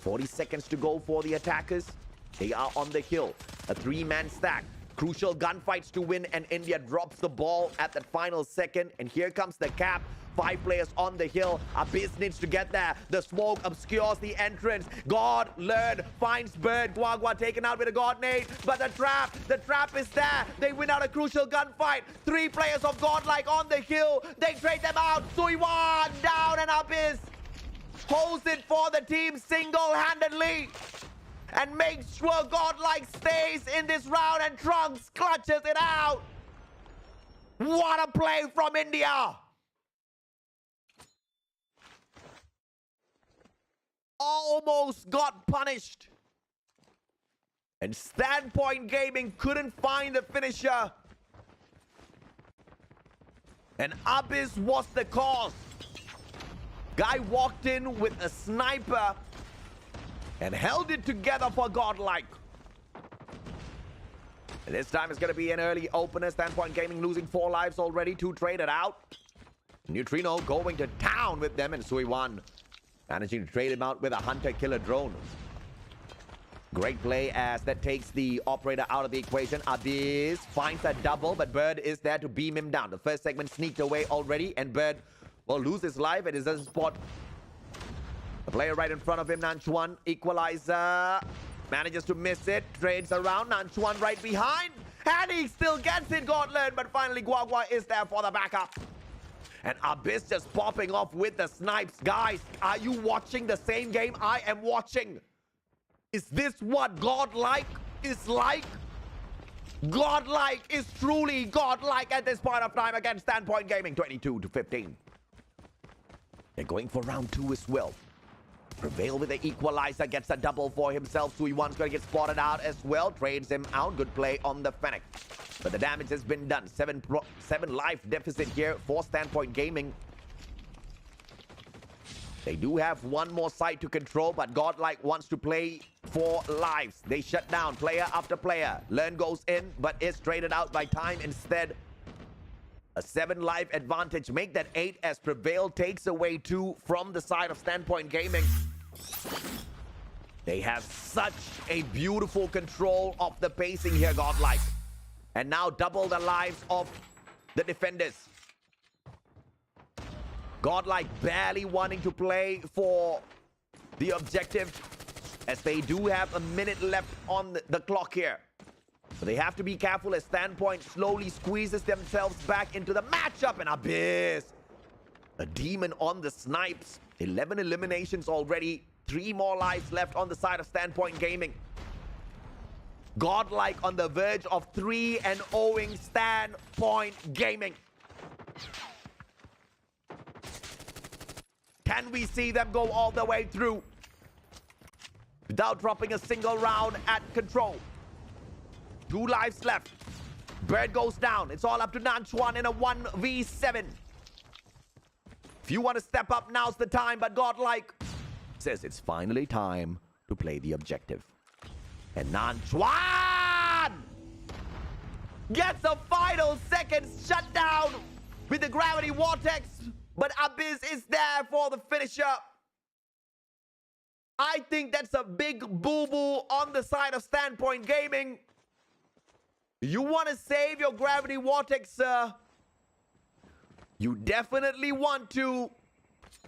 40 seconds to go for the attackers. They are on the hill. A 3-man stack. Crucial gunfights to win, and India drops the ball at that final second. And here comes the cap. 5 players on the hill. Abyss needs to get there. The smoke obscures the entrance. God, Learn, finds Bird. Guagua taken out with a God Nade. But the trap is there. They win out a crucial gunfight. 3 players of Godlike on the hill. They trade them out. Suiwan down, and Abyss holds it for the team single-handedly. And makes sure Godlike stays in this round, and Trunks clutches it out. What a play from India. Almost got punished. And Standpoint Gaming couldn't find the finisher. And Abyss was the cause. Guy walked in with a sniper and held it together for Godlike. And this time it's going to be an early opener. Standpoint Gaming losing 4 lives already. 2 traded out. Neutrino going to town with them, and Suiwan managing to trade him out with a hunter-killer drone. Great play as that takes the operator out of the equation. Abyss finds a double, but Bird is there to beam him down. The first segment sneaked away already, and Bird will lose his life, and he doesn't spot the player right in front of him. Nanchuan, equalizer, manages to miss it, trades around. Nanchuan right behind, and he still gets it. Godlike, but finally Guagua is there for the backup. And Abyss just popping off with the snipes. Guys, are you watching the same game I am watching? Is this what Godlike is like? Godlike is truly Godlike at this point of time against Standpoint Gaming. 22-15. They're going for round 2 as well. Prevail with the equalizer, gets a double for himself. Suiwan's going to get spotted out as well. Trades him out. Good play on the Fennec. But the damage has been done. 7 life deficit here for Standpoint Gaming. They do have 1 more site to control, but Godlike wants to play for lives. They shut down player after player. Learn goes in, but is traded out by time instead. A 7 life advantage. Make that 8 as Prevail takes away 2 from the side of Standpoint Gaming. They have such a beautiful control of the pacing here, Godlike. And now double the lives of the defenders. Godlike barely wanting to play for the objective, as they do have a minute left on the clock here. So they have to be careful as Standpoint slowly squeezes themselves back into the matchup. And Abyss, a demon on the snipes. 11 eliminations already. 3 more lives left on the side of Standpoint Gaming. Godlike on the verge of 3-0ing Standpoint Gaming. Can we see them go all the way through without dropping a single round at control? 2 lives left. Bird goes down. It's all up to Nanchuan in a 1v7. If you want to step up, now's the time. But Godlike says it's finally time to play the objective. And Nanchuan gets a final seconds shutdown with the gravity vortex. But Abyss is there for the finisher. I think that's a big boo-boo on the side of Standpoint Gaming. You want to save your gravity vortex, sir? You definitely want to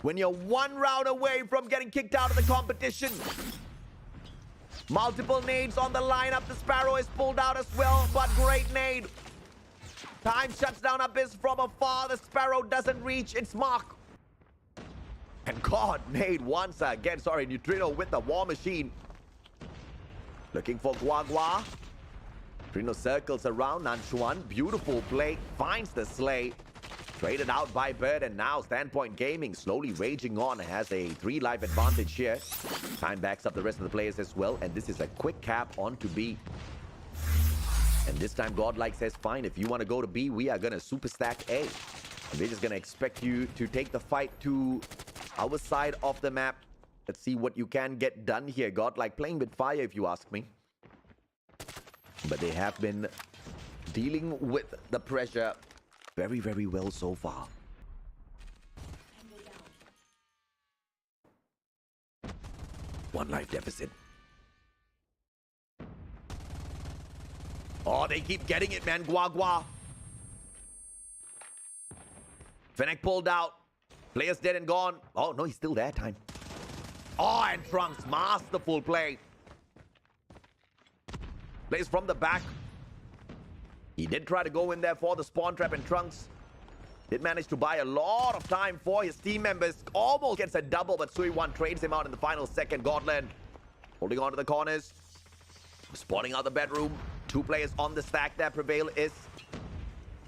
when you're 1 round away from getting kicked out of the competition. Multiple nades on the lineup. The Sparrow is pulled out as well, but great nade. Time shuts down Abyss from afar. The Sparrow doesn't reach its mark. And God, nade once again. Sorry, Neutrino with the War Machine. Looking for Guagua. Neutrino circles around Nanchuan. Beautiful play. Finds the Slay. Traded out by Bird, and now Standpoint Gaming slowly raging on, has a 3-life advantage here. Time backs up the rest of the players as well, and this is a quick cap onto B. And this time Godlike says, fine, if you want to go to B, we are going to super stack A. And we're just going to expect you to take the fight to our side of the map. Let's see what you can get done here. Godlike playing with fire, if you ask me. But they have been dealing with the pressure very, very well so far. One life deficit. Oh, they keep getting it, man. Guagua. Fennec pulled out. Player's dead and gone. Oh, no, he's still there. Time. Oh, and Trunks. Masterful play. Plays from the back. He did try to go in there for the spawn trap, and Trunks did manage to buy a lot of time for his team members. Almost gets a double, but Sui1 trades him out in the final second. Godland holding on to the corners. Spawning out the bedroom. 2 players on the stack there. Prevail is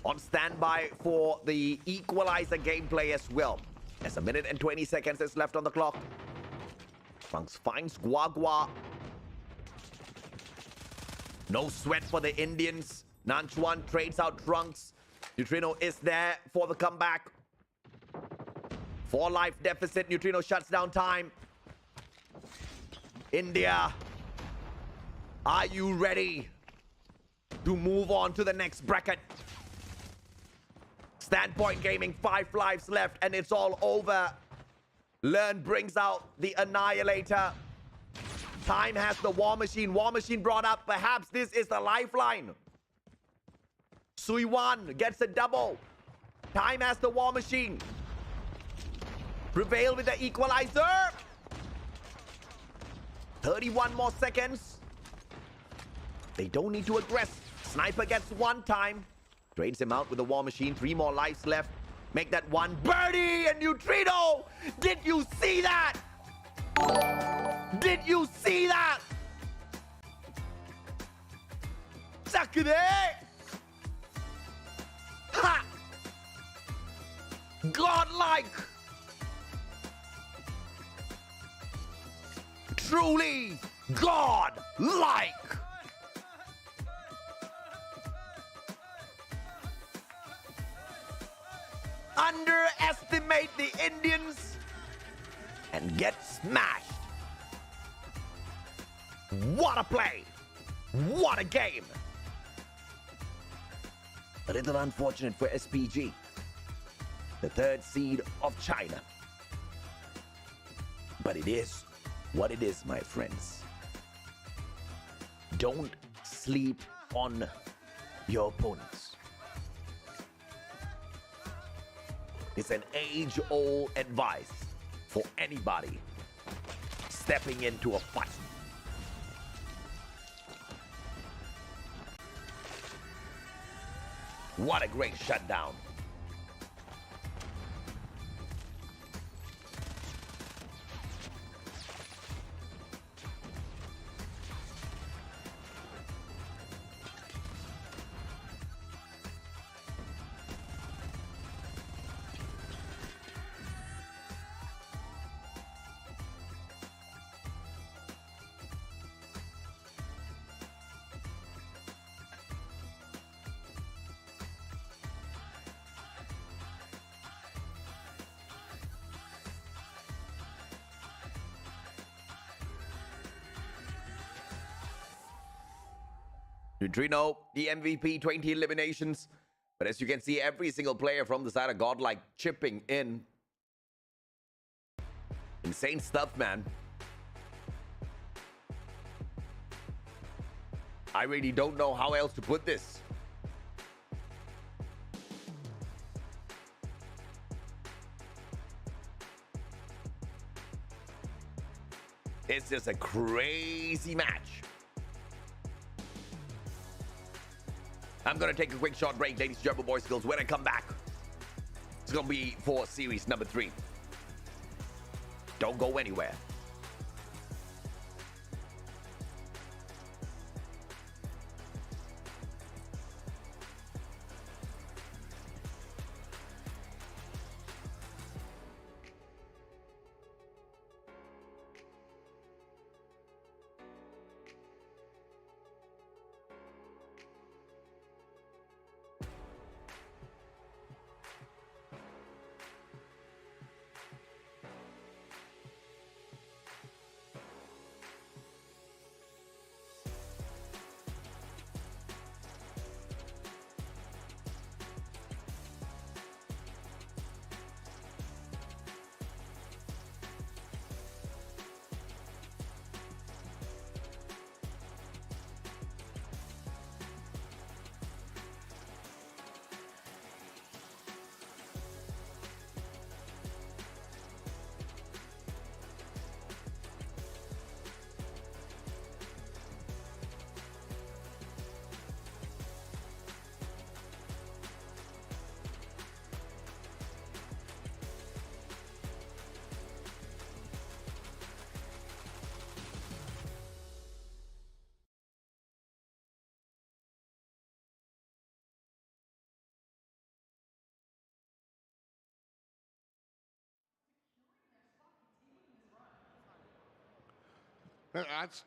on standby for the equalizer gameplay as well. As a minute and 20 seconds is left on the clock. Trunks finds Guagua. No sweat for the Indians. Nanchuan trades out Trunks. Neutrino is there for the comeback. 4 life deficit. Neutrino shuts down time. India, are you ready to move on to the next bracket? Standpoint Gaming, 5 lives left, and it's all over. Learn brings out the Annihilator. Time has the War Machine. War Machine brought up. Perhaps this is the lifeline. Sui1 gets a double. Time has the War Machine. Prevail with the equalizer. 31 more seconds. They don't need to aggress. Sniper gets 1 time. Trades him out with the War Machine. 3 more lives left. Make that 1. Birdie and Neutrino. Did you see that? Did you see that? Sakure. Ha! Godlike! Truly godlike! Underestimate the Indians and get smashed. What a play! What a game! A little unfortunate for SPG, the 3rd seed of China. But it is what it is, my friends. Don't sleep on your opponents. It's an age-old advice for anybody stepping into a fight. What a great shutdown. Neutrino, the MVP, 20 eliminations. But as you can see, every single player from the side of Godlike chipping in. Insane stuff, man. I really don't know how else to put this. It's just a crazy match. I'm gonna take a quick short break, ladies and gentlemen, boys and girls. When I come back, it's gonna be for series number 3. Don't go anywhere.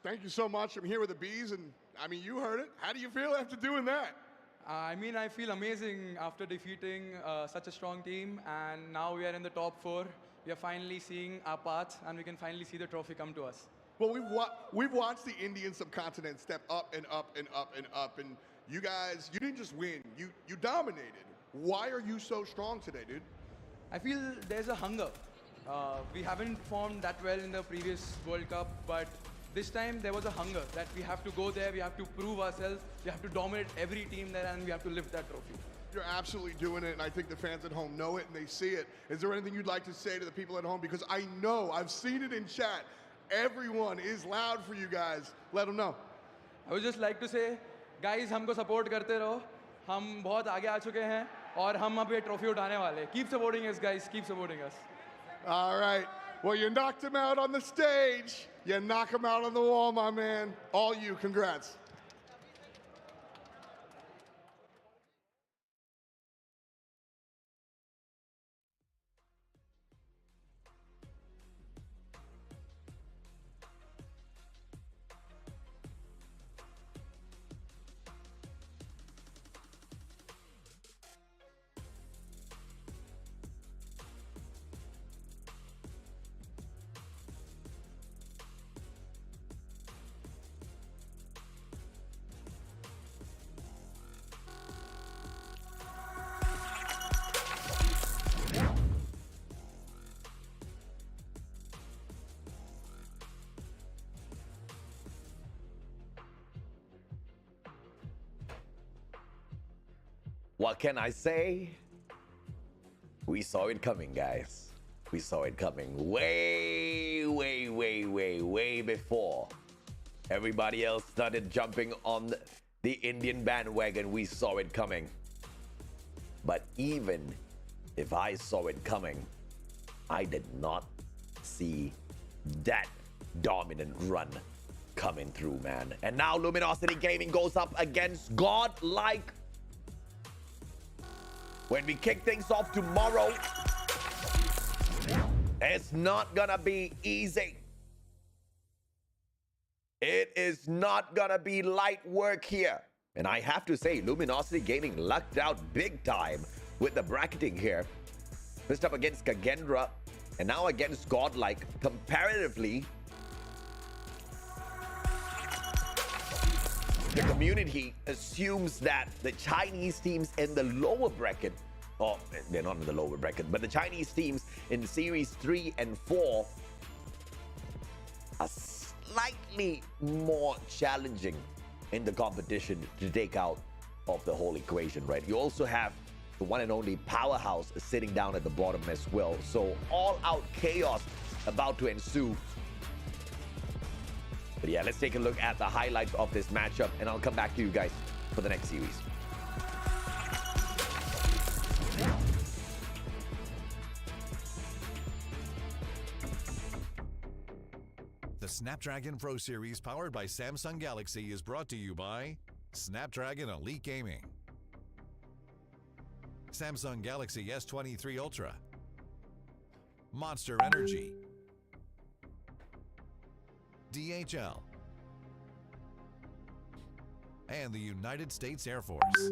Thank you so much. I'm here with the Bees, and I mean, you heard it. How do you feel after doing that? I mean, I feel amazing after defeating such a strong team, and now we are in the top 4. We are finally seeing our path, and we can finally see the trophy come to us. Well, we've watched the Indian subcontinent step up and up and up and up, and you guys, you didn't just win, you dominated. Why are you so strong today, dude? I feel there's a hunger. We haven't performed that well in the previous World Cup, but this time there was a hunger that we have to go there, we have to prove ourselves, we have to dominate every team there, and we have to lift that trophy. You're absolutely doing it, and I think the fans at home know it and they see it. Is there anything you'd like to say to the people at home? Because I know, I've seen it in chat, everyone is loud for you guys. Let them know. I would just like to say, guys, हमको support करते रहो. हम बहुत आगे आ चुके हैं और हम अब ये trophy उठाने वाले. Keep supporting us, guys. Keep supporting us. All right. Well, you knocked him out on the stage. You knock him out on the wall, my man. All you. Congrats. What can I say? We saw it coming, guys. We saw it coming way before everybody else started jumping on the Indian bandwagon. We saw it coming. But even if I saw it coming, I did not see that dominant run coming through, man. And now Luminosity Gaming goes up against Godlike. When we kick things off tomorrow, it's not gonna be easy. It is not gonna be light work here. And I have to say, Luminosity Gaming lucked out big time with the bracketing here. This up against Kendra and now against Godlike. Comparatively, the community assumes that the Chinese teams in the lower bracket, or they're not in the lower bracket, but the Chinese teams in Series 3 and 4 are slightly more challenging in the competition to take out of the whole equation, right? You also have the one and only Powerhouse sitting down at the bottom as well. So all-out chaos about to ensue But yeah, let's take a look at the highlights of this matchup, and I'll come back to you guys for the next series. The Snapdragon Pro Series powered by Samsung Galaxy is brought to you by Snapdragon Elite Gaming, Samsung Galaxy S23 Ultra, Monster Energy, DHL, and the United States Air Force.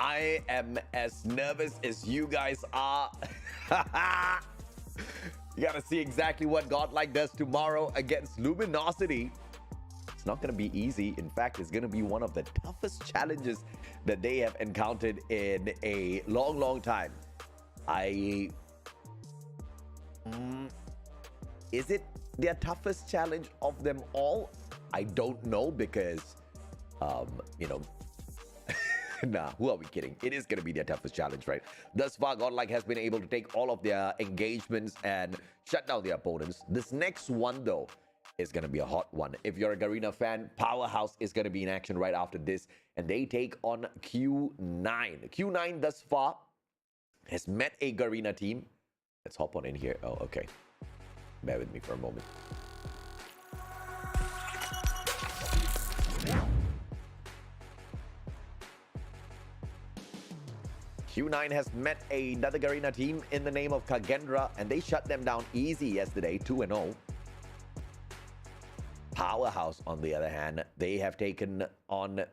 I am as nervous as you guys are. You gotta see exactly what Godlike does tomorrow against Luminosity. It's not gonna be easy. In fact, it's gonna be one of the toughest challenges that they have encountered in a long, long time. Is it their toughest challenge of them all? I don't know because, you know, nah, who are we kidding? It is going to be their toughest challenge, right? Thus far, Godlike has been able to take all of their engagements and shut down their opponents. This next one, though, is going to be a hot one. If you're a Garena fan, Powerhouse is going to be in action right after this, and they take on Q9. Q9 thus far has met a Garena team. Let's hop on in here. Oh, okay. Bear with me for a moment. Q9 has met another Garena team in the name of Kendra, and they shut them down easy yesterday, 2-0. Powerhouse, on the other hand, they have taken on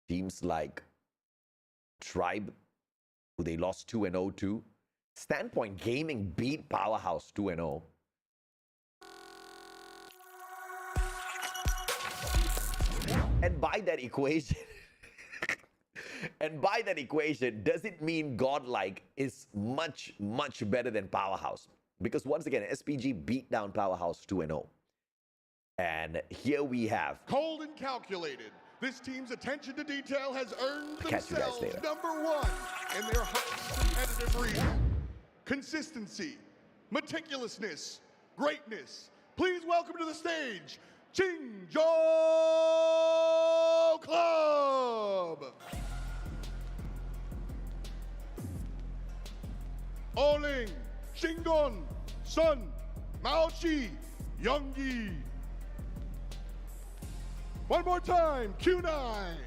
teams like Tribe, who they lost 2-0 to. Standpoint Gaming beat Powerhouse 2-0. And by that equation, does it mean Godlike is much, much better than Powerhouse? Because once again, SPG beat down Powerhouse 2-0. And here we have... Cold and calculated. This team's attention to detail has earned Catch you guys themselves later. #1 in their highly competitive region. Consistency, meticulousness, greatness. Please welcome to the stage, Qingzhou Club. Oling, Shingon, Sun, Maochi, Youngyi. One more time, Q9.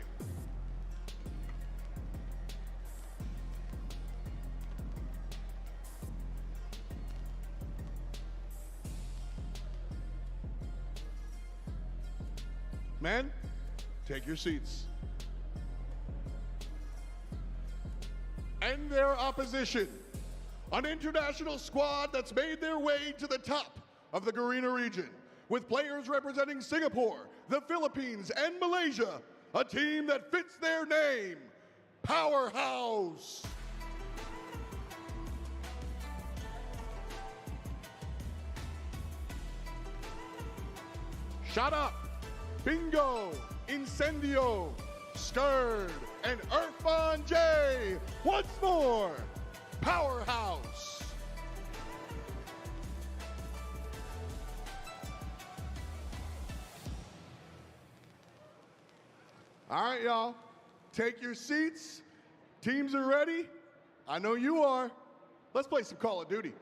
Men, take your seats. And their opposition, an international squad that's made their way to the top of the Garena region, with players representing Singapore, the Philippines, and Malaysia, a team that fits their name, Powerhouse. Shut Up, Bingo, Incendio, Stirred, and Irfan J. Once more, Powerhouse. All right, y'all. Take your seats. Teams are ready. I know you are. Let's play some Call of Duty.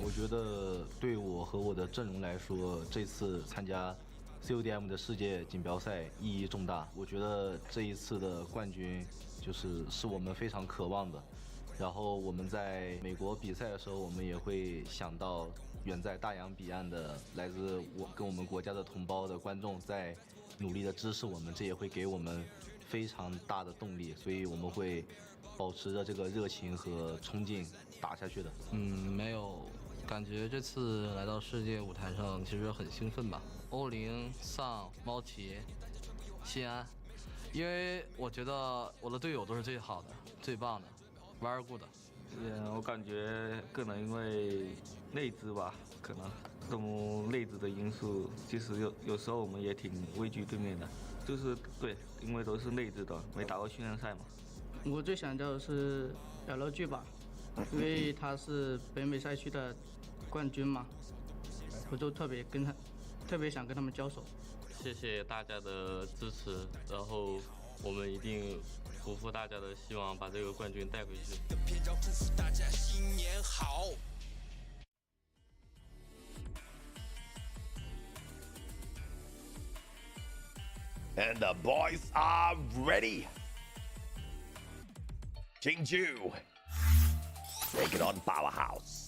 我觉得对我和我的阵容来说，这次参加 CODM 的世界锦标赛意义重大。我觉得这一次的冠军是我们非常渴望的。然后我们在美国比赛的时候，我们也会想到远在大洋彼岸的来自跟我们国家的同胞的观众在努力的支持我们，这也会给我们非常大的动力，所以我们会保持着这个热情和冲劲打下去的。没有，感觉这次来到世界舞台上其实很兴奋吧。欧林、尚、猫奇、西安，因为我觉得我的队友都是最好的、最棒的。玩过的，我感觉可能因为内资吧，可能这种内资的因素，其实有时候我们也挺畏惧对面的，就是对，因为都是内资的，没打过训练赛嘛。我最想叫的是 LG 吧，因为他是北美赛区的冠军嘛，我就特别想跟他们交手。谢谢大家的支持，然后我们一定不负大家的希望，把这个冠军带回去。大家新年好。And the boys are ready. Jingju, taking on Powerhouse.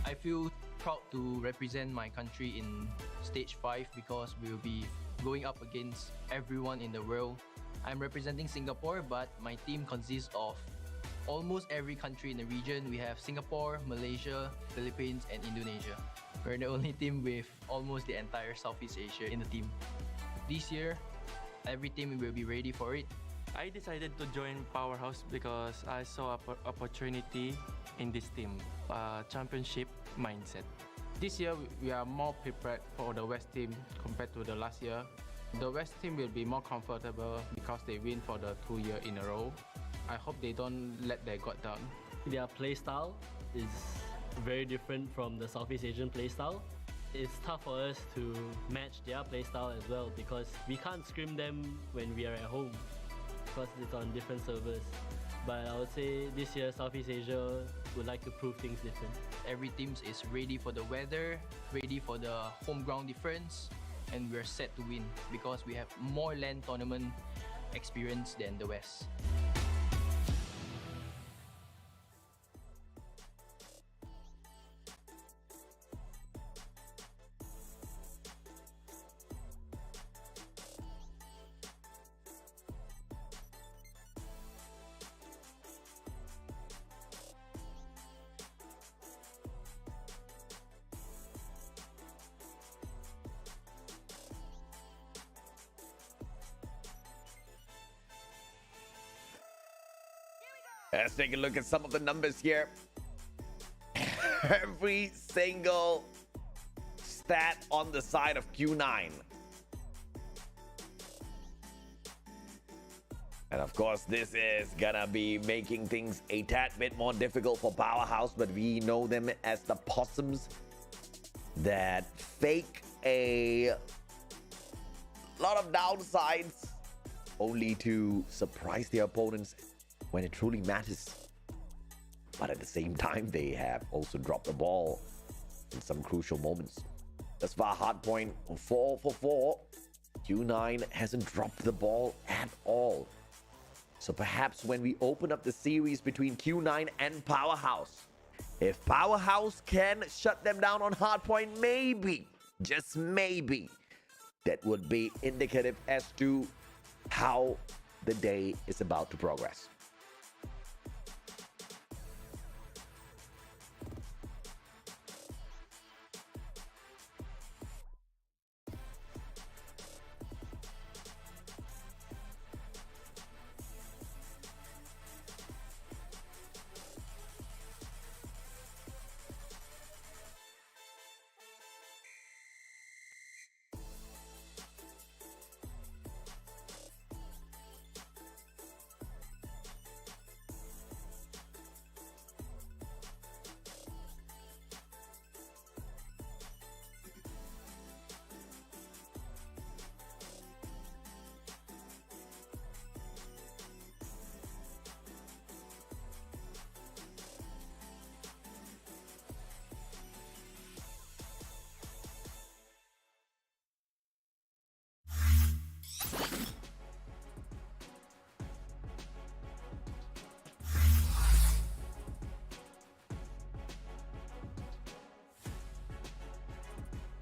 I feel proud to represent my country in stage 5 because we will be going up against everyone in the world. I'm representing Singapore, but my team consists of almost every country in the region. We have Singapore, Malaysia, Philippines, and Indonesia. We're the only team with almost the entire Southeast Asia in the team. This year, every team will be ready for it. I decided to join Powerhouse because I saw an opportunity in this team, championship mindset. This year, we are more prepared for the West team compared to the last year. The West team will be more comfortable because they win for the 2 year in a row. I hope they don't let their guard down. Their play style is very different from the Southeast Asian play style. It's tough for us to match their play style as well because we can't scrim them when we are at home because it's on different servers. But I would say this year Southeast Asia would like to prove things different. Every team is ready for the weather, ready for the home ground difference, and we're set to win because we have more LAN tournament experience than the West. Let's take a look at some of the numbers here. Every single stat on the side of Q9. And of course, this is gonna be making things a tad bit more difficult for Powerhouse, but we know them as the possums that fake a lot of downsides only to surprise their opponents when it truly matters. But at the same time, they have also dropped the ball in some crucial moments. Thus far, hardpoint 4 for 4. Q9 hasn't dropped the ball at all. So perhaps when we open up the series between Q9 and Powerhouse, if Powerhouse can shut them down on hardpoint, maybe, just maybe, that would be indicative as to how the day is about to progress.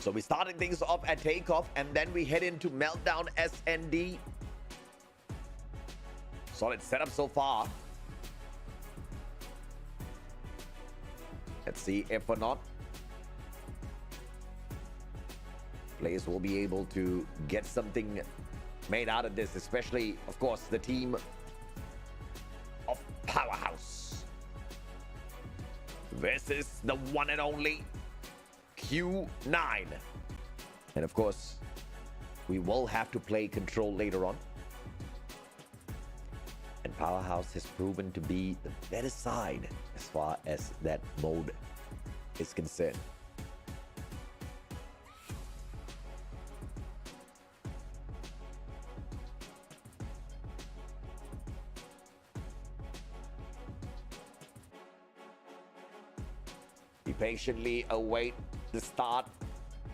So we started things off at takeoff, and then we head into Meltdown SND. Solid setup so far. Let's see if or not players will be able to get something made out of this, especially, of course, the team of Powerhouse versus the one and only Q9. And of course, we will have to play control later on. And Powerhouse has proven to be the better side as far as that mode is concerned. We patiently await the start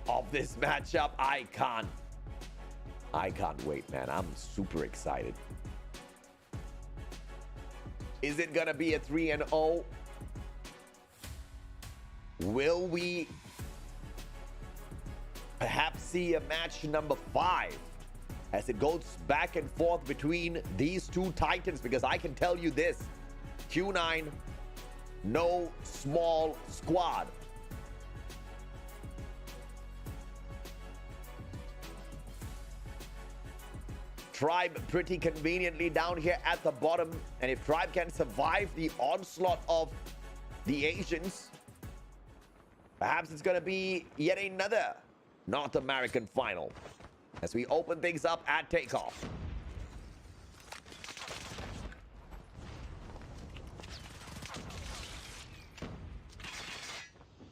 of this matchup. I can't wait, man. I'm super excited. Is it gonna be a 3-0? Will we perhaps see a match number 5 as it goes back and forth between these two titans? Because I can tell you this, Q9, no small squad. Tribe pretty conveniently down here at the bottom, and if Tribe can survive the onslaught of the Asians, perhaps it's going to be yet another North American final as we open things up at takeoff.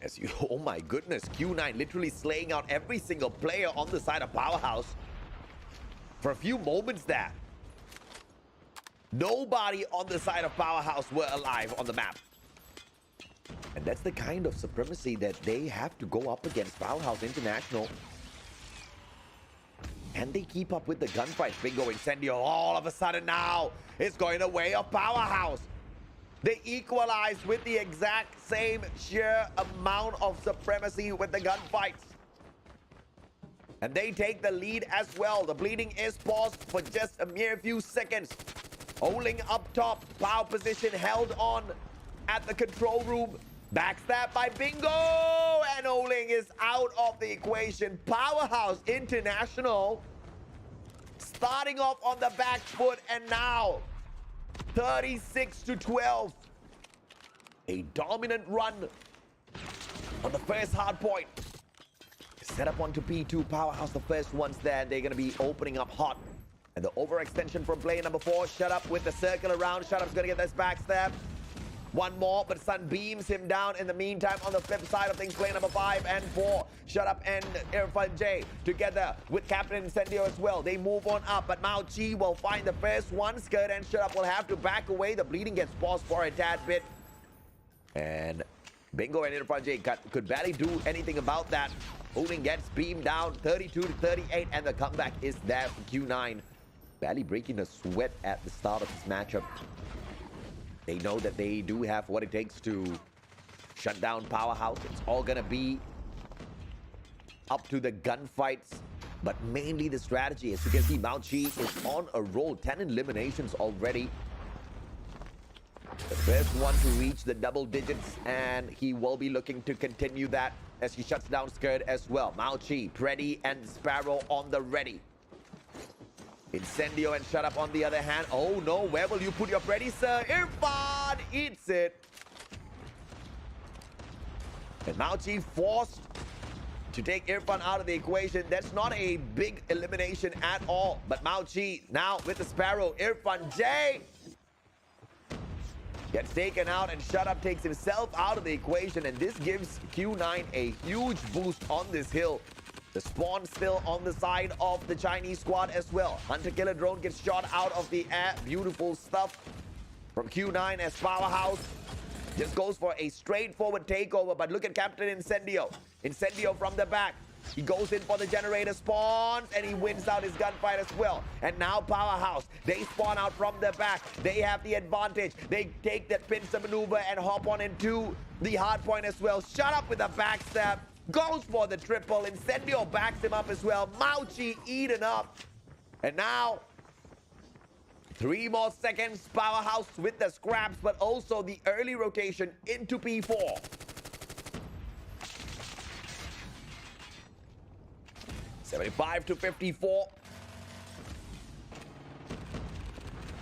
As you, oh my goodness, Q9 literally slaying out every single player on the side of Powerhouse. For a few moments there, nobody on the side of Powerhouse were alive on the map. And that's the kind of supremacy that they have to go up against Powerhouse International. Can they keep up with the gunfight? Bingo Incendio all of a sudden now is going the way of Powerhouse. They equalize with the exact same sheer amount of supremacy with the gunfights. And they take the lead as well. The bleeding is paused for just a mere few seconds. Oling up top, power position held on at the control room. Backstab by Bingo, and Oling is out of the equation. Powerhouse International starting off on the back foot, and now 36-12. A dominant run on the first hard point. Set up onto P2. Powerhouse, the first ones there. They're going to be opening up hot. And the overextension from player number 4. Shut up with the circle around. Shut up's going to get this backstab. One more, but Sun beams him down in the meantime. On the flip side of things, player number 5 and 4. Shut up and Irfan J together with Captain Incendio as well. They move on up, but Mao Chi will find the first one. Skirt and Shut up will have to back away. The bleeding gets paused for a tad bit. And Bingo and Irfan J could barely do anything about that. Oling gets beamed down 32-38, and the comeback is there for Q9. Barely breaking a sweat at the start of this matchup. They know that they do have what it takes to shut down Powerhouse. It's all gonna be up to the gunfights, but mainly the strategy. As you can see, Mao Chi is on a roll. 10 eliminations already. The first one to reach the double digits, and he will be looking to continue that as he shuts down Skirt as well. Mao Chi, Preddy, and Sparrow on the ready. Incendio and Shut Up on the other hand. Oh no, where will you put your Preddy, sir? Irfan eats it. And Mao Chi forced to take Irfan out of the equation. That's not a big elimination at all. But Mao Chi now with the Sparrow. Irfan J gets taken out, and Shut Up takes himself out of the equation. And this gives Q9 a huge boost on this hill. The spawn still on the side of the Chinese squad as well. Hunter Killer Drone gets shot out of the air. Beautiful stuff from Q9 as Powerhouse just goes for a straightforward takeover. But look at Captain Incendio. Incendio from the back. He goes in for the generator spawns, and he wins out his gunfight as well. And now Powerhouse, they spawn out from the back. They have the advantage. They take that pincer maneuver and hop on into the hard point as well. Shut Up with a backstab. Goes for the triple. Incendio backs him up as well. Mao Chi eaten up. And now, 3 more seconds. Powerhouse with the scraps, but also the early rotation into P4. (75-54).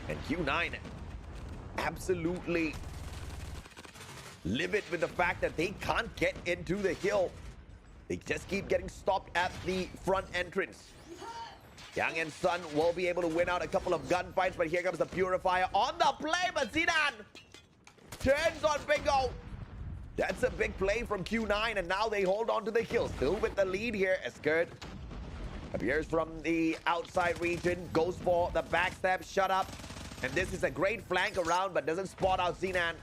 And Q9 absolutely livid with the fact that they can't get into the hill. They just keep getting stopped at the front entrance. Yang and Sun will be able to win out a couple of gunfights, but here comes the Purifier on the play, but Zidane turns on Bingo. That's a big play from Q9, and now they hold on to the hill. Still with the lead here as Skirt appears from the outside region, goes for the backstab. Shut Up. And this is a great flank around, but doesn't spot out Zinan.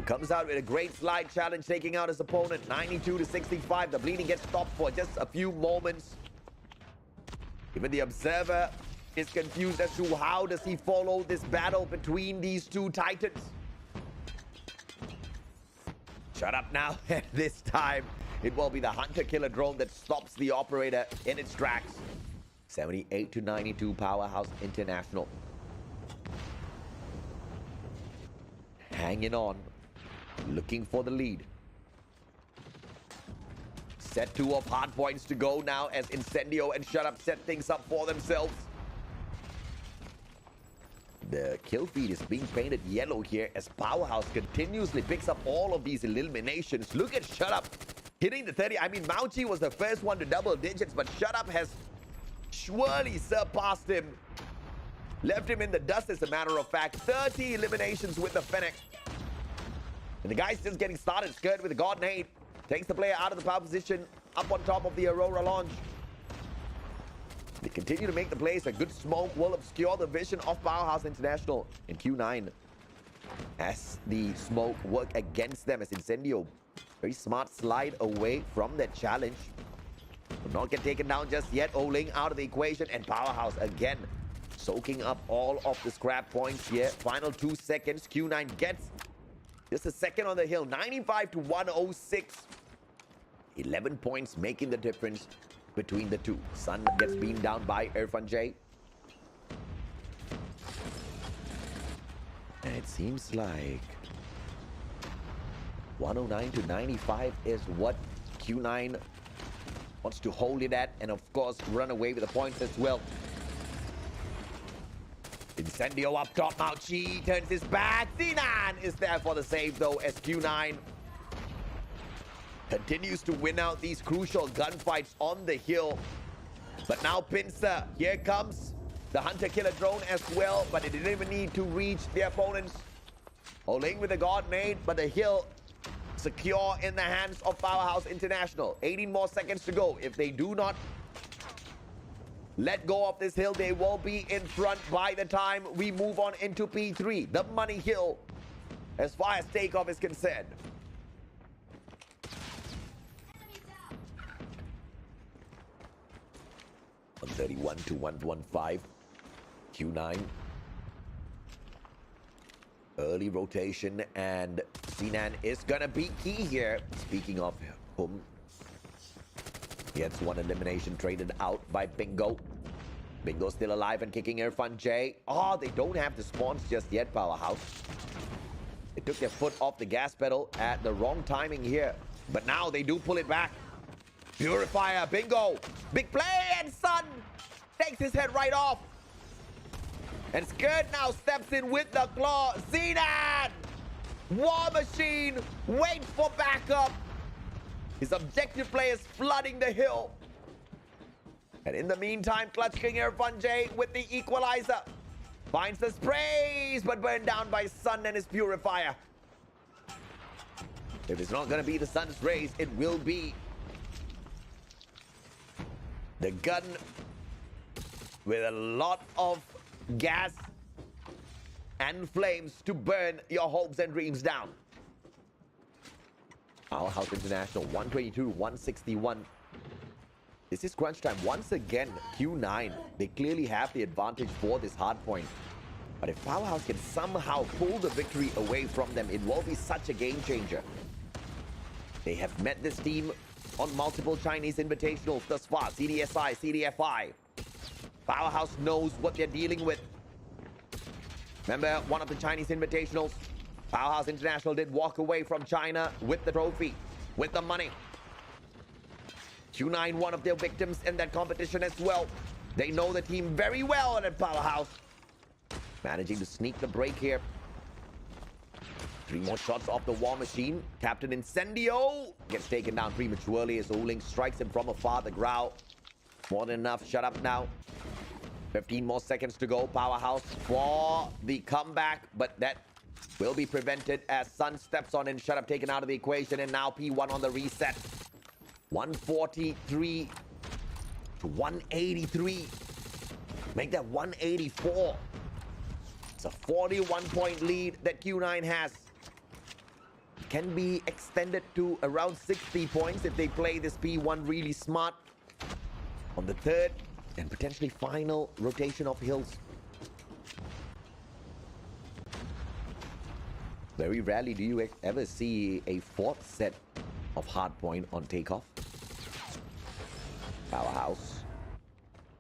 Comes out with a great slide challenge, taking out his opponent. 92-65. The bleeding gets stopped for just a few moments. Even the observer is confused as to how does he follow this battle between these two titans. Shut Up now, and this time it will be the Hunter Killer Drone that stops the operator in its tracks. 78-92 Powerhouse International. Hanging on. Looking for the lead. Set 2 of hard points to go now as Incendio and Shut Up set things up for themselves. The kill feed is being painted yellow here as Powerhouse continuously picks up all of these eliminations. Look at Shut Up hitting the 30. I mean, Mao Chi was the first one to double digits, but Shut Up has surely surpassed him. Left him in the dust, as a matter of fact. 30 eliminations with the Fennec. And the guy's just getting started. Skirt with a God Nade. Takes the player out of the power position. Up on top of the Aurora launch. They continue to make the plays. A good smoke will obscure the vision of Powerhouse International in Q9. As the smoke work against them as Incendio. Very smart slide away from that challenge. Will not get taken down just yet. Oling out of the equation. And Powerhouse again soaking up all of the scrap points here. Final 2 seconds. Q9 gets just a second on the hill. 95-106. 11 points making the difference between the two. Sun gets beamed down by Irfan J. And it seems like 109-95 is what Q9 wants to hold it at, and of course run away with the points as well. Incendio up top. Mauchi turns his back. Zinan is there for the save though. SQ9 continues to win out these crucial gunfights on the hill. But now Pincer, here comes the hunter-killer drone as well, but it didn't even need to reach the opponents. Oling with a god nade, but the hill secure in the hands of Powerhouse International. 18 more seconds to go. If they do not let go of this hill, they will be in front by the time we move on into P3, the money hill, as far as takeoff is concerned. $131 to $115. Q9. Early rotation, and Sinan is gonna be key here. Speaking of whom, gets one elimination traded out by Bingo. Bingo still alive and kicking Irfan J. Oh, they don't have the spawns just yet, Powerhouse. They took their foot off the gas pedal at the wrong timing here. But now they do pull it back. Purifier, Bingo. Big play, and Sun takes his head right off. And Skirt now steps in with the claw. Zinan! War Machine waits for backup. His objective play is flooding the hill. And in the meantime, Clutch King Irfan J with the equalizer. Finds the sprays, but burned down by Sun and his Purifier. If it's not going to be the Sun's rays, it will be the gun with a lot of gas and flames to burn your hopes and dreams down. Powerhouse International 122 161. This is crunch time once again. Q9, they clearly have the advantage for this hard point, but if Powerhouse can somehow pull the victory away from them, it will be such a game changer. They have met this team on multiple Chinese invitationals thus far. CDSI, CDFI. Powerhouse knows what they're dealing with. Remember one of the Chinese invitationals? Powerhouse International did walk away from China with the trophy, with the money. Q9, one of their victims in that competition as well. They know the team very well at Powerhouse. Managing to sneak the break here. 3 more shots off the War Machine. Captain Incendio gets taken down prematurely as Oling strikes him from afar. The growl. More than enough. Shut up now. 15 more seconds to go. Powerhouse for the comeback, but that will be prevented as Sun steps on and Shut Up taken out of the equation, and now P1 on the reset. 143 to 183. Make that 184. It's a 41-point lead that Q9 has. It can be extended to around 60 points if they play this P1 really smart on the third and potentially final rotation of hills. Very rarely do you ever see a 4th set of hardpoint on takeoff. Powerhouse.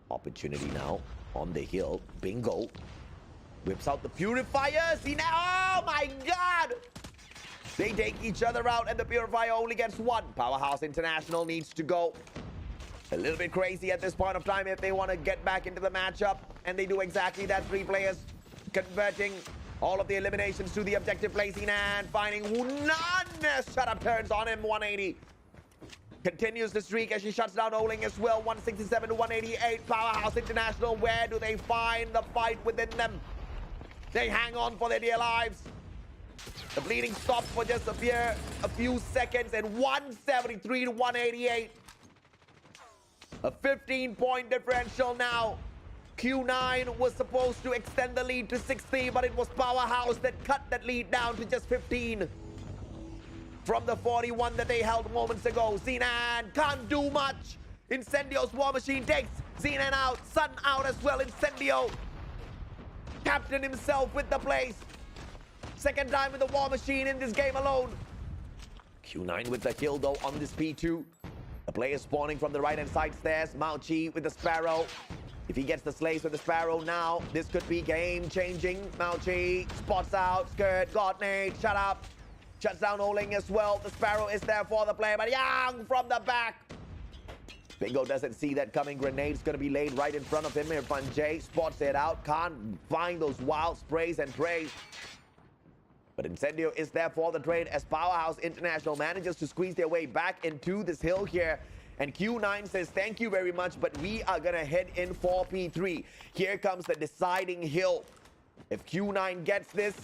Opportunity now on the hill. Bingo. Whips out the Purifier. See now. Oh my God. They take each other out and the Purifier only gets 1. Powerhouse International needs to go a little bit crazy at this point of time if they want to get back into the matchup. And they do exactly that. 3 players converting all of the eliminations to the objective placing and finding none. Shut Up turns on him. 180. Continues the streak as she shuts down Oling as well. 167 to 188. Powerhouse International, where do they find the fight within them? They hang on for their dear lives. The bleeding stops for just a few seconds, and 173 to 188. A 15-point differential now. Q9 was supposed to extend the lead to 60, but it was Powerhouse that cut that lead down to just 15. From the 41 that they held moments ago. Zinan can't do much. Incendio's War Machine takes Zinan out. Sun out as well. Incendio. Captain himself with the place. Second time with the War Machine in this game alone. Q9 with the kill though on this P2. The player spawning from the right-hand side stairs. Mao Chi with the Sparrow. If he gets the slays with the Sparrow now, this could be game-changing. Mao Chi spots out. Skirt, Godnade, Shut Up. Shuts down Oling as well. The Sparrow is there for the play, but Yang from the back. Bingo doesn't see that coming. Grenade's going to be laid right in front of him. Irfan J spots it out. Can't find those wild sprays and prays. But Incendio is there for the trade as Powerhouse International manages to squeeze their way back into this hill here. And Q9 says, thank you very much, but we are going to head in for P3. Here comes the deciding hill. If Q9 gets this,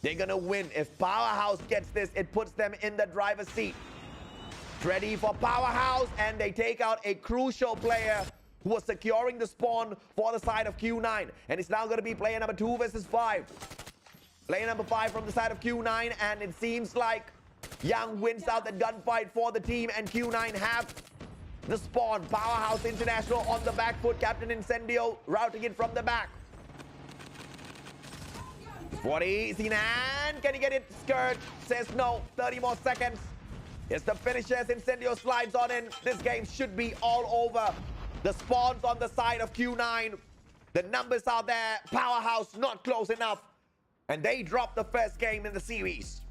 they're going to win. If Powerhouse gets this, it puts them in the driver's seat. Ready for Powerhouse, and they take out a crucial player who was securing the spawn for the side of Q9. And it's now going to be player number 2 versus 5. Player number 5 from the side of Q9, and it seems like Young wins out the gunfight for the team, and Q9 have the spawn. Powerhouse International on the back foot. Captain Incendio routing it from the back. 40, Sinan, can he get it? Skirt says no, 30 more seconds. It's the finishers. Incendio slides on in. This game should be all over. The spawns on the side of Q9. The numbers are there. Powerhouse not close enough. And they drop the first game in the series.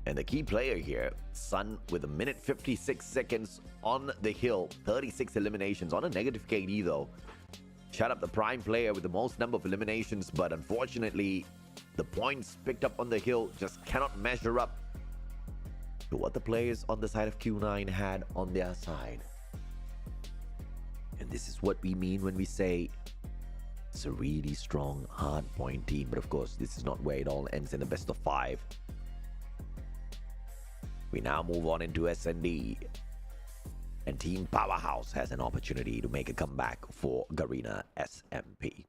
And the key player here, Sun, with 1:56 on the hill, 36 eliminations on a negative KD though. Shut up the prime player with the most number of eliminations, but unfortunately, the points picked up on the hill just cannot measure up to what the players on the side of Q9 had on their side. And this is what we mean when we say it's a really strong, hard point team. But of course, this is not where it all ends in the best of 5. We now move on into SND. And Team Powerhouse has an opportunity to make a comeback for Garena SMP.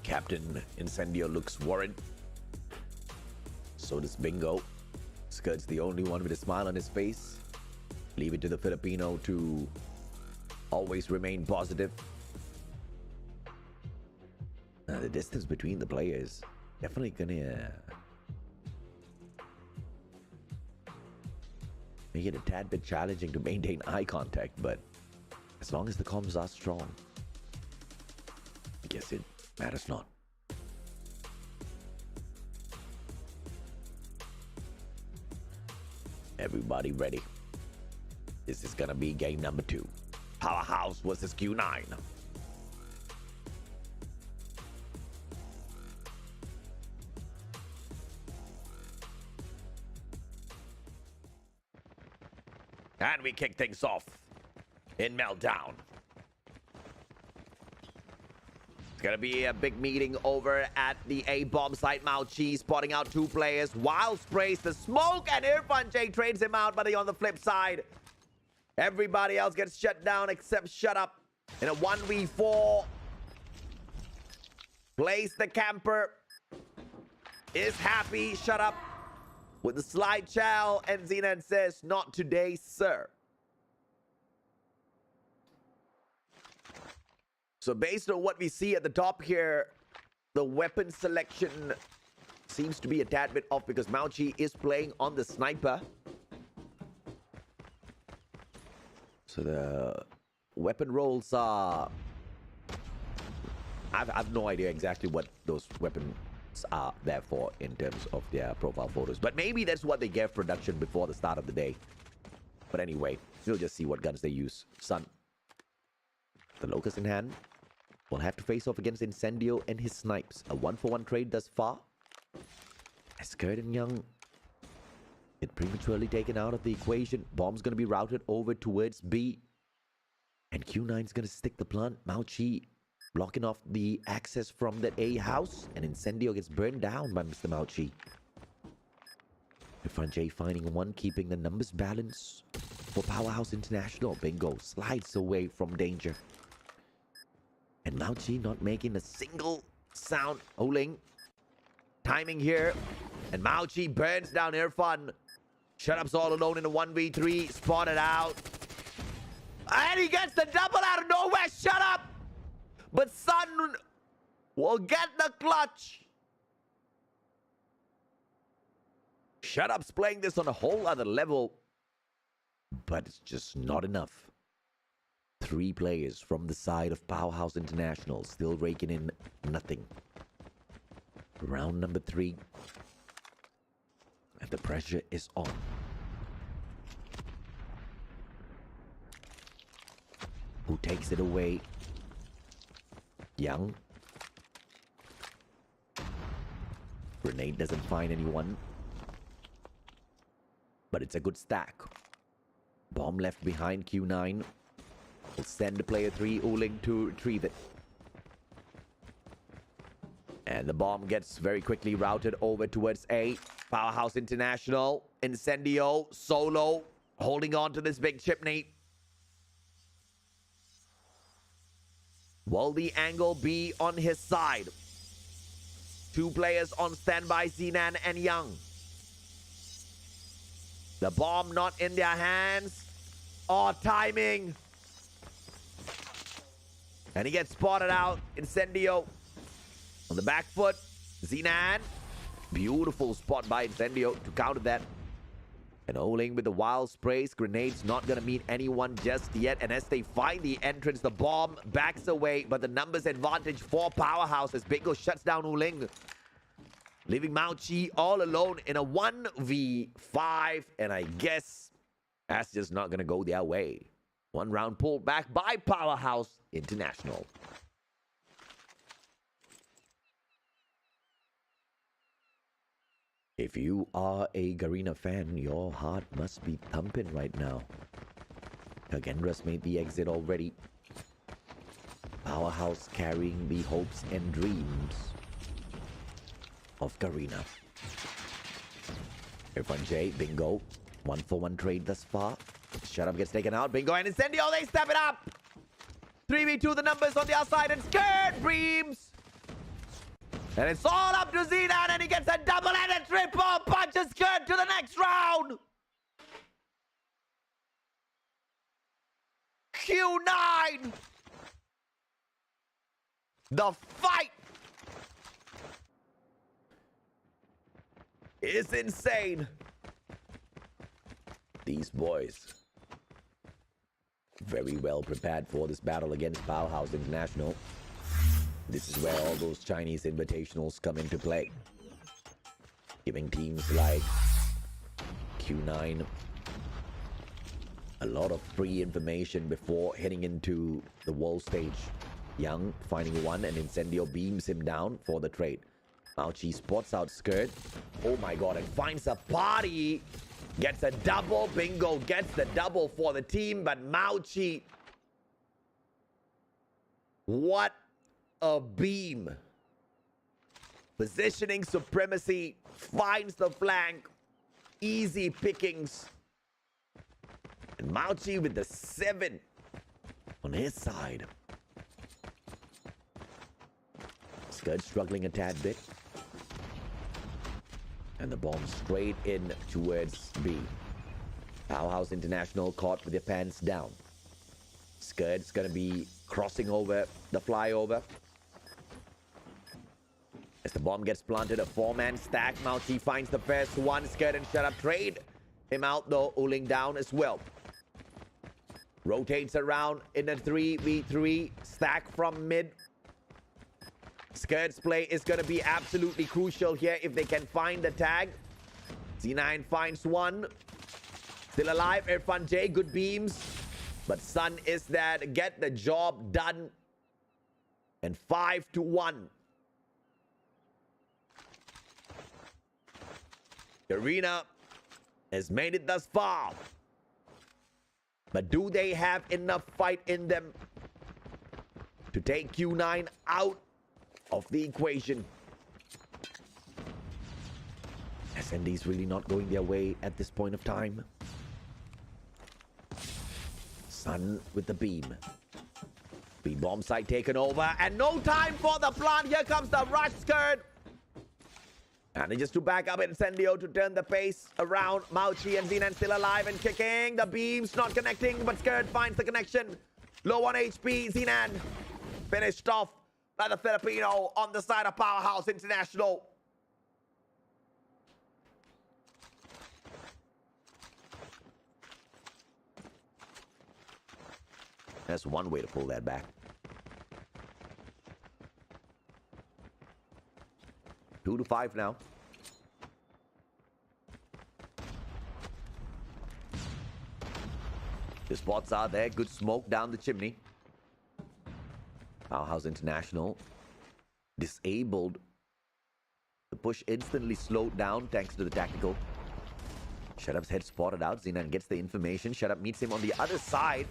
Captain Incendio looks worried. So does Bingo. Skirt's the only one with a smile on his face. Leave it to the Filipino to always remain positive. The distance between the players definitely gonna make it a tad bit challenging to maintain eye contact, but As long as the comms are strong, I guess it matters not. Everybody ready? This is gonna be game number 2. Powerhouse versus Q9. And we kick things off in Meltdown. It's gonna be a big meeting over at the A-bomb site. Mao Chi spotting out 2 players. Wild sprays the smoke, and Irfan J trades him out, but on the flip side, everybody else gets shut down except Shut Up in a 1v4. Plays the camper. Is happy. Shut Up with the slide chow, and Zenan says, "Not today, sir." So based on what we see at the top here, the weapon selection seems to be a tad bit off because Mao Chi is playing on the sniper. So the weapon rolls are... I have no idea exactly what those weapons are there for in terms of their profile photos. But maybe that's what they gave production before the start of the day. But anyway, we'll just see what guns they use. Sun. The Locust in hand. Will have to face off against Incendio and his snipes. A 1-for-1 trade thus far. As Kurt and Young get prematurely taken out of the equation. Bomb's going to be routed over towards B. And Q9's going to stick the plant. Mao Chi blocking off the access from the A house. And Incendio gets burned down by Mr. Mao Chi. Irfan J finding one, keeping the numbers balanced for Powerhouse International. Bingo slides away from danger. And Mao Chi not making a single sound. Oling. Timing here. And Mao Chi burns down Irfan. Shut Up's all alone in a 1v3. Spotted out. And he gets the double out of nowhere. Shut Up. But Sun will get the clutch. Shut Up's playing this on a whole other level. But it's just not enough. 3 players from the side of Powerhouse International still raking in nothing. Round number 3. And the pressure is on. Who takes it away? Young. Grenade doesn't find anyone. But it's a good stack. Bomb left behind. Q9 will send player 3 Uling to retrieve it. And the bomb gets very quickly routed over towards A. Powerhouse International. Incendio. Solo. Holding on to this big chimney. Will the angle be on his side? 2 players on standby. Zenan and Young. The bomb not in their hands. Oh, timing. And he gets spotted out. Incendio on the back foot. Zenan. Beautiful spot by Incendio to counter that. And Oling with the wild sprays. Grenades not going to meet anyone just yet. And as they find the entrance, the bomb backs away. But the numbers advantage for Powerhouse as Bingo shuts down Oling. Leaving Mao Chi all alone in a 1v5. And I guess that's just not going to go their way. 1 round pulled back by Powerhouse International. If you are a Garena fan, your heart must be thumping right now. Kendra's made the exit already. Powerhouse carrying the hopes and dreams of Garena. Irfan J, Bingo. 1-for-1 trade thus far. Shut Up gets taken out. Bingo and Incendio, they step it up. 3v2 the numbers on the outside, and Skirt Breams. And it's all up to Zenan, and he gets a double and a triple. Punches Skirt to the next round. Q9. The fight is insane. These boys, very well prepared for this battle against Powerhouse International. This is where all those Chinese invitationals come into play, giving teams like Q9 a lot of free information before heading into the world stage. Young finding one, and Incendio beams him down for the trade. Mauchi spots out Skirt. Oh my god, and finds a party. Gets a double. Bingo gets the double for the team, but Mauchi, what a beam. Positioning supremacy, finds the flank. Easy pickings. And Mauchi with the 7 on his side. Skirt struggling a tad bit. And the bomb straight in towards B. Powerhouse International caught with their pants down. Skirt's gonna be crossing over the flyover. As the bomb gets planted, a 4-man stack. Mauchi finds the first one. Skirt and Shut Up trade him out though, Uling down as well. Rotates around in a 3v3. Stack from mid. Skirt's play is going to be absolutely crucial here if they can find the tag. Z9 finds one. Still alive. Irfan J, good beams. But Sun is there to get the job done. And 5-1. Arena has made it thus far. But do they have enough fight in them to take Q9 out of the equation? SND's really not going their way at this point of time. Sun with the beam. B-bomb site taken over, and no time for the plant. Here comes the rush. Skirt. And they just to back up Incendio to turn the pace around. Mauchi and Zenan still alive and kicking. The beams not connecting, but Skirt finds the connection. Low on HP. Zenan finished off by the Filipino on the side of Powerhouse International. That's one way to pull that back. 2-5 now. The spots are there. Good smoke down the chimney. Powerhouse International disabled. The push instantly slowed down thanks to the tactical. Shut Up's head spotted out. Zenan gets the information. Shut Up meets him on the other side.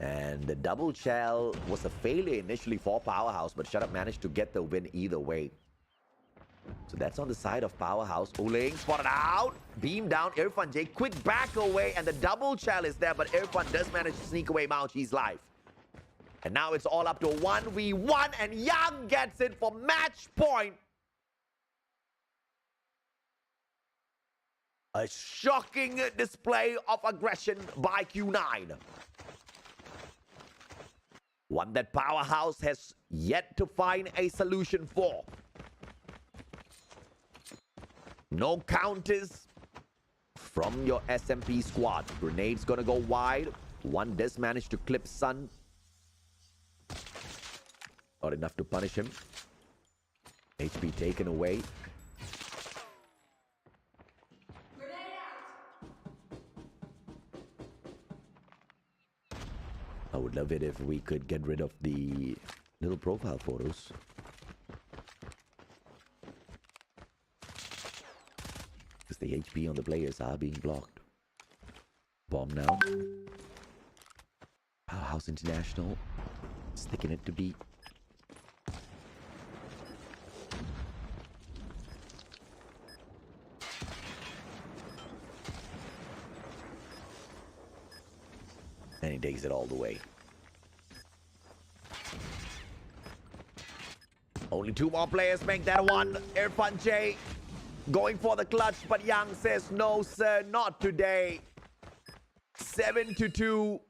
And the double shell was a failure initially for Powerhouse, but Shut Up managed to get the win either way. So that's on the side of Powerhouse. Uling spotted out. Beam down. Irfan J. Quick back away. And the double shell is there. But Irfan does manage to sneak away Mauchi's life. And now it's all up to 1v1. And Young gets it for match point. A shocking display of aggression by Q9. One that Powerhouse has yet to find a solution for. No counters from your SMP squad. Grenade's gonna go wide. One does manage to clip Sun. Not enough to punish him. HP taken away. I would love it if we could get rid of the little profile photos. Because the HP on the players are being blocked. Bomb now. Powerhouse International sticking it to B. And he takes it all the way. Only 2 more players make that one. Irfan J going for the clutch, but Young says, no, sir, not today. 7-2.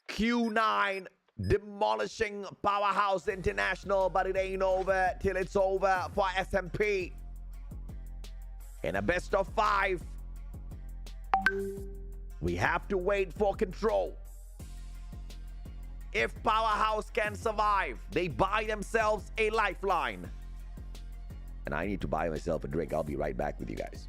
Q9 demolishing Powerhouse International, but it ain't over till it's over for SMP. In a best of 5. We have to wait for control. If Powerhouse can survive, they buy themselves a lifeline. And I need to buy myself a drink. I'll be right back with you guys.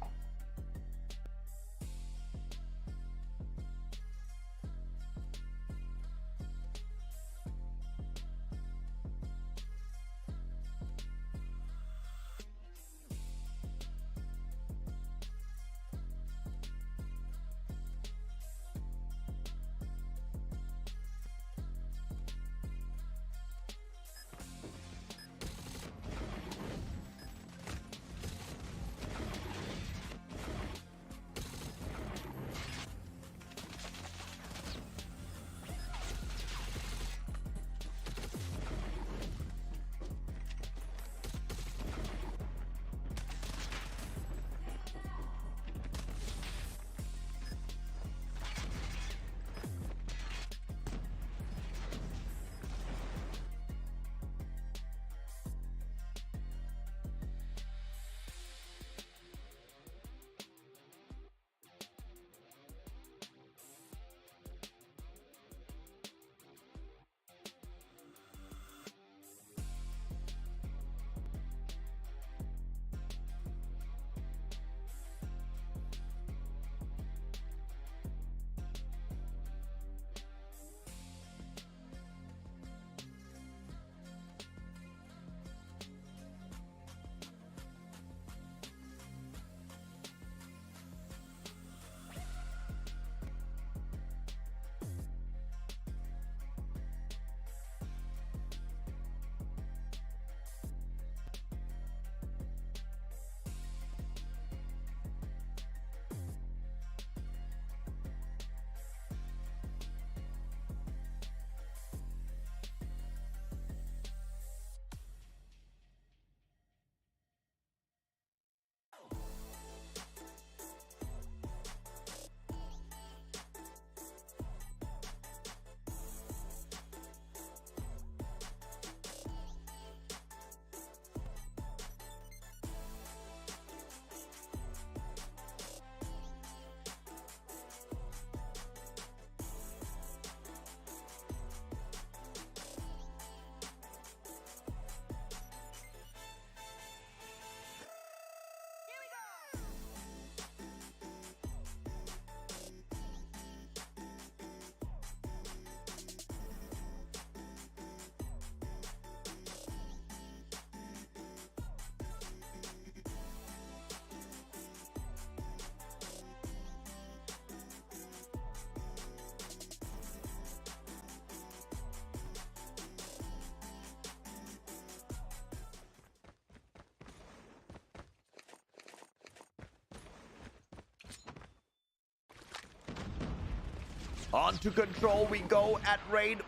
On to control we go at raid.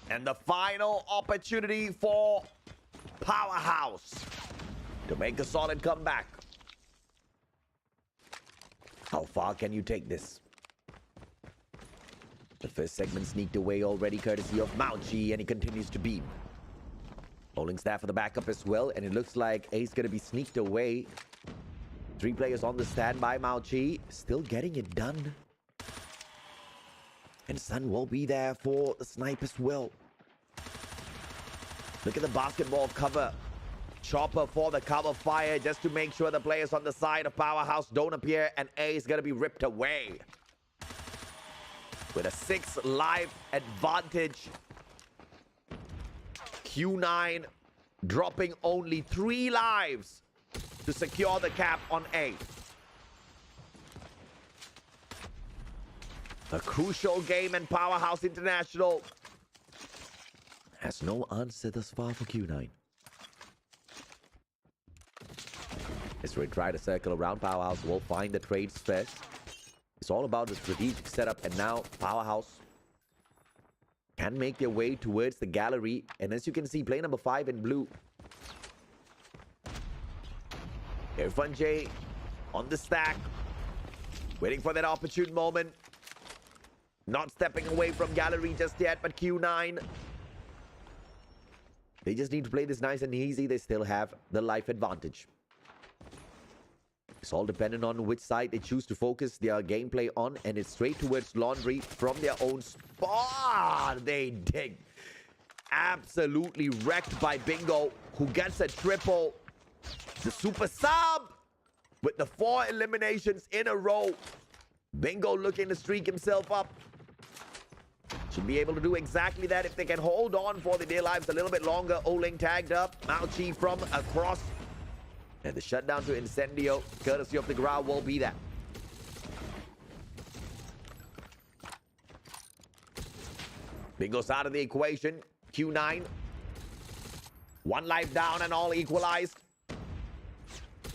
And the final opportunity for Powerhouse to make a solid comeback. How far can you take this? The first segment sneaked away already courtesy of Mauchi, and he continues to beam. Bowling staff for the backup as well, and it looks like A's going to be sneaked away. 3 players on the standby. Mauchi still getting it done. And Sun will be there for the snipe as well. Look at the basketball cover. Chopper for the cover fire just to make sure the players on the side of Powerhouse don't appear, and A is going to be ripped away. With a 6 life advantage. Q9 dropping only 3 lives to secure the cap on A. A crucial game, and Powerhouse International has no answer thus far for Q9. As we try to circle around, Powerhouse will find the trades first. It's all about the strategic setup, and now Powerhouse can make their way towards the gallery. And as you can see, play number 5 in blue. Irfan J on the stack, waiting for that opportune moment. Not stepping away from gallery just yet, but Q9, they just need to play this nice and easy. They still have the life advantage. It's all dependent on which side they choose to focus their gameplay on, and it's straight towards Laundry from their own spot. They dig. Absolutely wrecked by Bingo, who gets a triple. The super sub with the 4 eliminations in a row. Bingo looking to streak himself up. Should be able to do exactly that if they can hold on for the dear lives a little bit longer. Oling tagged up. Mao Chi from across. And the shutdown to Incendio, courtesy of the ground, will be that. Bingo's out of the equation. Q9. 1 life down and all equalized.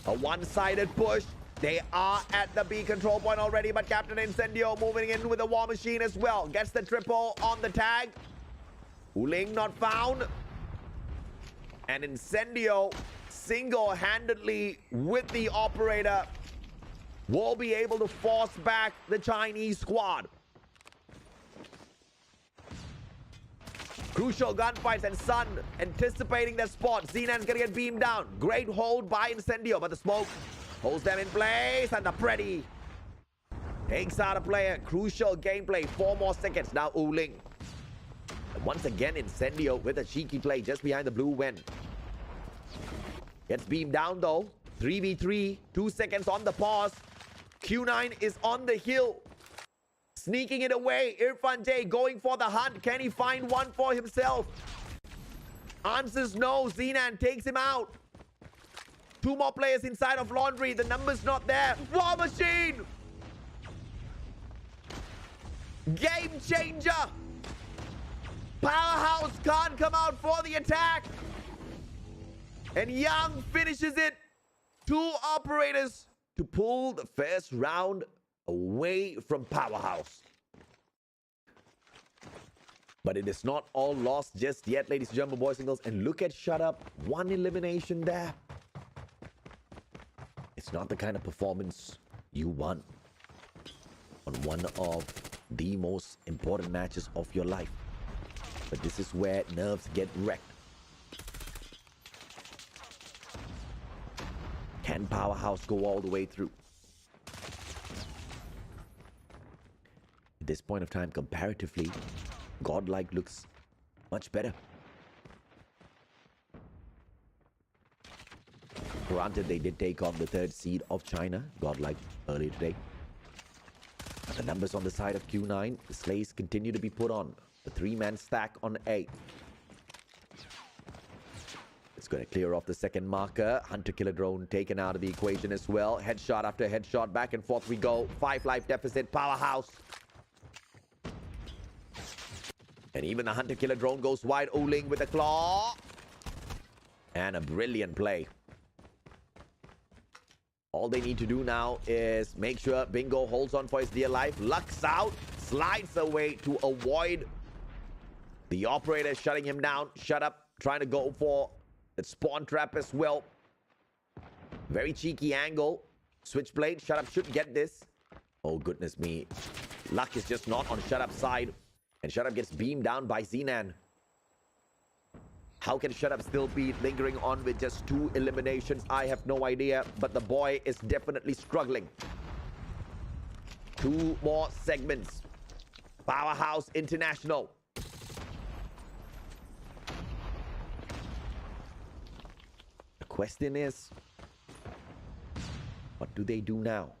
A one-sided push. They are at the B control point already, but Captain Incendio moving in with a war machine as well. Gets the triple on the tag. Uling not found. And Incendio single-handedly with the operator will be able to force back the Chinese squad. Crucial gunfights, and Sun anticipating their spot. Zenan's gonna get beamed down. Great hold by Incendio, but the smoke holds them in place, and the Pretty takes out a player. Crucial gameplay. 4 more seconds. Now Uling. And once again, Incendio with a cheeky play just behind the blue wen. Gets beamed down though. 3v3. 2 seconds on the pause. Q9 is on the hill. Sneaking it away. Irfan J going for the hunt. Can he find one for himself? Answers no. Zenan takes him out. 2 more players inside of Laundry. The number's not there. War Machine! Game changer! Powerhouse can't come out for the attack. And Young finishes it. 2 operators to pull the first round away from Powerhouse. But it is not all lost just yet, ladies and gentlemen, boys and girls. And look at Shut Up. 1 elimination there. It's not the kind of performance you want on one of the most important matches of your life. But this is where nerves get wrecked. Can Powerhouse go all the way through? At this point of time, comparatively, Godlike looks much better. Granted, they did take on the 3rd seed of China, Godlike, earlier today. But the numbers on the side of Q9, the slays continue to be put on. The 3-man stack on A. It's going to clear off the second marker. Hunter Killer Drone taken out of the equation as well. Headshot after headshot. Back and forth we go. 5 life deficit. Powerhouse. And even the Hunter Killer Drone goes wide. Uling with a claw. And a brilliant play. All they need to do now is make sure Bingo holds on for his dear life. Lucks out. Slides away to avoid the operator shutting him down. Shut Up. Trying to go for the spawn trap as well. Very cheeky angle. Switchblade. Shut Up should get this. Oh, goodness me. Luck is just not on Shut Up's side. And Shut Up gets beamed down by Zenan. How can Shut Up still be lingering on with just 2 eliminations? I have no idea. But the boy is definitely struggling. 2 more segments. Powerhouse International. The question is, what do they do now?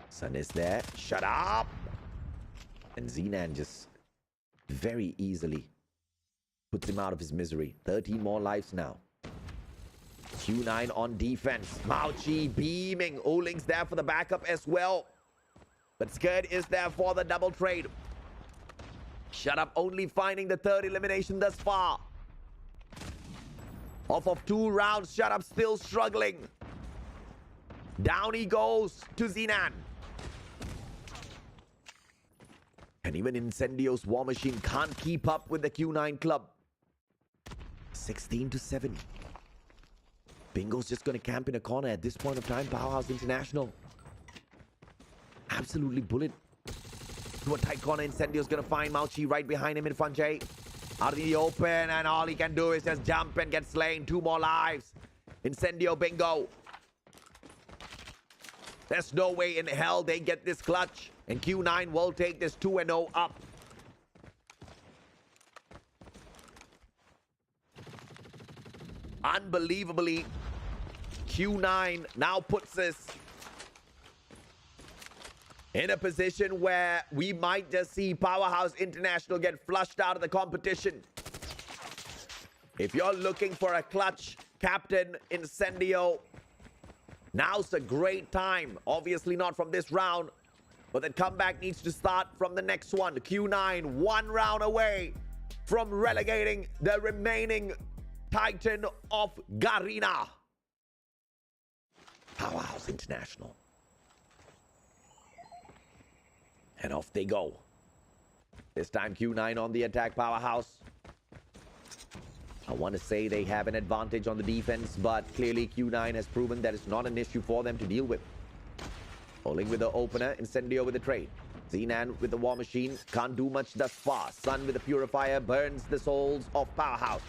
Sun is there. Shut up! And Zenan just very easily puts him out of his misery. 13 more lives now. Q9 on defense. Mao Chi beaming. Uling's there for the backup as well. But Scared is there for the double trade. Shut Up only finding the 3rd elimination thus far. Off of 2 rounds, Shut Up still struggling. Down he goes to Zenan. And even Incendio's War Machine can't keep up with the Q9 club. 16-7. Bingo's just going to camp in a corner at this point of time. Powerhouse International. Absolutely bullet. To a tight corner. Incendio's going to find Mao Chi right behind him in front. Jay. Out of the open. And all he can do is just jump and get slain. 2 more lives. Incendio Bingo. There's no way in hell they get this clutch. And Q9 will take this 2-0 up. Unbelievably, Q9 now puts us in a position where we might just see Powerhouse International get flushed out of the competition. If you're looking for a clutch captain, Incendio, now's a great time. Obviously not from this round, but the comeback needs to start from the next one. Q9, 1 round away from relegating the remaining Titan of Garena. Powerhouse International. And off they go. This time Q9 on the attack, Powerhouse. I want to say they have an advantage on the defense, but clearly Q9 has proven that it's not an issue for them to deal with. Bowling with the opener, Incendio with the trade. Zenan with the War Machine, can't do much thus far. Sun with the Purifier burns the souls of Powerhouse.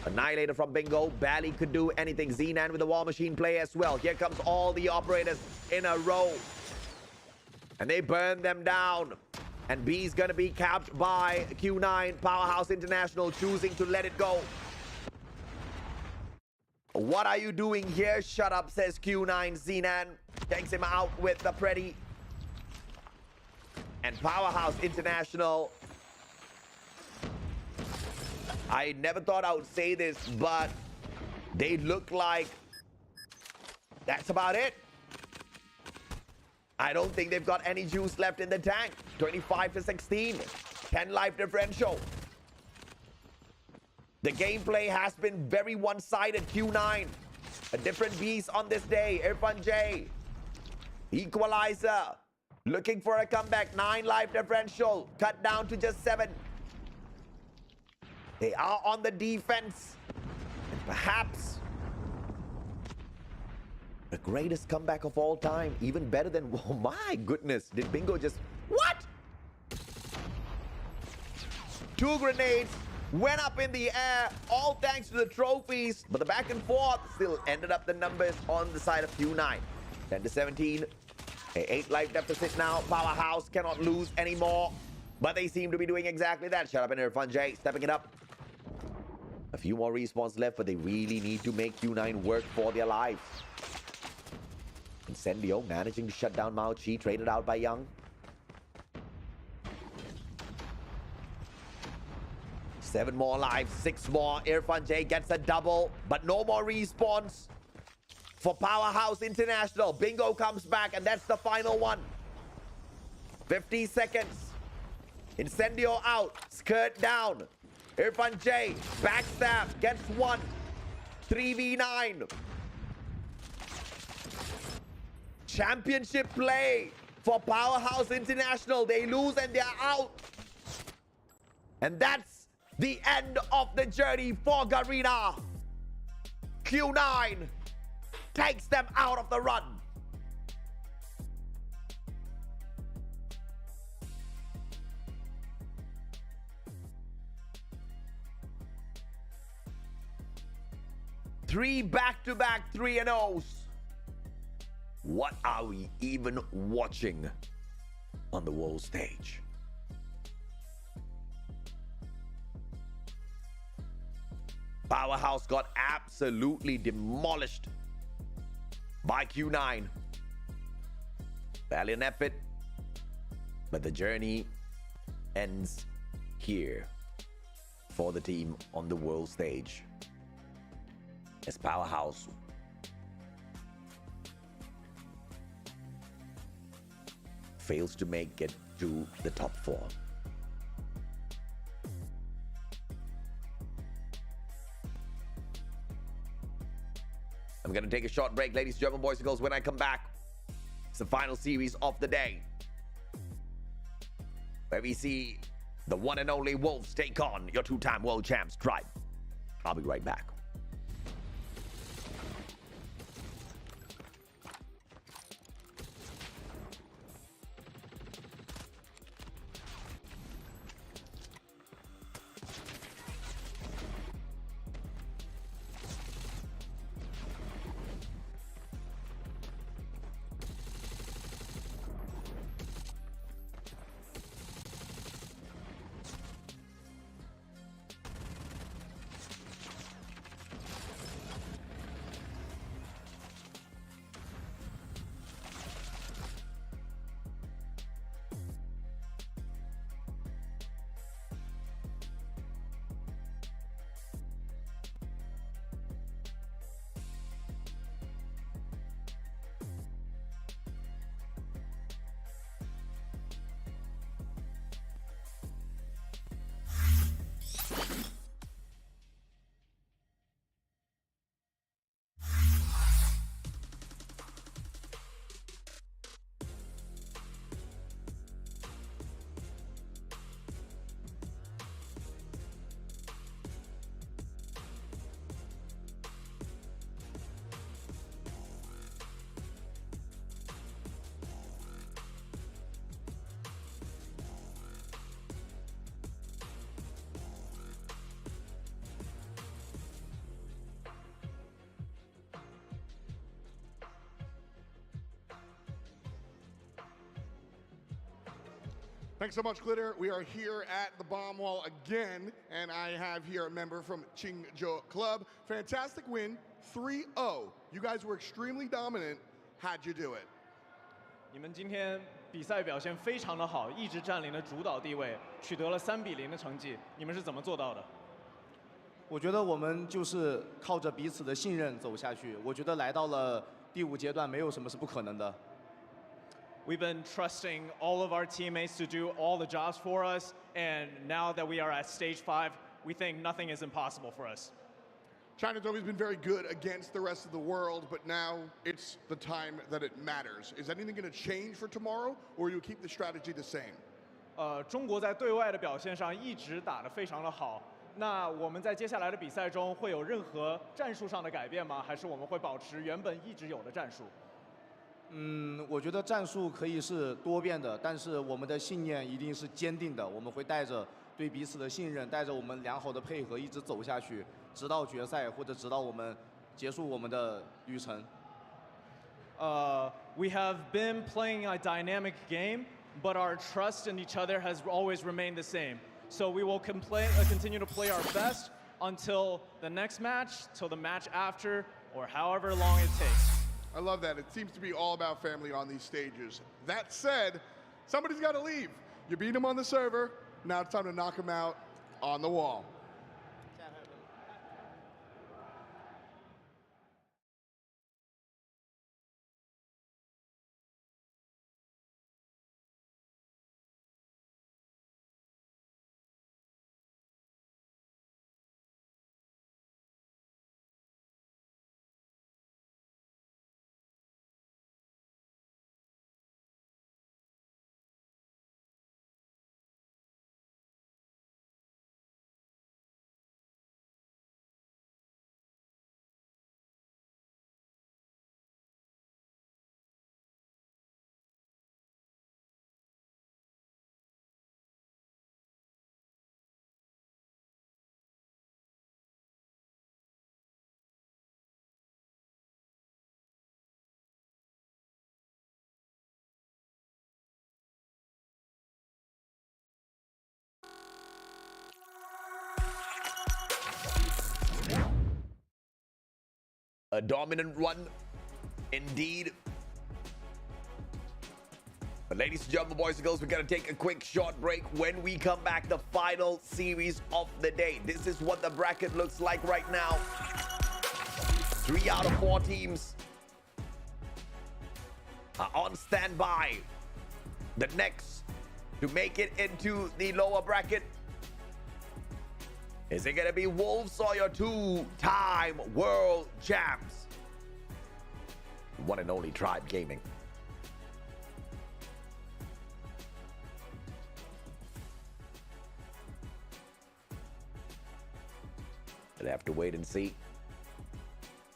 Annihilator from Bingo, barely could do anything. Zenan with the War Machine play as well. Here comes all the operators in a row. And they burn them down. And B's gonna be capped by Q9. Powerhouse International choosing to let it go. What are you doing here? Shut up, says Q9. Zenan takes him out with the Pretty. And Powerhouse International, I never thought I would say this, but they look like that's about it. I don't think they've got any juice left in the tank. 25-16, 10 life differential. The gameplay has been very one-sided. Q9, a different beast on this day. Irfan J, equalizer, looking for a comeback. 9 life differential, cut down to just 7. They are on the defense. And perhaps the greatest comeback of all time. Even better than, oh my goodness. Did Bingo just, what? 2 grenades went up in the air, all thanks to the trophies. But the back and forth still ended up the numbers on the side of Q9. 10-17, 8 life deficit now. Powerhouse cannot lose anymore. But they seem to be doing exactly that. Shut up in Irfan J, stepping it up. A few more respawns left, but they really need to make Q9 work for their lives. Incendio managing to shut down Mao Chi, traded out by Young. 7 more lives, 6 more. Irfan J gets a double, but no more respawns for Powerhouse International. Bingo comes back, and that's the final one. 50 seconds. Incendio out, skirt down. Irfan J, backstab, gets 1. 3v9. Championship play for Powerhouse International. They lose and they're out. And that's the end of the journey for Garena. Q9 takes them out of the run. Three back-to-back 3-0s. What are we even watching on the world stage? Powerhouse got absolutely demolished by Q9. Valiant effort, but the journey ends here for the team on the world stage. As Powerhouse fails to make it to the top 4. I'm gonna take a short break, ladies and gentlemen, boys and girls. When I come back, it's the final series of the day, where we see the one and only Wolves take on your 2-time world champs, Tribe. I'll be right back. Thanks so much, Glitter. We are here at the bomb wall again, and I have here a member from Qingzhou Club. Fantastic win, 3-0. You guys were extremely dominant. How'd you do it? 你们今天比赛表现非常的好，一直占领了主导地位，取得了3-0的成绩。你们是怎么做到的？我觉得我们就是靠着彼此的信任走下去。我觉得来到了第5阶段，没有什么是不可能的。We've been trusting all of our teammates to do all the jobs for us, and now that we are at stage 5, we think nothing is impossible for us. China's always been very good against the rest of the world, but now it's the time that it matters. Is anything going to change for tomorrow, or you keep the strategy the same? 中国在对外的表现上一直打得非常的好。那我们在接下来的比赛中会有任何战术上的改变吗？还是我们会保持原本一直有的战术？我觉得战术可以是多变的，但是我们的信念一定是坚定的。我们会带着对彼此的信任，带着我们良好的配合，一直走下去，直到决赛或者直到我们结束我们的旅程。We have been playing a dynamic game, but our trust in each other has always remained the same. So we will continue to play our best until the next match, till the match after, or however long it takes. I love that. It seems to be all about family on these stages. That said, somebody's got to leave. You beat him on the server. Now it's time to knock him out on the wall. A dominant run, indeed. But ladies and gentlemen, boys and girls, we're going to take a quick short break. When we come back, the final series of the day. This is what the bracket looks like right now. 3 out of 4 teams are on standby. The next to make it into the lower bracket. Is it going to be Wolves or your 2-time world champs? One and only Tribe Gaming. We'll have to wait and see.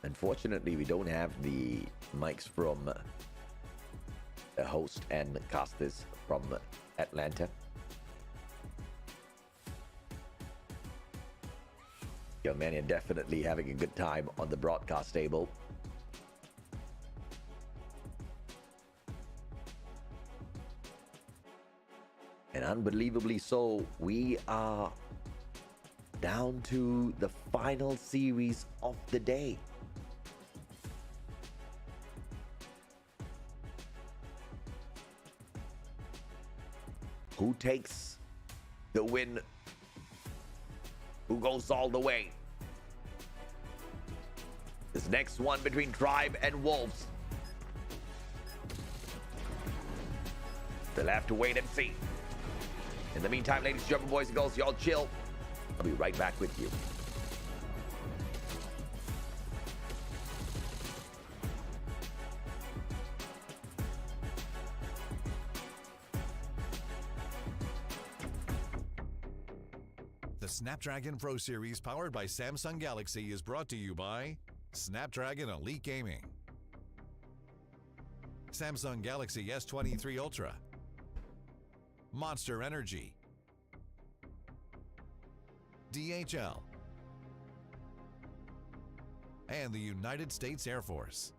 Unfortunately, we don't have the mics from the host and casters from Atlanta. Young man, you're definitely having a good time on the broadcast table. And unbelievably so, we are down to the final series of the day. Who takes the win? Who goes all the way? This next one between Tribe and Wolves. They'll have to wait and see. In the meantime, ladies and gentlemen, boys and girls, y'all chill. I'll be right back with you. The Snapdragon Pro Series powered by Samsung Galaxy is brought to you by Snapdragon Elite Gaming, Samsung Galaxy S23 Ultra, Monster Energy, DHL, and the United States Air Force.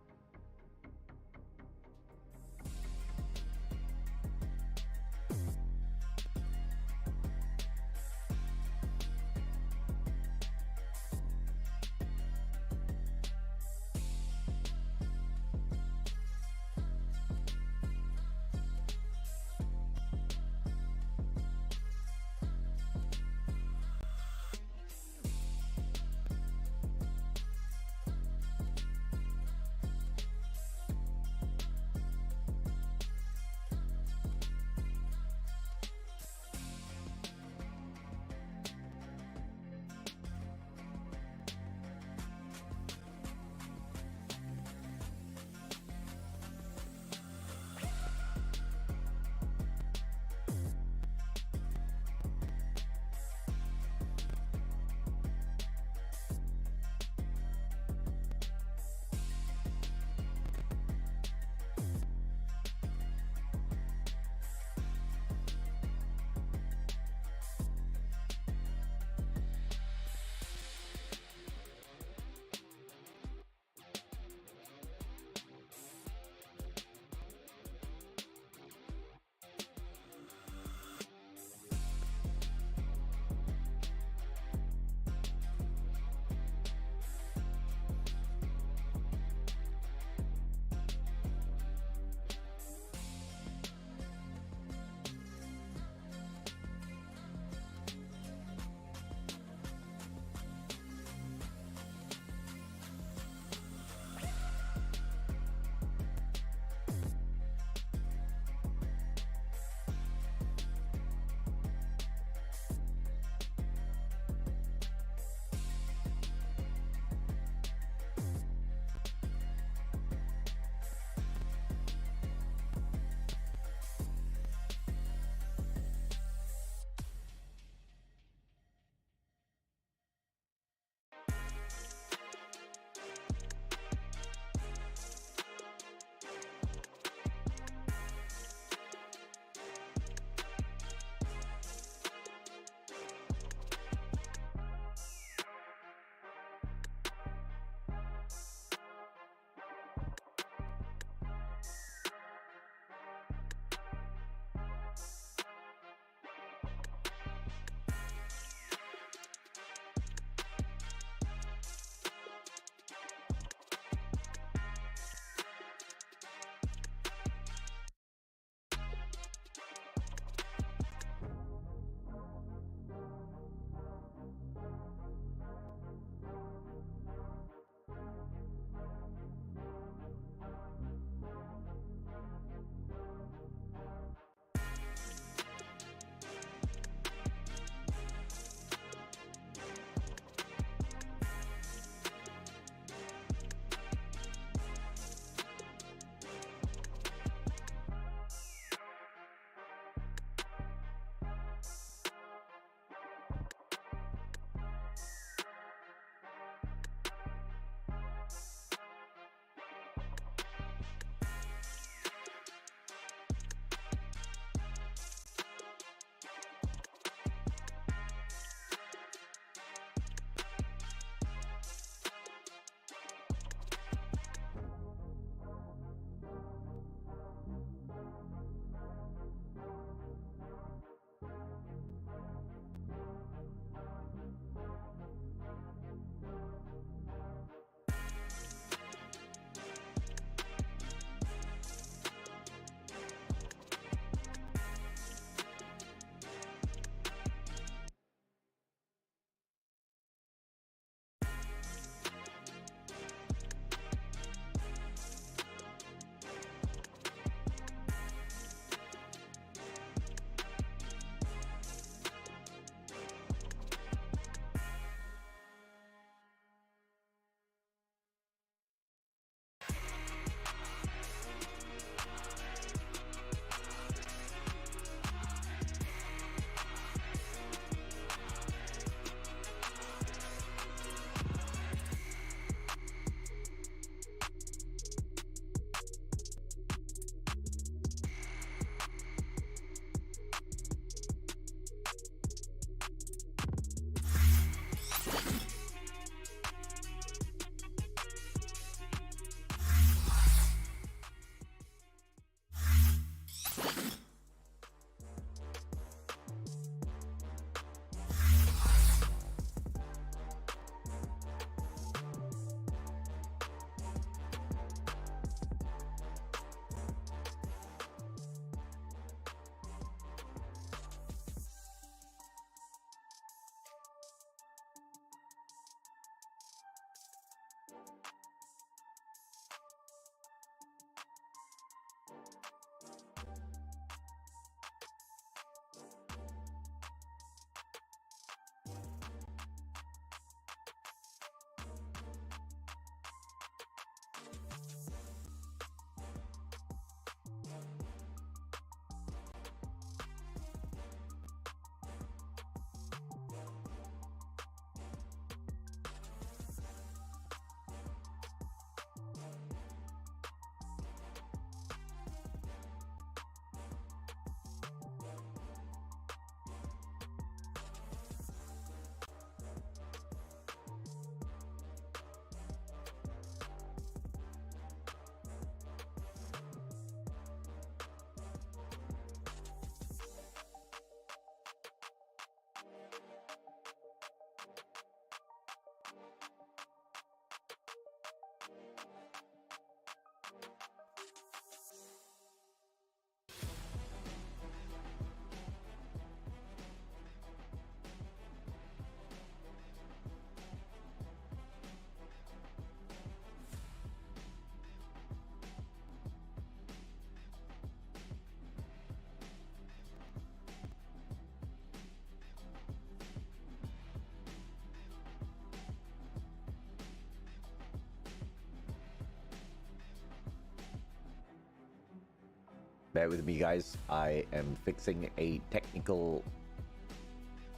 Bear with me, guys. I am fixing a technical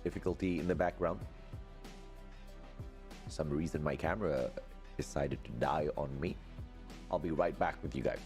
difficulty in the background. For some reason, my camera decided to die on me. I'll be right back with you guys.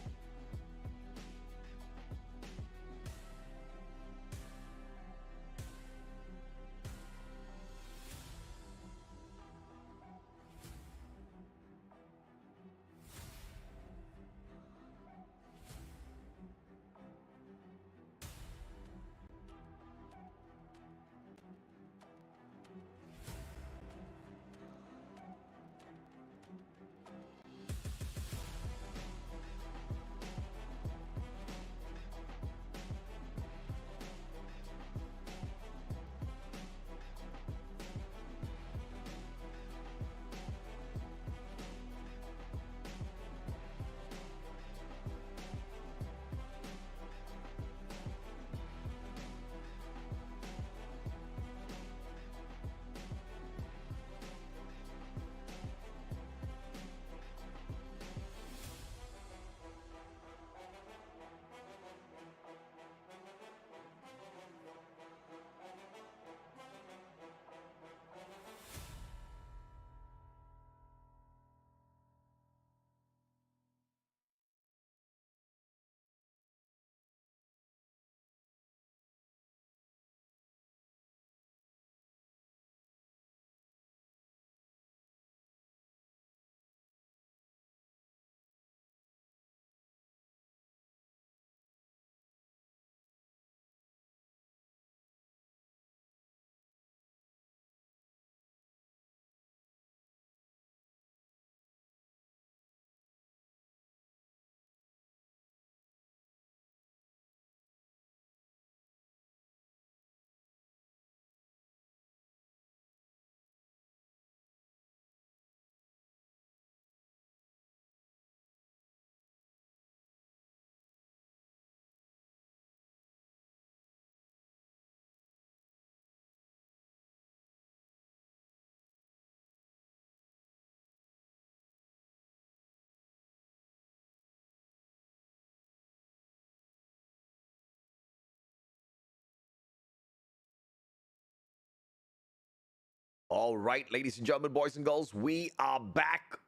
All right, ladies and gentlemen, boys and girls, we are back.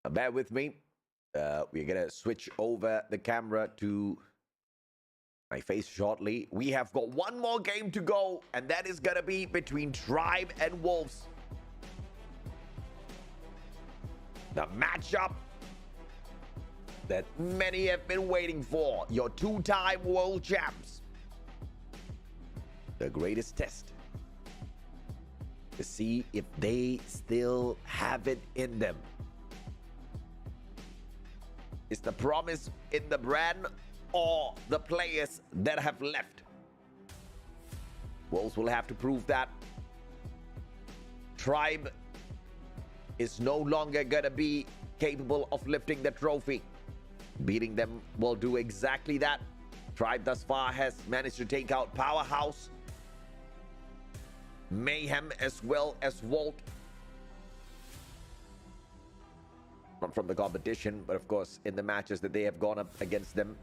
Bear with me. We're going to switch over the camera to my face shortly. We have got one more game to go, and that is going to be between Tribe and Wolves. The matchup that many have been waiting for. Your two-time world champs. The greatest test to see if they still have it in them. Is the promise in the brand or the players that have left? Wolves will have to prove that. Tribe is no longer gonna be capable of lifting the trophy. Beating them will do exactly that. Tribe thus far has managed to take out Powerhouse, Mayhem, as well as Volt. Not from the competition, but of course in the matches that they have gone up against them.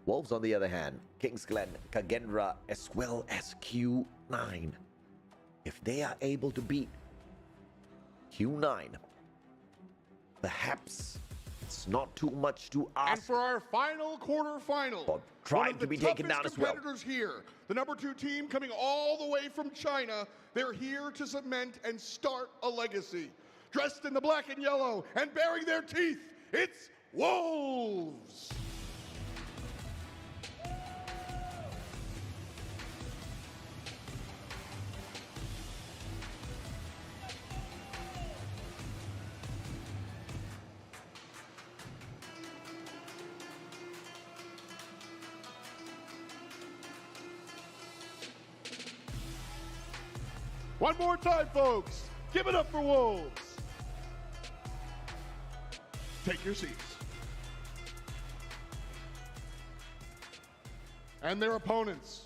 Wolves, on the other hand, Kingsglen, Kendra, as well as Q9. If they are able to beat Q9, perhaps it's not too much to ask. And for our final quarterfinal, Tribe to be taken down as well. Competitors here, the number 2 team coming all the way from China. They're here to cement and start a legacy. Dressed in the black and yellow and baring their teeth, it's Wolves. One more time, folks. Give it up for Wolves. Take your seats. And their opponents.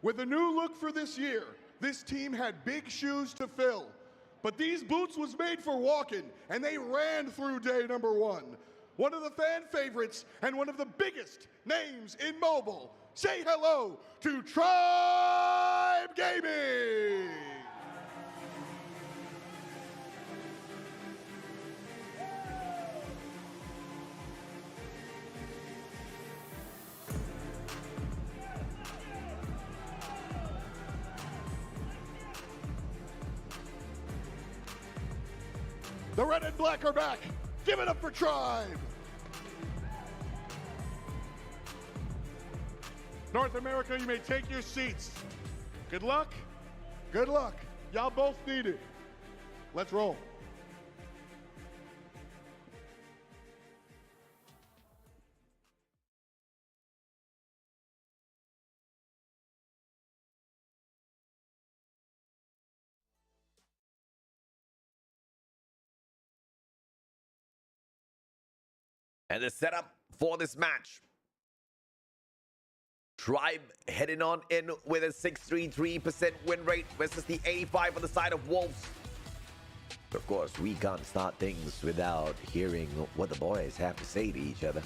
With a new look for this year, this team had big shoes to fill. But these boots was made for walking, and they ran through day number 1. one of the fan favorites and one of the biggest names in mobile. Say hello to Tribe Gaming! The red and black are back. Give it up for Tribe. North America, you may take your seats. Good luck. Good luck. Y'all both need it. Let's roll. And the setup for this match. Tribe heading on in with a 633% win rate versus the 85 on the side of Wolves. But of course, we can't start things without hearing what the boys have to say to each other.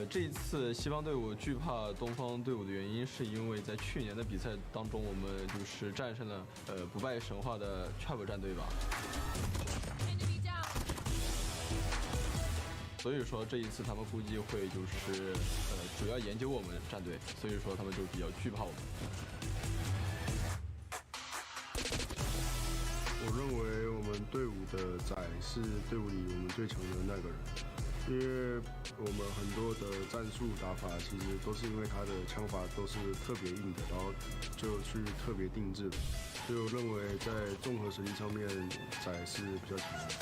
这一次西方队伍惧怕东方队伍的原因，是因为在去年的比赛当中，我们就是战胜了不败神话的 Trap 战队吧。所以说这一次他们估计会就是主要研究我们战队，所以说他们就比较惧怕我们。我认为我们队伍的仔是队伍里我们最强的那个人。因为我们很多的战术打法，其实都是因为他的枪法都是特别硬的，然后就去特别定制的，所以我认为在综合实力上面，仔是比较强的。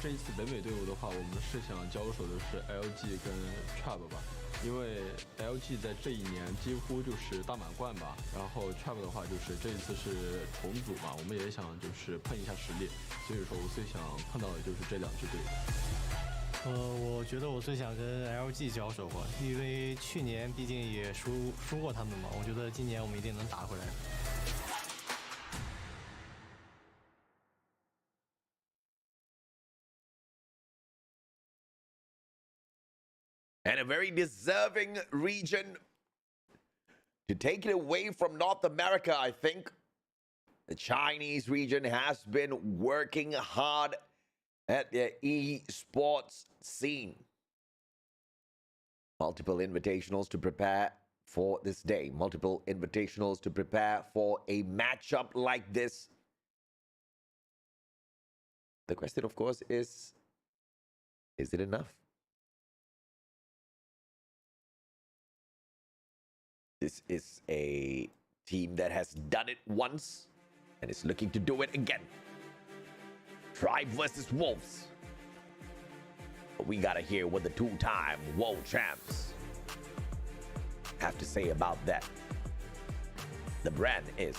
这一次北美队伍的话，我们是想交手的是 LG 跟 Trap 吧。因为 LG 在这一年几乎就是大满贯吧，然后 Trap 的话就是这一次是重组嘛，我们也想就是碰一下实力，所以说我最想碰到的就是这两支队伍。我觉得我最想跟 LG 交手吧，因为去年毕竟也输过他们嘛，我觉得今年我们一定能打回来。And a very deserving region to take it away from North America, I think. The Chinese region has been working hard at their esports scene. Multiple invitationals to prepare for this day. Multiple invitationals to prepare for a matchup like this. The question, of course, is it enough? This is a team that has done it once and is looking to do it again. Tribe versus Wolves. But we gotta hear what the two-time world champs have to say about that. The brand is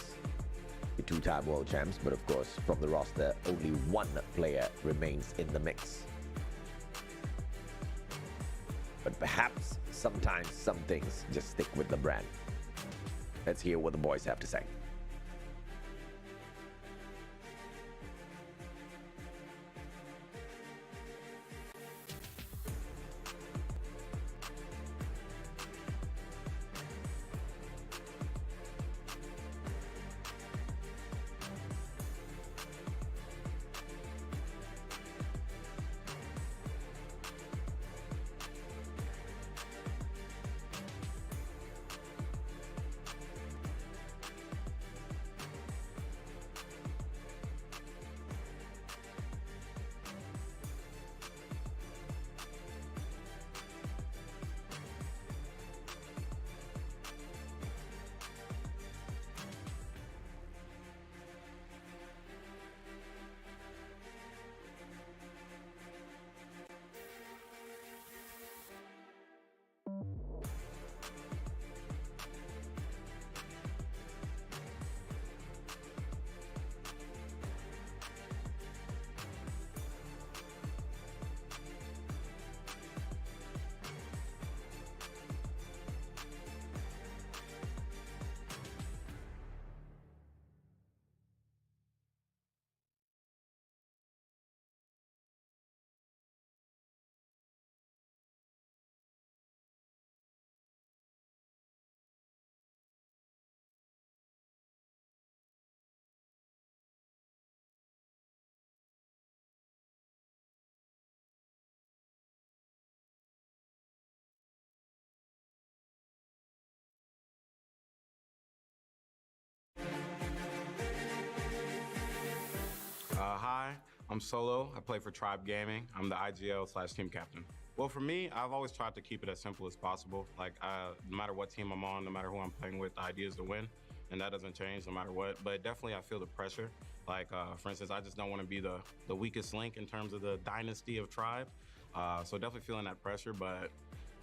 the two-time world champs, but of course, from the roster, only one player remains in the mix. But perhaps sometimes some things just stick with the brand. Let's hear what the boys have to say. I'm solo. I play for Tribe Gaming. I'm the IGL/team captain. Well, for me, I've always tried to keep it as simple as possible. Like, no matter what team I'm on, no matter who I'm playing with, the idea is to win, and that doesn't change no matter what. But definitely, I feel the pressure. Like, for instance, I just don't want to be the weakest link in terms of the dynasty of Tribe. So definitely feeling that pressure, but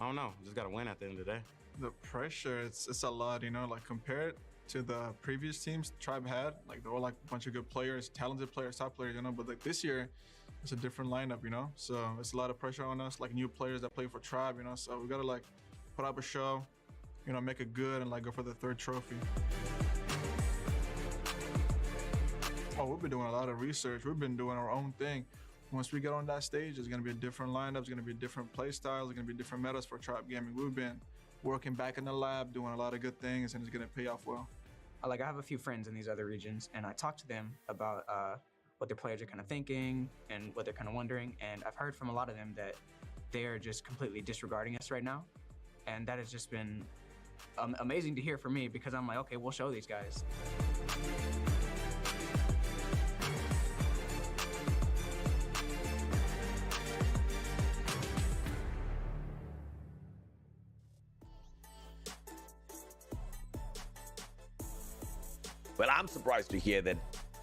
I don't know. Just got to win at the end of the day. The pressure, it's a lot, you know, like compared to the previous teams Tribe had, like they were like a bunch of good players, talented players, top players, you know, but like this year, it's a different lineup, you know, so it's a lot of pressure on us, like new players that play for Tribe, you know, so we gotta like put up a show, you know, make it good and like go for the third trophy. Oh, we've been doing a lot of research. We've been doing our own thing. Once we get on that stage, it's gonna be a different lineup, it's gonna be different play styles, it's gonna be different metas for Tribe Gaming. We've been working back in the lab, doing a lot of good things, and it's gonna pay off well. Like, I have a few friends in these other regions, and I talk to them about what their players are kind of thinking and what they're kind of wondering. And I've heard from a lot of them that they're just completely disregarding us right now. And that has just been amazing to hear for me, because I'm like, okay, we'll show these guys. Well, I'm surprised to hear that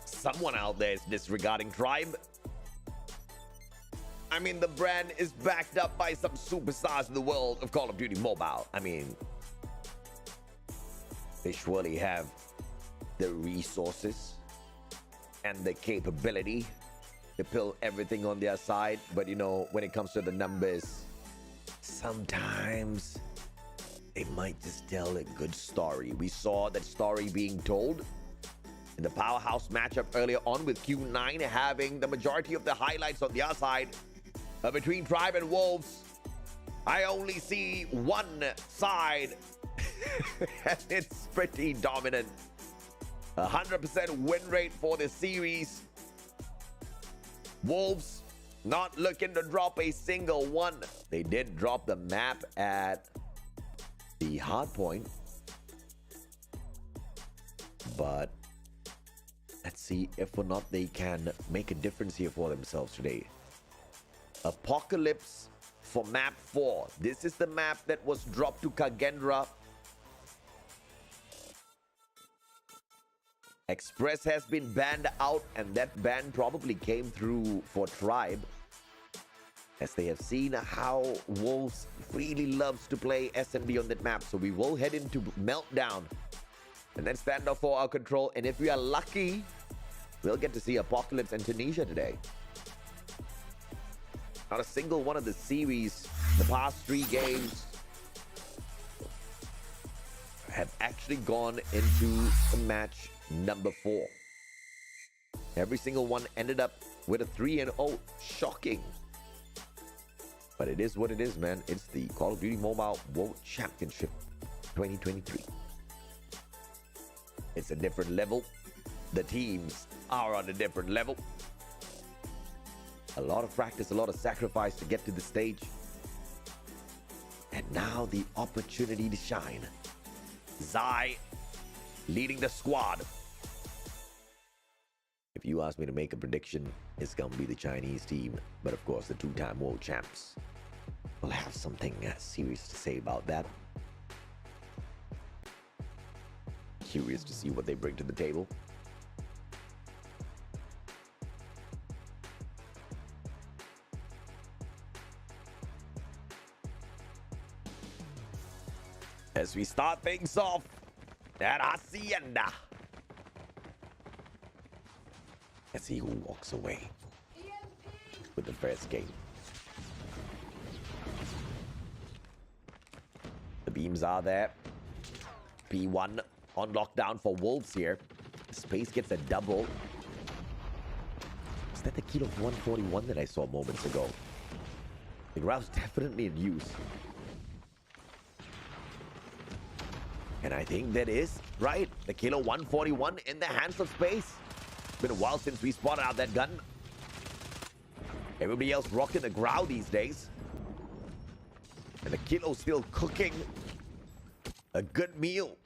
someone out there is disregarding Tribe. I mean, the brand is backed up by some superstars in the world of Call of Duty Mobile. I mean, they surely have the resources and the capability to pull everything on their side. But, you know, when it comes to the numbers, sometimes they might just tell a good story. We saw that story being told in the Powerhouse matchup earlier on, with Q9 having the majority of the highlights on their side. Between Tribe and Wolves, I only see one side, and it's pretty dominant. 100% win rate for the series. Wolves not looking to drop a single one. They did drop the map at the hard point, but let's see if or not they can make a difference here for themselves today. Apocalypse for map 4. This is the map that was dropped to Kendra. Express has been banned out, and that ban probably came through for Tribe, as they have seen how Wolves really loves to play SNB on that map. So we will head into Meltdown and then stand off for our control. And if we are lucky, we'll get to see Apocalypse and Tunisia today. Not a single one of the series, the past 3 games, have actually gone into the match number 4. Every single one ended up with a 3-0. Shocking. But it is what it is, man. It's the Call of Duty Mobile World Championship 2023. It's a different level. The teams are on a different level. A lot of practice, a lot of sacrifice to get to the stage. And now the opportunity to shine. Zai leading the squad. If you ask me to make a prediction, it's going to be the Chinese team. But of course, the 2-time world champs will have something serious to say about that. Curious to see what they bring to the table. As we start things off at Hacienda. Let's see who walks away with the first game. The beams are there. P1 on lockdown for Wolves here. Space gets a double. Is that the Kilo 141 that I saw moments ago? The Grouse definitely in use. And I think that is right. The Kilo 141 in the hands of Space. It's been a while since we spotted out that gun. Everybody else rocking the Grau these days. And the Kilo still cooking a good meal.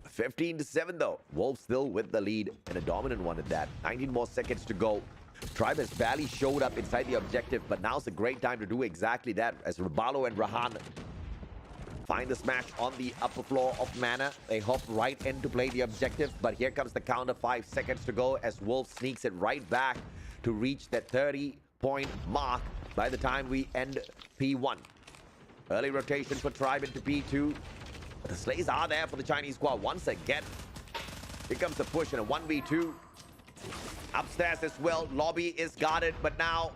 15-7 though. Wolves still with the lead, and a dominant one at that. 19 more seconds to go. Tribe has barely showed up inside the objective, but now's a great time to do exactly that as Rabalo and Rahan find the smash on the upper floor of Mana. They hop right in to play the objective, but here comes the counter. 5 seconds to go as Wolf sneaks it right back to reach that 30-point mark by the time we end P1. Early rotation for Tribe into P2. But the slays are there for the Chinese squad once again. Here comes the push in a 1v2. Upstairs as well, lobby is guarded, but now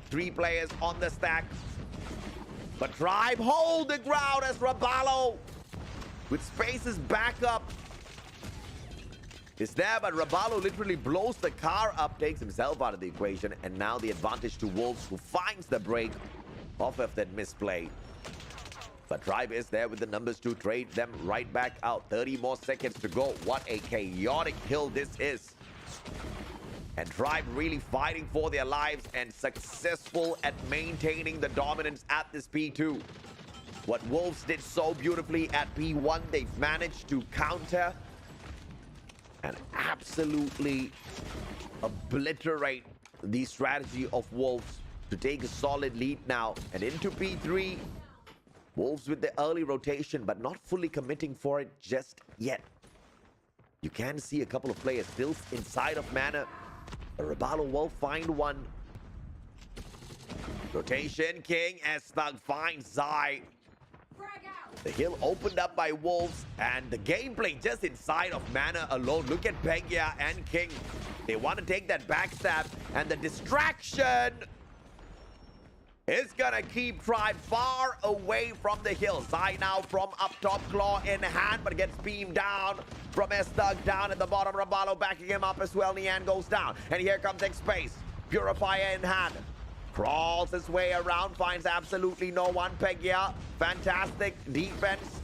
3 players on the stack. But Tribe hold the ground as Rabalo, with spaces back up, is there, but Rabalo literally blows the car up, takes himself out of the equation, and now the advantage to Wolves, who finds the break off of that misplay. But Tribe is there with the numbers to trade them right back out. 30 more seconds to go. What a chaotic hill this is. And Tribe really fighting for their lives and successful at maintaining the dominance at this P2. What Wolves did so beautifully at P1, they've managed to counter and absolutely obliterate the strategy of Wolves to take a solid lead now. And into P3, Wolves with the early rotation, but not fully committing for it just yet. You can see a couple of players still inside of Mana. Rabalo will find one. Rotation King as Thug finds Zai. The hill opened up by Wolves, and the gameplay just inside of Mana alone. Look at Pegia and King. They want to take that backstab, and the distraction is gonna keep Tribe far away from the hill. Zai now from up top, claw in hand, but gets beamed down from S-Thug down at the bottom. Rabalo backing him up as well. Nian goes down, and here comes X-Space. Purifier in hand. Crawls his way around, finds absolutely no one. Pegia, fantastic defense.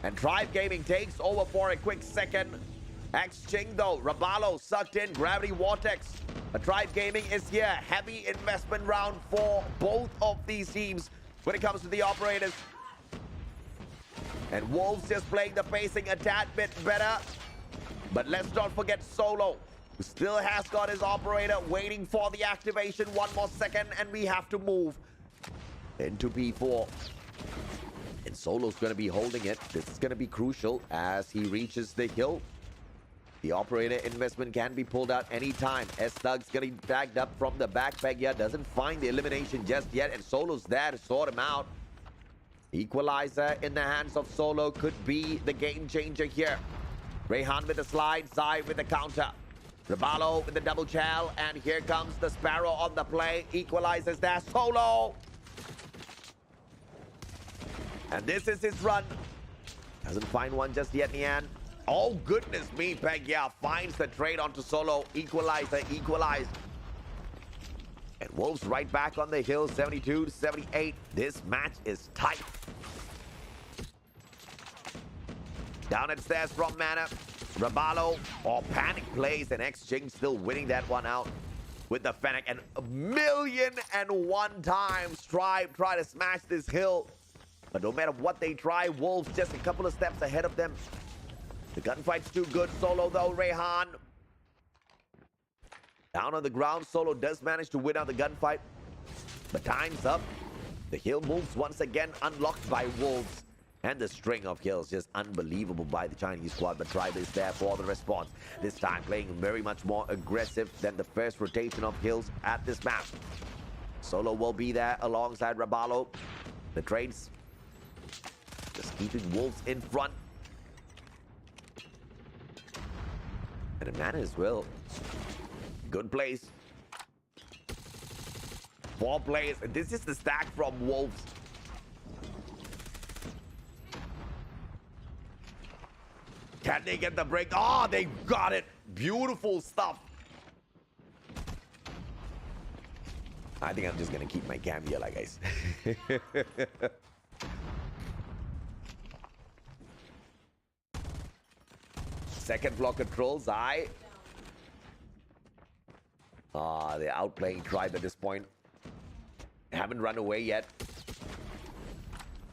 And Tribe Gaming takes over for a quick second. X-Ching though, Rabalo sucked in, Gravity Vortex. Tribe Gaming is here. Heavy investment round for both of these teams when it comes to the operators. And Wolves just playing the pacing a tad bit better. But let's not forget Solo, who still has got his operator waiting for the activation. 1 more second and we have to move into P4. And Solo's going to be holding it. This is going to be crucial as he reaches the hill. The operator investment can be pulled out anytime. S-Thug's getting tagged up from the back. Pegia doesn't find the elimination just yet, and Solo's there to sort him out. Equalizer in the hands of Solo could be the game changer here. Rehan with the slide, Zai with the counter. Rabalo with the double chal, and here comes the Sparrow on the play. Equalizes there, Solo. And this is his run. Doesn't find one just yet, Nian. Oh, goodness me, Pegia finds the trade onto Solo. Equalizer, equalized. And Wolves right back on the hill, 72-78. This match is tight. Down at stairs from Mana. Rabalo, panic plays, and X-Ching still winning that one out with the Fennec. And 1,000,001 times Tribe try to smash this hill. But no matter what they try, Wolves just a couple of steps ahead of them. The gunfight's too good. Solo though, Rehan. Down on the ground, Solo does manage to win out the gunfight. But time's up. The hill moves once again, unlocked by Wolves. And the string of kills just unbelievable by the Chinese squad. But Tribe is there for the response. This time playing very much more aggressive than the first rotation of hills at this map. Solo will be there alongside Rabalo. The trades just keeping Wolves in front. And a Mana as well. Good place. 4 players. And this is the stack from Wolves. Can they get the break? Oh, they got it. Beautiful stuff. I think I'm just going to keep my cam here, like guys. Second floor controls, Zai. They're outplaying Tribe at this point. Haven't run away yet.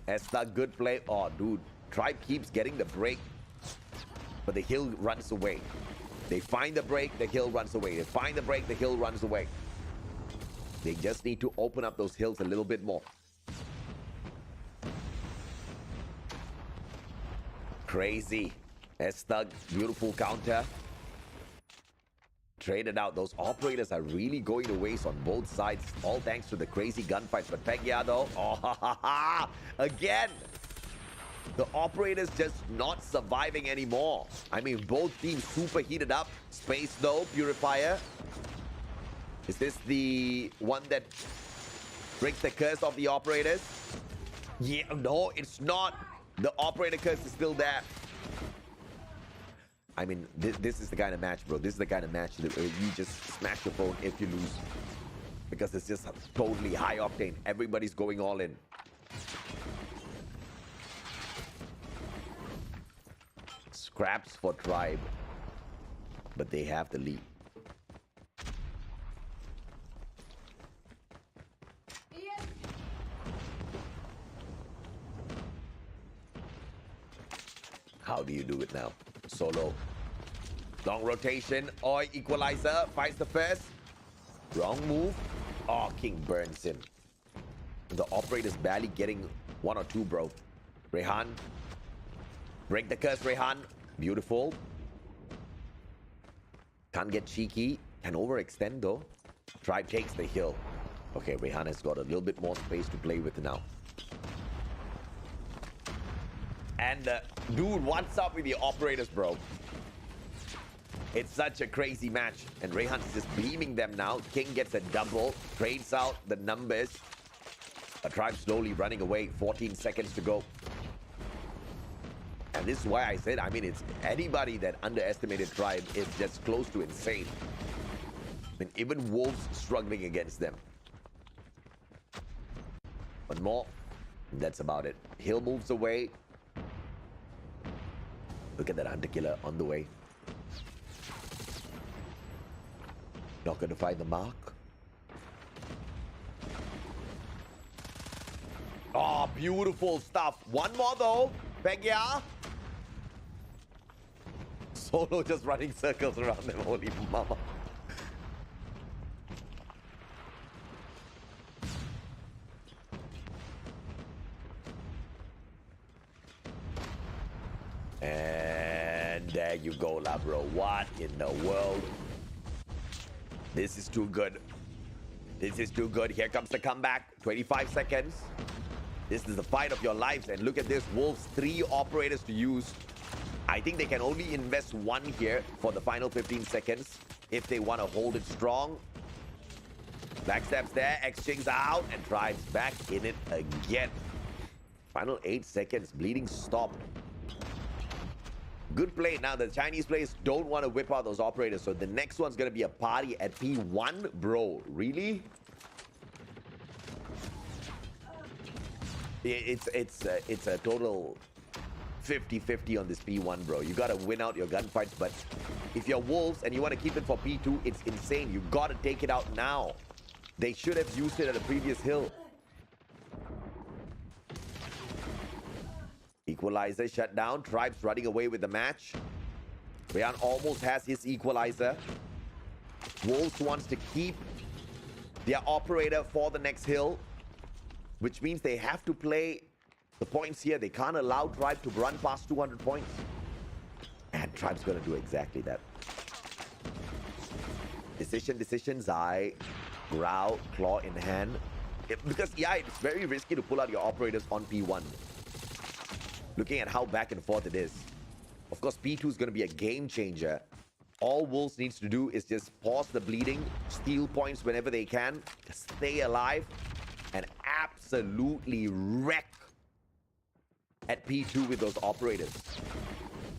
S-Thug, good play. Oh, dude. Tribe keeps getting the break. But the hill runs away. They find the break, the hill runs away. They find the break, the hill runs away. They just need to open up those hills a little bit more. Crazy. S-Thug, beautiful counter. Traded out. Those operators are really going to waste on both sides. All thanks to the crazy gunfights. But Pegya though, again. The operators just not surviving anymore. I mean, both teams super heated up. Space though, Purifier. Is this the one that breaks the curse of the operators? Yeah, no, it's not. The operator curse is still there. I mean, this is the kind of match, bro. This is the kind of match that you just smash your phone if you lose. Because it's just totally high octane. Everybody's going all in. Scraps for Tribe. But they have the lead. How do you do it now? Solo. Long rotation. Oi, equalizer. Finds the first. Wrong move. Oh, King burns him. The operator's barely getting 1 or 2, bro. Rehan. Break the curse, Rehan. Beautiful. Can't get cheeky. Can overextend, though. Tribe takes the hill. Okay, Rehan has got a little bit more space to play with now. And dude, what's up with the operators, bro? It's such a crazy match. And Rehan's just beaming them now. King gets a double. Trades out the numbers. A Tribe slowly running away. 14 seconds to go. And this is why I said, I mean, it's anybody that underestimated Tribe is just close to insane. I mean, even Wolves struggling against them. One more. That's about it. Hill moves away. Look at that Hunter Killer on the way. Not going to find the mark. Oh, beautiful stuff. One more though. Pegya. Solo just running circles around them. Holy mama. And there you go, la bro. What in the world? This is too good. This is too good. Here comes the comeback. 25 seconds. This is the fight of your lives. And look at this. Wolves, 3 operators to use. I think they can only invest 1 here for the final 15 seconds if they want to hold it strong. Backstabs there. Exchange out. And Tribe's back in it again. Final 8 seconds. Bleeding stopped. Good play. Now, the Chinese players don't want to whip out those operators. So the next one's going to be a party at P1. Bro, really? It's a total 50-50 on this P1, bro. You got to win out your gunfights. But if you're Wolves and you want to keep it for P2, it's insane. You got to take it out now. They should have used it at a previous hill. Equalizer shut down. Tribe's running away with the match. Rehan almost has his equalizer. Wolves wants to keep their operator for the next hill, which means they have to play the points here. They can't allow Tribe to run past 200 points. And Tribe's going to do exactly that. Decision, Zai. Growl, claw in hand. Because, yeah, it's very risky to pull out your operators on P1. Looking at how back and forth it is. Of course, P2 is going to be a game changer. All Wolves needs to do is just pause the bleeding, steal points whenever they can, stay alive, and absolutely wreck at P2 with those operators.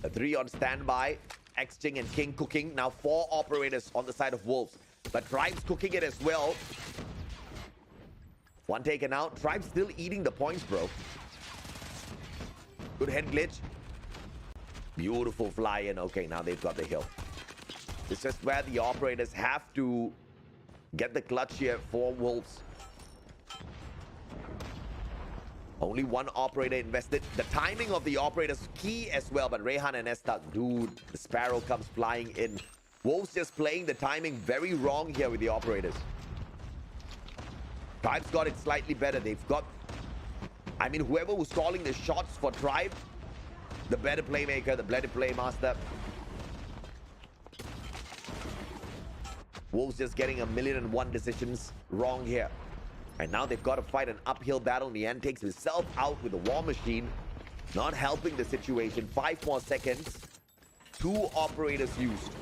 A 3 on standby. Xing and King cooking. Now 4 operators on the side of Wolves. But Tribe's cooking it as well. 1 taken out. Tribe's still eating the points, bro. Good head glitch. Beautiful fly in. Okay, now they've got the hill. It's just where the operators have to get the clutch here for Wolves. Only 1 operator invested. The timing of the operator is key as well. But Rehan and S-Thug, dude, the Sparrow comes flying in. Wolves just playing the timing very wrong here with the operators. Tribe's got it slightly better. They've got, I mean, whoever was calling the shots for Tribe, the better playmaker, the better playmaster. Wolves just getting 1,000,001 decisions wrong here. And now they've got to fight an uphill battle. Nian takes himself out with the War Machine. Not helping the situation. 5 more seconds. 2 operators used.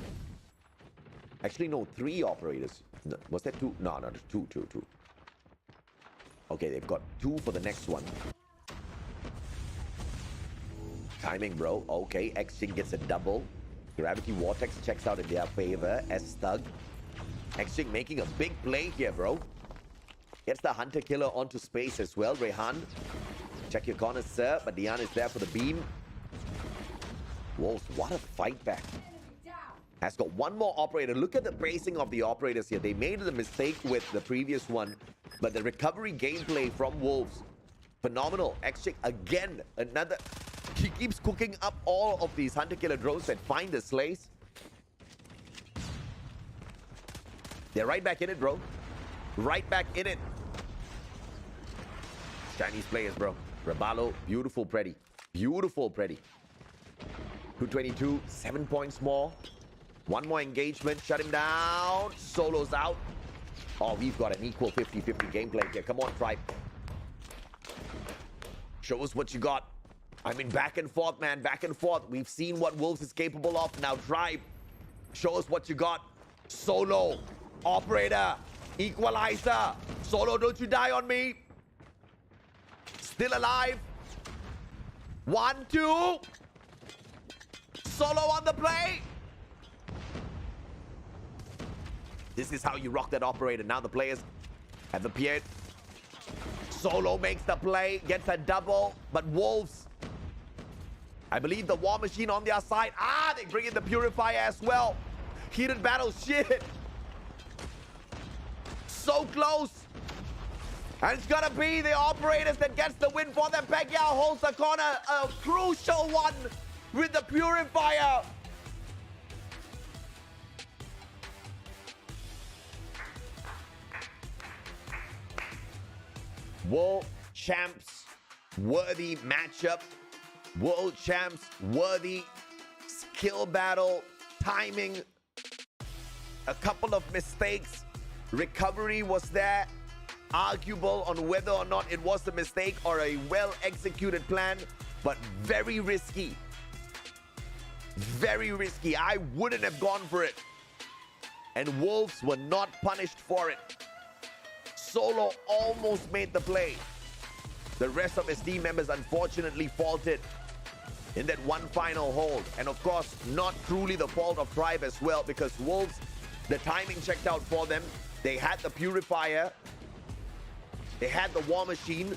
Actually, no, 3 operators. No, was that 2? No, 2. Okay, they've got 2 for the next one. Timing, bro. Okay, Xing gets a double. Gravity Vortex checks out in their favor. S-Thug. Xing making a big play here, bro. Gets the Hunter Killer onto space as well. Rehan, check your corners, sir. But Dian is there for the beam. Wolves, what a fight back. Has got 1 more operator. Look at the pacing of the operators here. They made the mistake with the previous one. But the recovery gameplay from Wolves, phenomenal. Xing again, another. He keeps cooking up all of these Hunter Killer drones that find the slays. They're right back in it, bro. Right back in it. Chinese players, bro. Rabalo, beautiful Preddy. Beautiful Preddy. 222, 7 points more. 1 more engagement, shut him down. Solo's out. Oh, we've got an equal 50-50 gameplay here. Come on, Tribe. Show us what you got. I mean, back and forth, man. Back and forth. We've seen what Wolves is capable of. Now, Tribe, show us what you got. Solo, operator, equalizer. Solo, don't you die on me. Still alive. 1, 2. Solo on the play. This is how you rock that operator. Now the players have appeared. Solo makes the play, gets a double, but Wolves, I believe the War Machine on their side. Ah, they bring in the Purifier as well. Heated battle, shit. So close. And it's gonna be the operators that gets the win for them. Pacquiao holds the corner, a crucial one with the Purifier. World champs, worthy matchup. World champs, worthy skill battle, timing, a couple of mistakes. Recovery was there. Arguable on whether or not it was a mistake or a well-executed plan, but very risky. Very risky. I wouldn't have gone for it. And Wolves were not punished for it. Solo almost made the play. The rest of his team members unfortunately faulted in that one final hold. And of course, not truly the fault of Tribe as well, because Wolves, the timing checked out for them. They had the Purifier. They had the War Machine.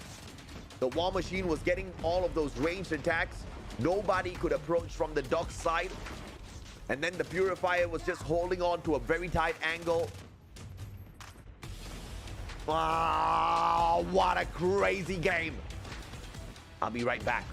The War Machine was getting all of those ranged attacks. Nobody could approach from the dock side. And then the Purifier was just holding on to a very tight angle. Ah, what a crazy game. I'll be right back.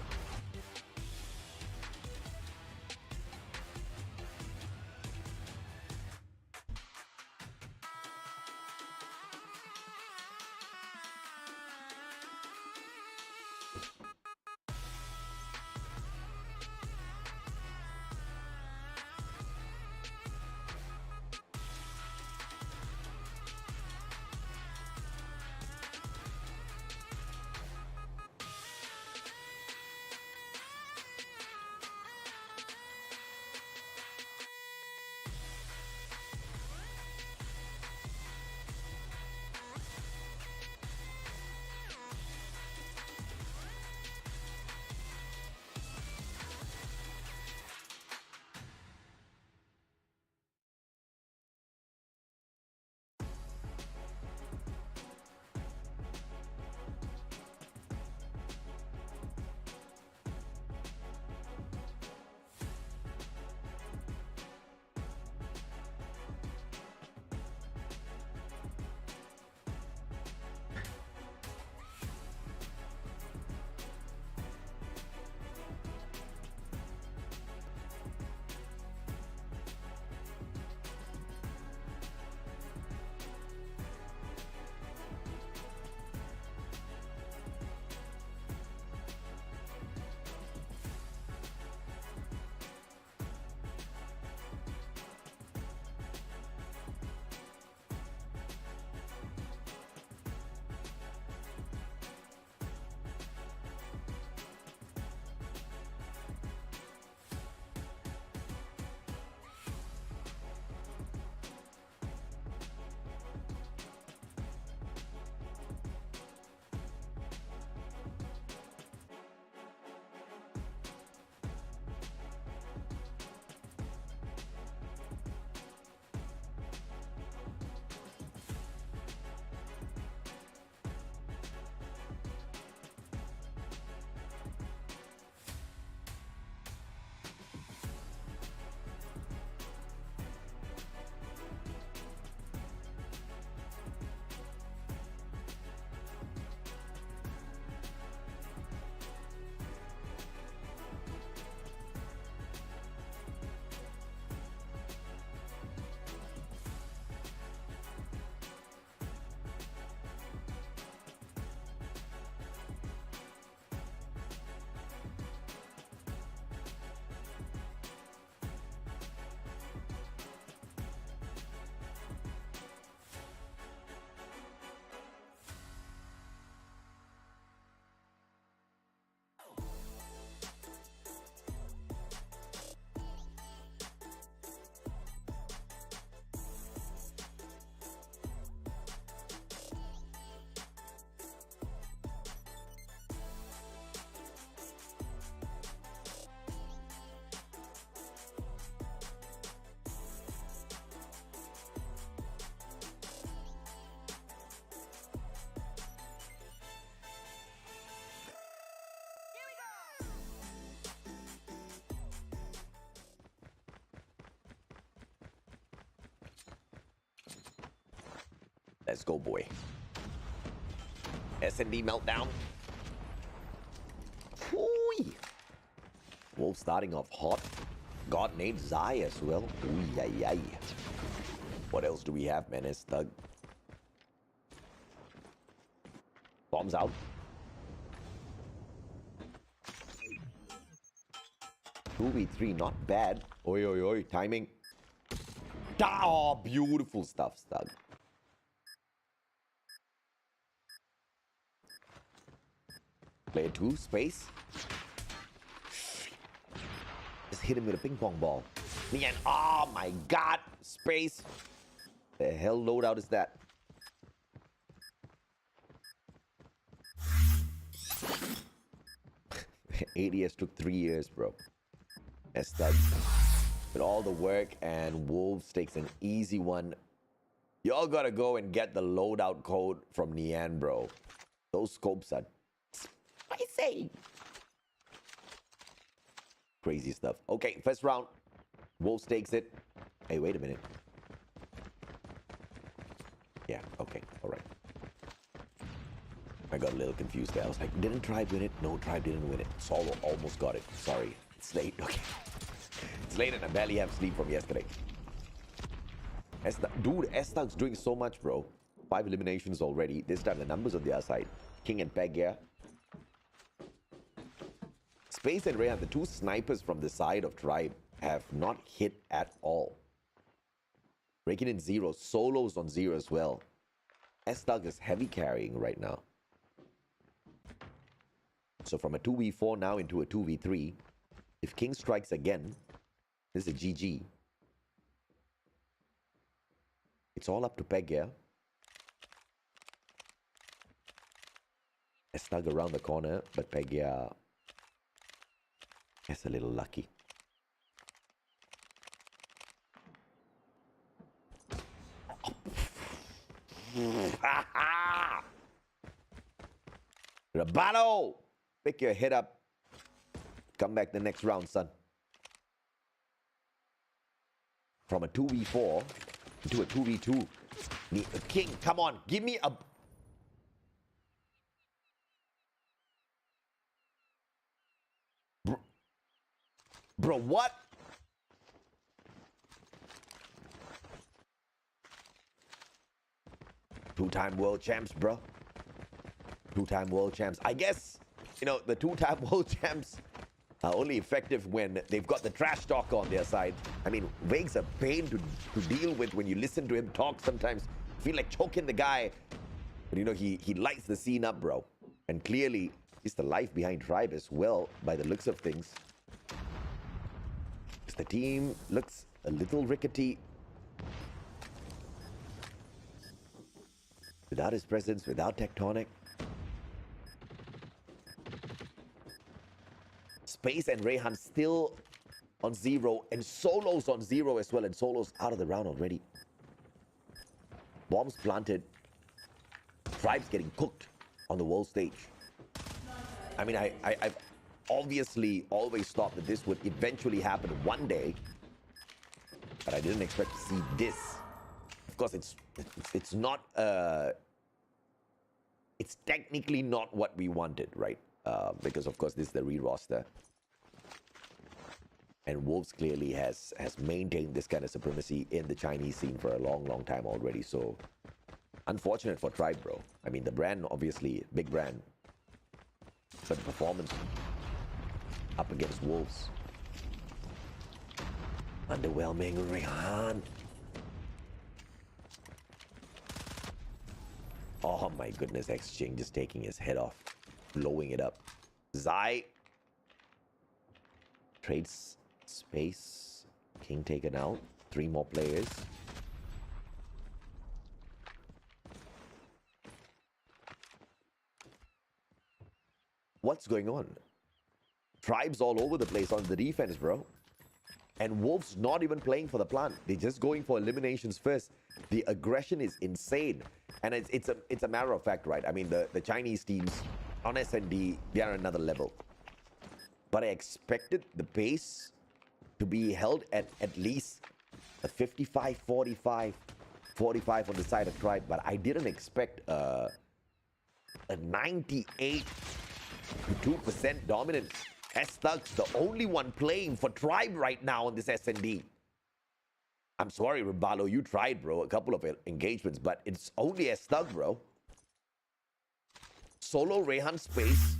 Let's go, boy. S&D meltdown. Ooh. Wolf starting off hot. God named Zai as well. Ooh, yay, yay. What else do we have, Menace? Thug. Bombs out. Two v3, not bad. Oi, oi, oi. Timing. Oh, beautiful stuff, Stug. Player 2, space. Just hit him with a ping pong ball. And oh my god, space. The hell loadout is that? ADS took 3 years, bro. As Stug. With all the work, and Wolves takes an easy one. Y'all gotta go and get the loadout code from Nian, bro. Those scopes are spicy. Crazy stuff. Okay, first round. Wolves takes it. Hey, wait a minute. Yeah, okay, alright. I got a little confused there. I was like, didn't Tribe win it? No, Tribe didn't win it. Solo almost got it. Sorry. It's late. Okay. It's late and I barely have sleep from yesterday. Dude, S-Thug's doing so much, bro. 5 eliminations already. This time the numbers on the other side. King and Peg here. Space and Rayhan, the two snipers from the side of Tribe, have not hit at all. Breaking in 0. Solos on 0 as well. S-Thug is heavy carrying right now. So from a 2v4 now into a 2v3. If King strikes again, this is a GG. It's all up to Peg here. S-Thug around the corner, but Peg here is a little lucky. Rabato! Pick your head up. Come back the next round, son. From a 2v4 to a 2v2. King, come on. Give me a... Bro, what? Two-time world champs, bro. Two-time world champs. I guess, you know, the two-time world champs are only effective when they've got the trash talk on their side. I mean, Vague's a pain to deal with when you listen to him talk sometimes. You feel like choking the guy. But, you know, he lights the scene up, bro. And clearly, he's the life behind Tribe as well, by the looks of things. The team looks a little rickety. Without his presence, without Tectonic. Space and Rayhan still on 0, and Solo's on 0 as well, and Solo's out of the round already. Bombs planted. Tribe's getting cooked on the world stage. I mean, I've obviously always thought that this would eventually happen one day, but I didn't expect to see this. Of course, it's not it's technically not what we wanted, right? Because of course this is the re-roster, and Wolves clearly has maintained this kind of supremacy in the Chinese scene for a long time already. So unfortunate for Tribe, bro. I mean, the brand, obviously big brand, but the performance up against Wolves, underwhelming. Rayhan. Oh my goodness, Exchange just taking his head off, blowing it up. Zai trades space. King taken out. 3 more players. What's going on? Tribes all over the place on the defense, bro. And Wolves not even playing for the plant. They're just going for eliminations first. The aggression is insane. And it's a matter of fact, right? I mean, the Chinese teams on S&D, they are another level. But I expected the pace to be held at least a 55-45, 45 on the side of Tribe, but I didn't expect a 98.2% dominance. S-Thugs, the only one playing for Tribe right now on this S&D. I'm sorry, Ribalo, you tried, bro, a couple of engagements, but it's only S-Thug, bro. Solo, Rehan, Space.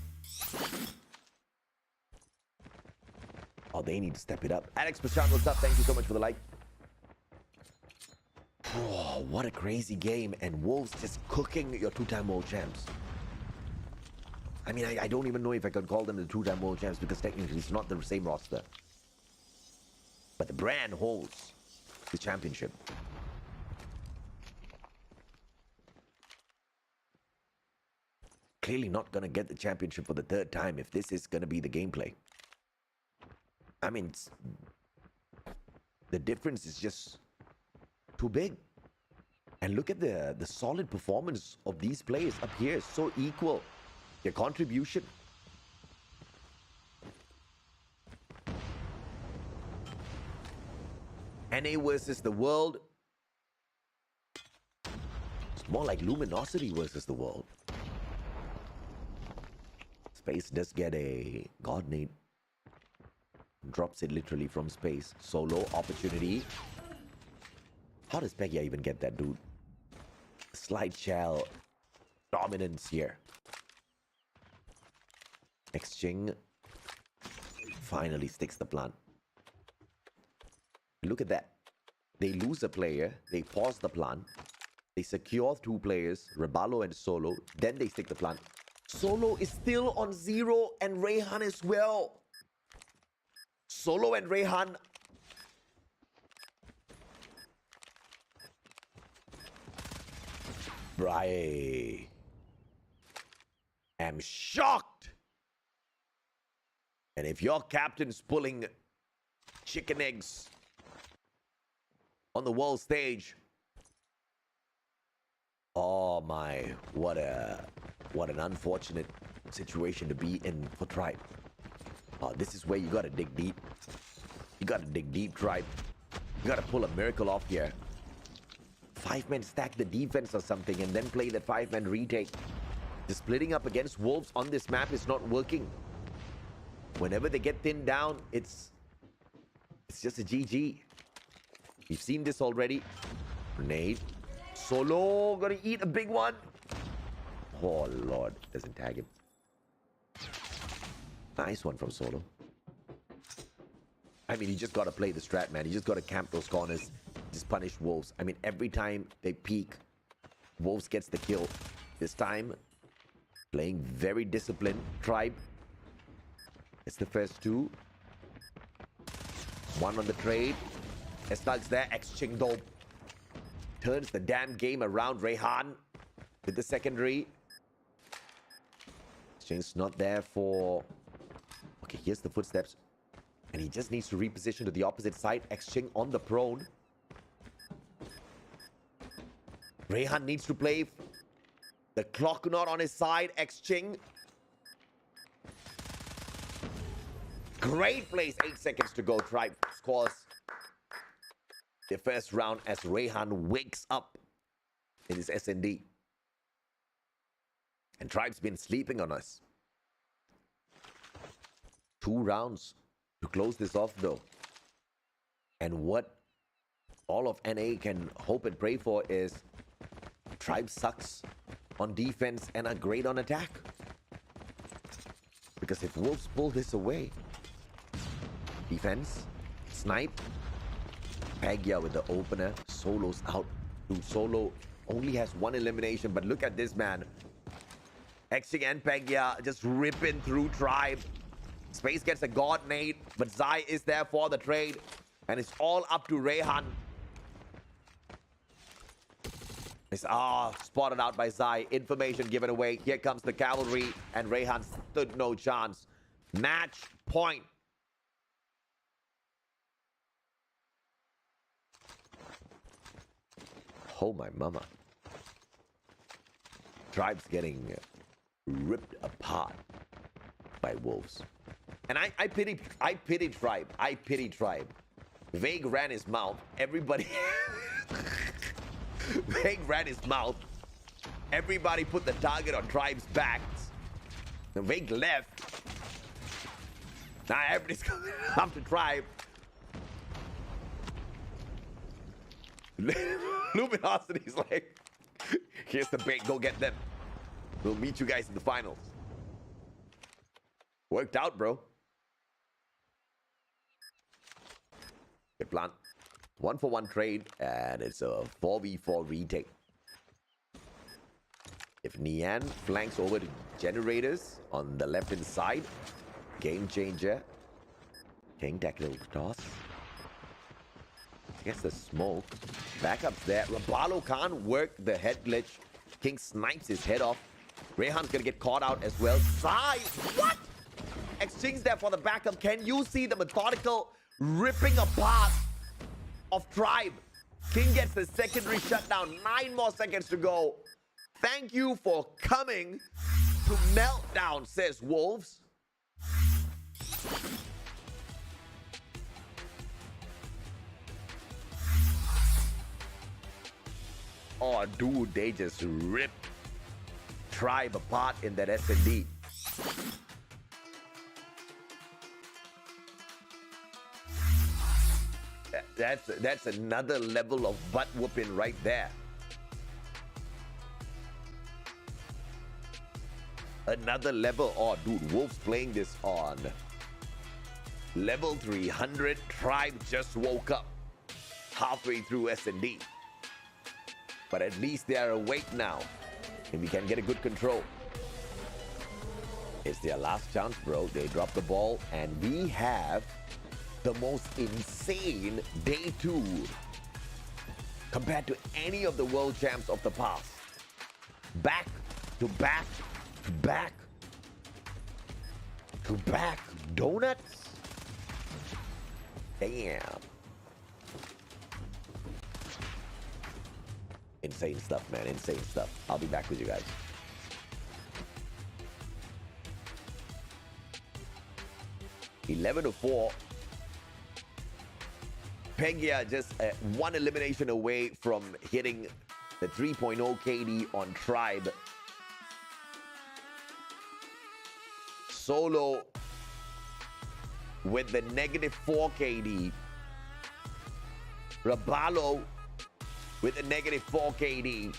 Oh, they need to step it up. Alex Prashant, what's up? Thank you so much for the like. Oh, what a crazy game. And Wolves just cooking your two-time world champs. I mean, I don't even know if I could call them the two-time world champs because technically it's not the same roster. But the brand holds the championship. Clearly not going to get the championship for the third time if this is going to be the gameplay. I mean, the difference is just too big. And look at the solid performance of these players up here. So equal. Their contribution. NA versus the world. It's more like Luminosity versus the world. Space does get a God Nade. Drops it literally from space. Solo opportunity. How does Peggy even get that, dude? Slide shell dominance here. Exchange finally sticks the plant. Look at that. They lose a player. They pause the plant. They secure two players, Ribalo and Solo. Then they stick the plant. Solo is still on 0 and Rehan as well. Solo and Rehan. I am shocked. And if your captain's pulling chicken eggs on the world stage, oh my, what an unfortunate situation to be in for Tribe. Oh, this is where you gotta dig deep. You gotta dig deep, Tribe. You gotta pull a miracle off here. 5-man stack the defense or something and then play that 5-man retake. The splitting up against Wolves on this map is not working. Whenever they get thinned down, it's just a GG. We've seen this already. Grenade. Solo gonna eat a big one. Oh Lord, doesn't tag him. Nice one from Solo. I mean, you just gotta play the strat, man. You just gotta camp those corners. Just punish Wolves. I mean, every time they peek, Wolves gets the kill. This time, playing very disciplined. Tribe. It's the first two. One on the trade. S-Thugs there. Exchange dope. Turns the damn game around. Rehan with the secondary. Exchange's not there for... Okay, here's the footsteps. And he just needs to reposition to the opposite side. Exchange on the prone. Rehan needs to play. The clock not on his side. Exchange. Great place. 8 seconds to go. Tribe scores the first round as Rehan wakes up in his S&D. And Tribe's been sleeping on us. 2 rounds to close this off though. And what all of NA can hope and pray for is Tribe sucks on defense and are great on attack. Because if Wolves pull this away, defense, snipe, Pagya with the opener, Solo's out. Dude, Solo only has 1 elimination, but look at this man. Xing and Pagya just ripping through Tribe. Space gets a God Nade, but Zai is there for the trade. And it's all up to Rehan. It's spotted out by Zai. Information given away. Here comes the cavalry, and Rehan stood no chance. Match point. Oh my mama. Tribe's getting ripped apart by Wolves. And I pity Tribe. I pity Tribe. Vague ran his mouth. Everybody Peg ran his mouth. Everybody put the target on Tribe's backs. The Vig left. Now everybody's coming after Tribe. Luminosity's like, here's the bait, go get them. We'll meet you guys in the finals. Worked out, bro. Good plan. 1-for-1 trade, and it's a 4v4 retake. If Nian flanks over to Generators on the left-hand side, game changer. King tactical toss. Gets the smoke. Backups there. Rabalo can't work the head glitch. King snipes his head off. Rehan's gonna get caught out as well. Sai! What? Exchange there for the backup. Can you see the methodical ripping apart of Tribe? King gets the secondary shutdown. 9 more seconds to go. Thank you for coming to Meltdown, says Wolves. Oh, dude, they just ripped Tribe apart in that S&D. That's another level of butt whooping right there. Another level. Oh, dude, Wolves playing this on level 300. Tribe just woke up halfway through S&D. But at least they are awake now, and we can get a good control. It's their last chance, bro. They drop the ball, and we have the most insane day 2 compared to any of the world champs of the past. Back to back to back to back donuts. Damn. Insane stuff, man. Insane stuff. I'll be back with you guys. (11-4). Pegia just one elimination away from hitting the 3.0 KD on Tribe. Solo with the -4 KD. Rabalo with a -4 KD.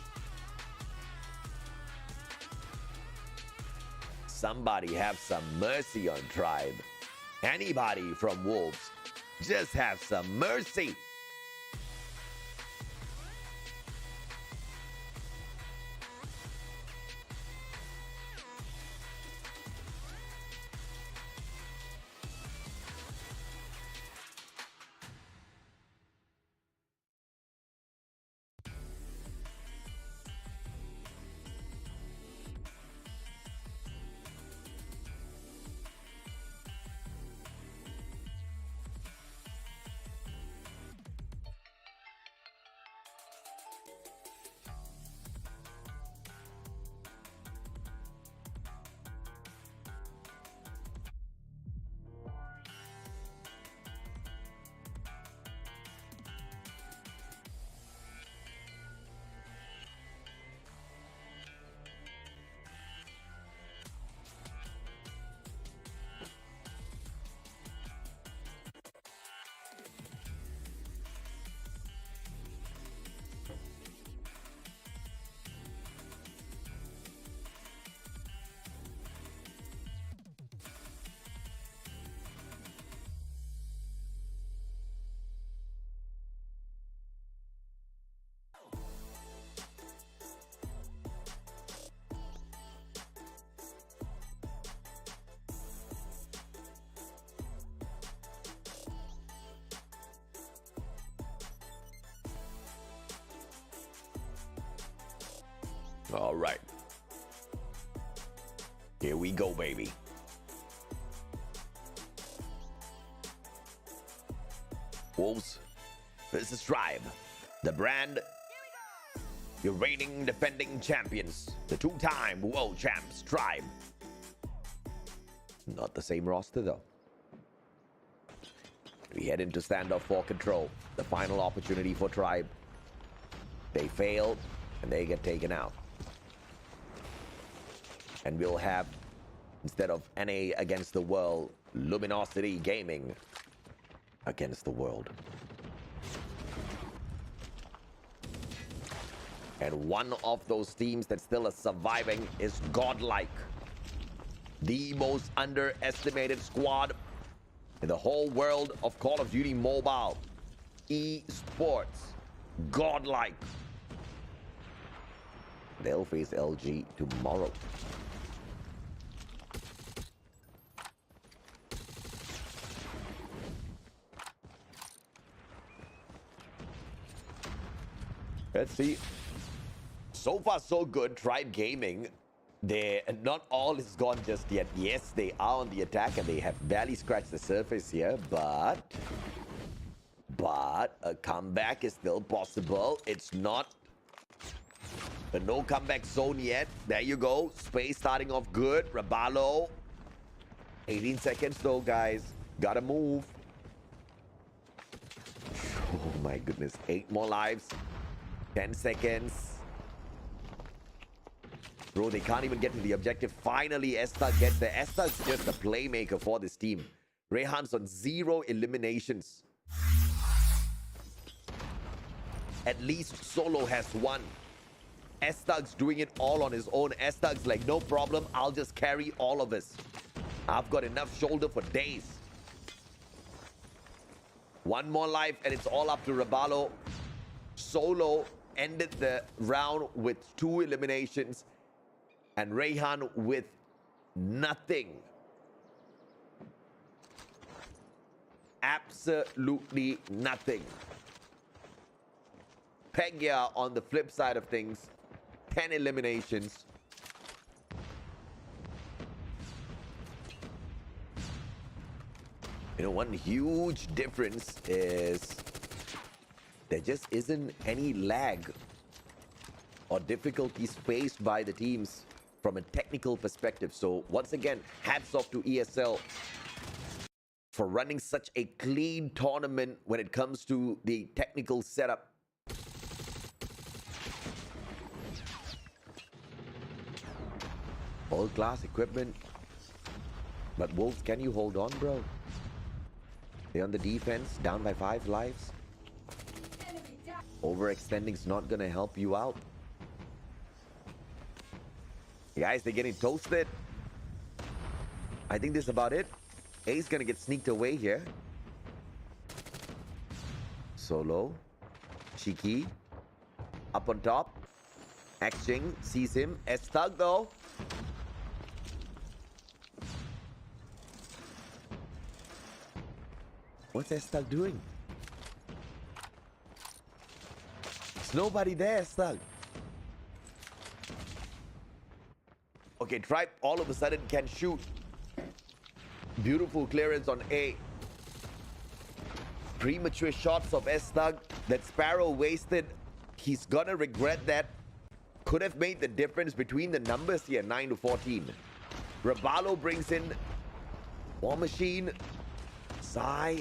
Somebody have some mercy on Tribe. Anybody from Wolves, just have some mercy. All right. Here we go, baby. Wolves versus Tribe. The brand, your reigning defending champions. The 2-time world champs, Tribe. Not the same roster, though. We head into standoff for control. The final opportunity for Tribe. They failed, and they get taken out. And we'll have, instead of NA against the world, Luminosity Gaming against the world. And one of those teams that still is surviving is Godlike. The most underestimated squad in the whole world of Call of Duty Mobile. Esports. Godlike. They'll face LG tomorrow. Let's see. So far, so good. Tribe Gaming. They not all is gone just yet. Yes, they are on the attack and they have barely scratched the surface here, but a comeback is still possible. It's not the no comeback zone yet. There you go. Space starting off good. Rabalo. 18 seconds though, guys. Gotta move. Oh my goodness. 8 more lives. 10 seconds. Bro, they can't even get to the objective. Finally, Estag gets there. Estag's just a playmaker for this team. Rehan's on 0 eliminations. At least Solo has 1. Estag's doing it all on his own. Estag's like, no problem. I'll just carry all of us. I've got enough shoulder for days. 1 more life and it's all up to Rabalo. Solo ended the round with 2 eliminations. And Rehan with nothing. Absolutely nothing. Pegia on the flip side of things, 10 eliminations. You know, one huge difference is there just isn't any lag or difficulties faced by the teams from a technical perspective. So once again, hats off to ESL for running such a clean tournament when it comes to the technical setup. All class equipment. But Wolves, can you hold on, bro? They're on the defense, down by 5 lives. Overextending's not gonna help you out. Guys, they're getting toasted. I think this is about it. A's gonna get sneaked away here. Solo. Cheeky. Up on top. Xing sees him. Estag though. What's Estag doing? There's nobody there, Estag. Okay, Tribe all of a sudden can shoot. Beautiful clearance on A. Premature shots of Estag that Sparrow wasted. He's gonna regret that. Could have made the difference between the numbers here, 9 to 14. Rabalo brings in War Machine. Sai.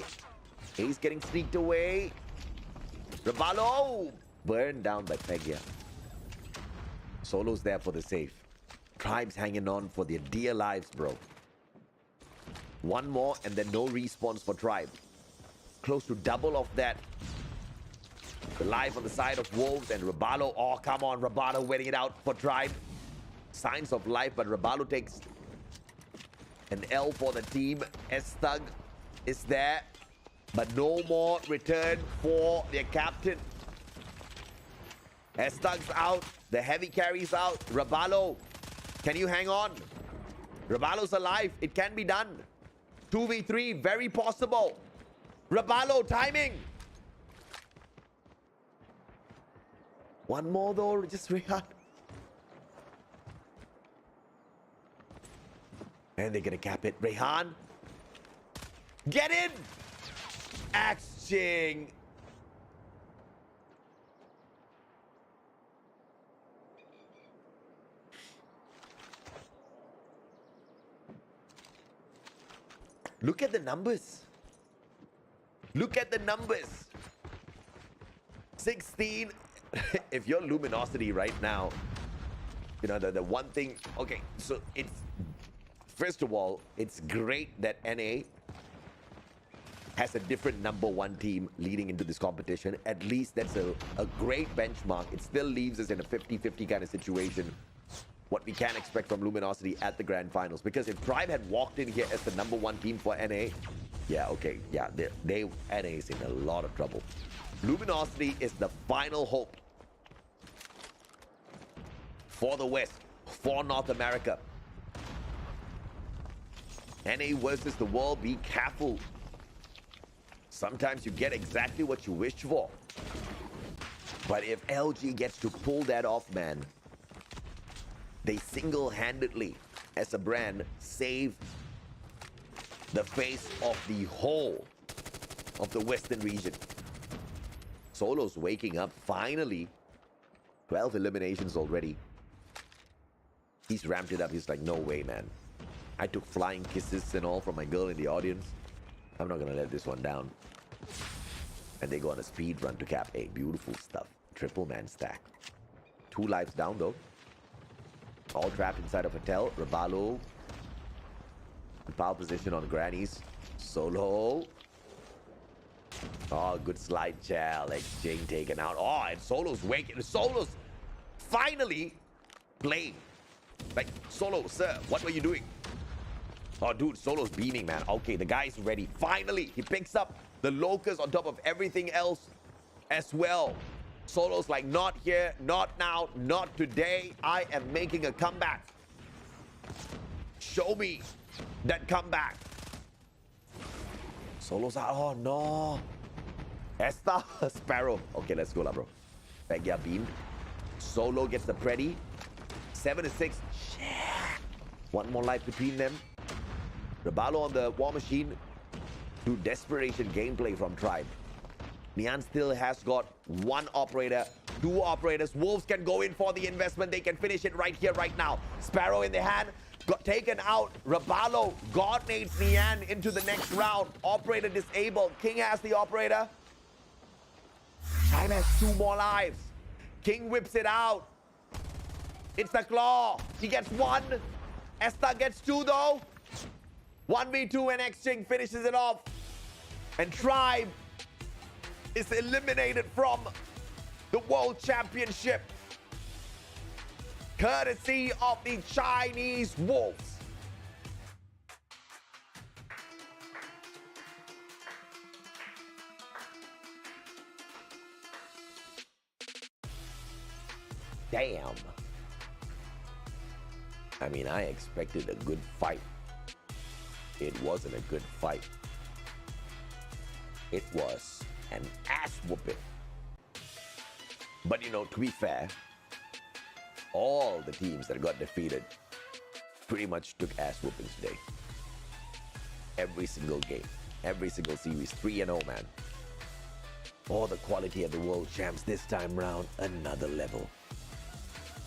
A's getting sneaked away. Rabalo! Burned down by Pegia. Solo's there for the save. Tribe's hanging on for their dear lives, bro. 1 more and then no respawns for Tribe. Close to double of that. The life on the side of Wolves and Rabalo. Oh, come on, Rabalo waiting it out for Tribe. Signs of life, but Rabalo takes an L for the team. Estag is there, but no more return for their captain. Estag's out. The heavy carry's out. Rabalo, can you hang on? Rabalo's alive. It can be done. 2v3, very possible. Rabalo, timing. 1 more though, just Rehan. And they're gonna cap it. Rehan. Get in! Xing. Look at the numbers. Look at the numbers. 16 if you're Luminosity right now, you know, the one thing, okay, so it's, first of all, it's great that NA has a different #1 team leading into this competition. At least that's a great benchmark. It still leaves us in a 50-50 kind of situation, what we can expect from Luminosity at the grand finals. Because if Tribe had walked in here as the #1 team for NA, yeah, okay, yeah, NA is in a lot of trouble. Luminosity is the final hope for the West, for North America. NA versus the world, be careful. Sometimes you get exactly what you wished for. But if LG gets to pull that off, man, they single-handedly, as a brand, save the face of the whole of the Western region. Solo's waking up, finally. 12 eliminations already. He's ramped it up. He's like, no way, man. I took flying kisses and all from my girl in the audience. I'm not gonna let this one down. And they go on a speed run to cap A. Beautiful stuff. Triple man stack. 2 lives down though. All trapped inside of Hotel. Rabalo. In power position on Grannies. Solo. Oh, good slide chair. Like Jing taken out. Oh, and Solo's waking. Solo's finally playing. Like, Solo, sir, what were you doing? Oh, dude, Solo's beaming, man. Okay, the guy's ready. Finally, he picks up the Locust on top of everything else as well. Solo's like, not here, not now, not today. I am making a comeback. Show me that comeback. Solo's out. Oh, no. Esta, Sparrow. Okay, let's go, lah, bro. Pegia beamed. Solo gets the Preddy. 7 to 6. Shit. One more life between them. Rabalo on the War Machine. Do desperation gameplay from Tribe. Nian still has got 1 operator, 2 operators. Wolves can go in for the investment. They can finish it right here, right now. Sparrow in the hand. Got taken out. Rabalo God nades Nian into the next round. Operator disabled. King has the operator. Tribe has 2 more lives. King whips it out. It's the claw. He gets 1. Esta gets 2 though. 1v2 and Xing finishes it off. And Tribe is eliminated from the World Championship. Courtesy of the Chinese Wolves. Damn. I mean, I expected a good fight. It wasn't a good fight. It was an ass whooping. But you know, to be fair, all the teams that got defeated pretty much took ass whoopings today. Every single game, every single series, 3-0, man. All the quality of the world champs this time round, another level.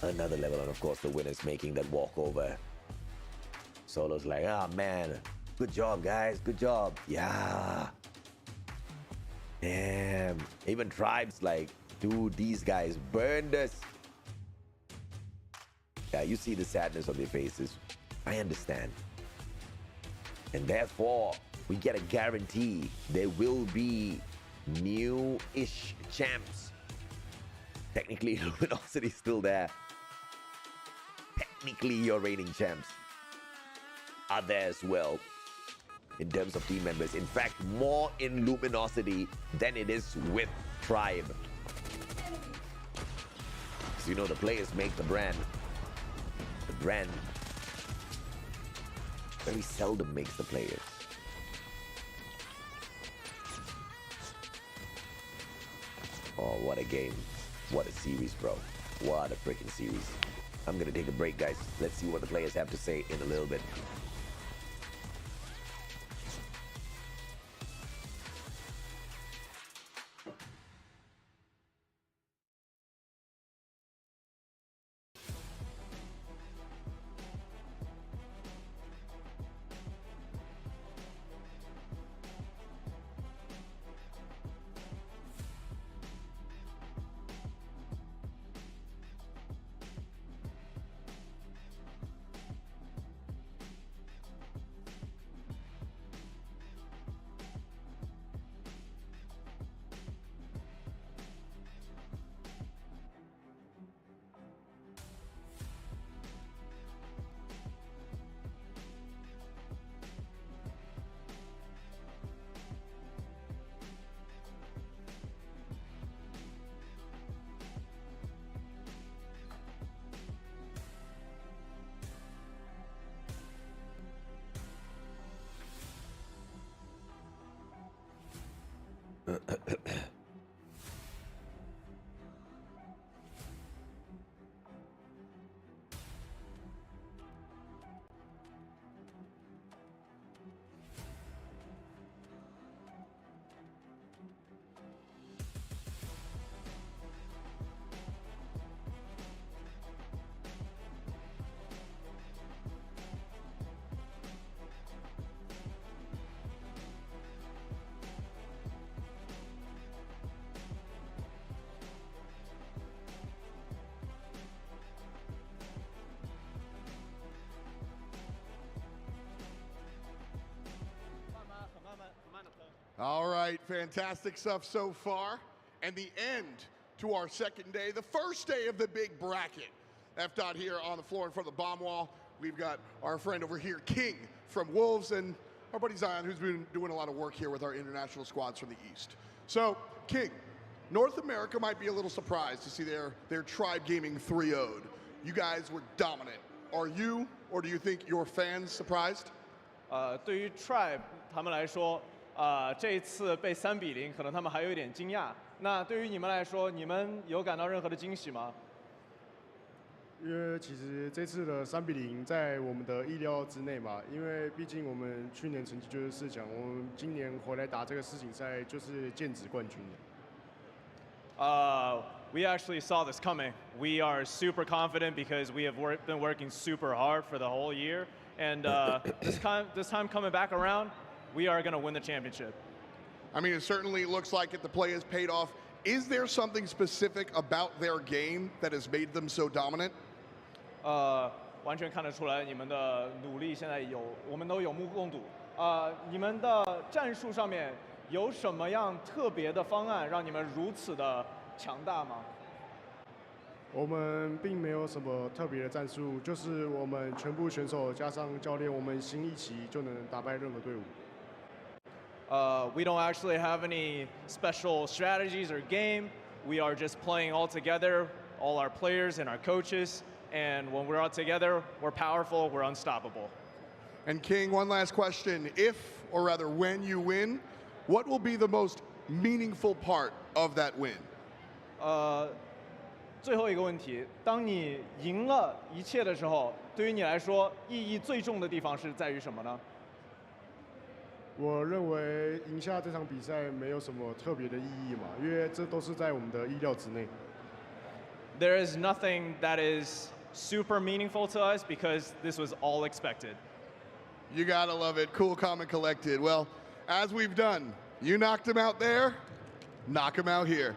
Another level, and of course the winners making that walkover. Solo's like, ah, man, good job, guys, good job. Yeah. Damn. Even Tribe's like, dude, these guys burned us. Yeah, you see the sadness on their faces. I understand. And therefore, we get a guarantee there will be new-ish champs. Technically, Luminosity's still there. Technically, your reigning champs are there as well in terms of team members. In fact, more in Luminosity than it is with Tribe. So, you know, the players make the brand. The brand very seldom makes the players. Oh, what a game. What a series, bro. What a freaking series. I'm gonna take a break, guys. Let's see what the players have to say in a little bit. All right, fantastic stuff so far. And the end to our second day, the first day of the big bracket. F. Dot here on the floor in front of the bomb wall. We've got our friend over here, King from Wolves, and our buddy Zion, who's been doing a lot of work here with our international squads from the East. So, King, North America might be a little surprised to see their Tribe Gaming 3-0'd. You guys were dominant. Are you, or do you think your fans surprised? 对于 Tribe 他们来说，这一次被3-0，可能他们还有一点惊讶。那对于你们来说，你们有感到任何的惊喜吗？因为其实这次的3-0在我们的意料之内嘛，因为毕竟我们去年成绩就是4强，我们今年回来打这个世锦赛就是剑指冠军的。We actually saw this coming. We are super confident because we have been working super hard for the whole year, and this time coming back around, we are going to win the championship. I mean, it certainly looks like it. The play has paid off. Is there something specific about their game that has made them so dominant? 完全看得出来你们的努力现在我们都有目共睹。你们的战术上面有什么样特别的方案让你们如此的强大吗？我们并没有什么特别的战术，就是我们全部选手加上教练，我们心一齐就能打败任何队伍。We don't actually have any special strategies or game. We are just playing all together, all our players and our coaches. And when we're all together, we're powerful, we're unstoppable. And King, one last question. If, or rather when you win, what will be the most meaningful part of that win? 最后一个问题，当你赢了一切的时候，对于你来说，意义最重的地方是在于什么呢？我认为赢下这场比赛没有什么特别的意义嘛，因为这都是在我们的意料之内。There is nothing that is super meaningful to us because this was all expected. You gotta love it. Cool, calm, and collected. Well, as we've done, you knocked him out there, knock him out here.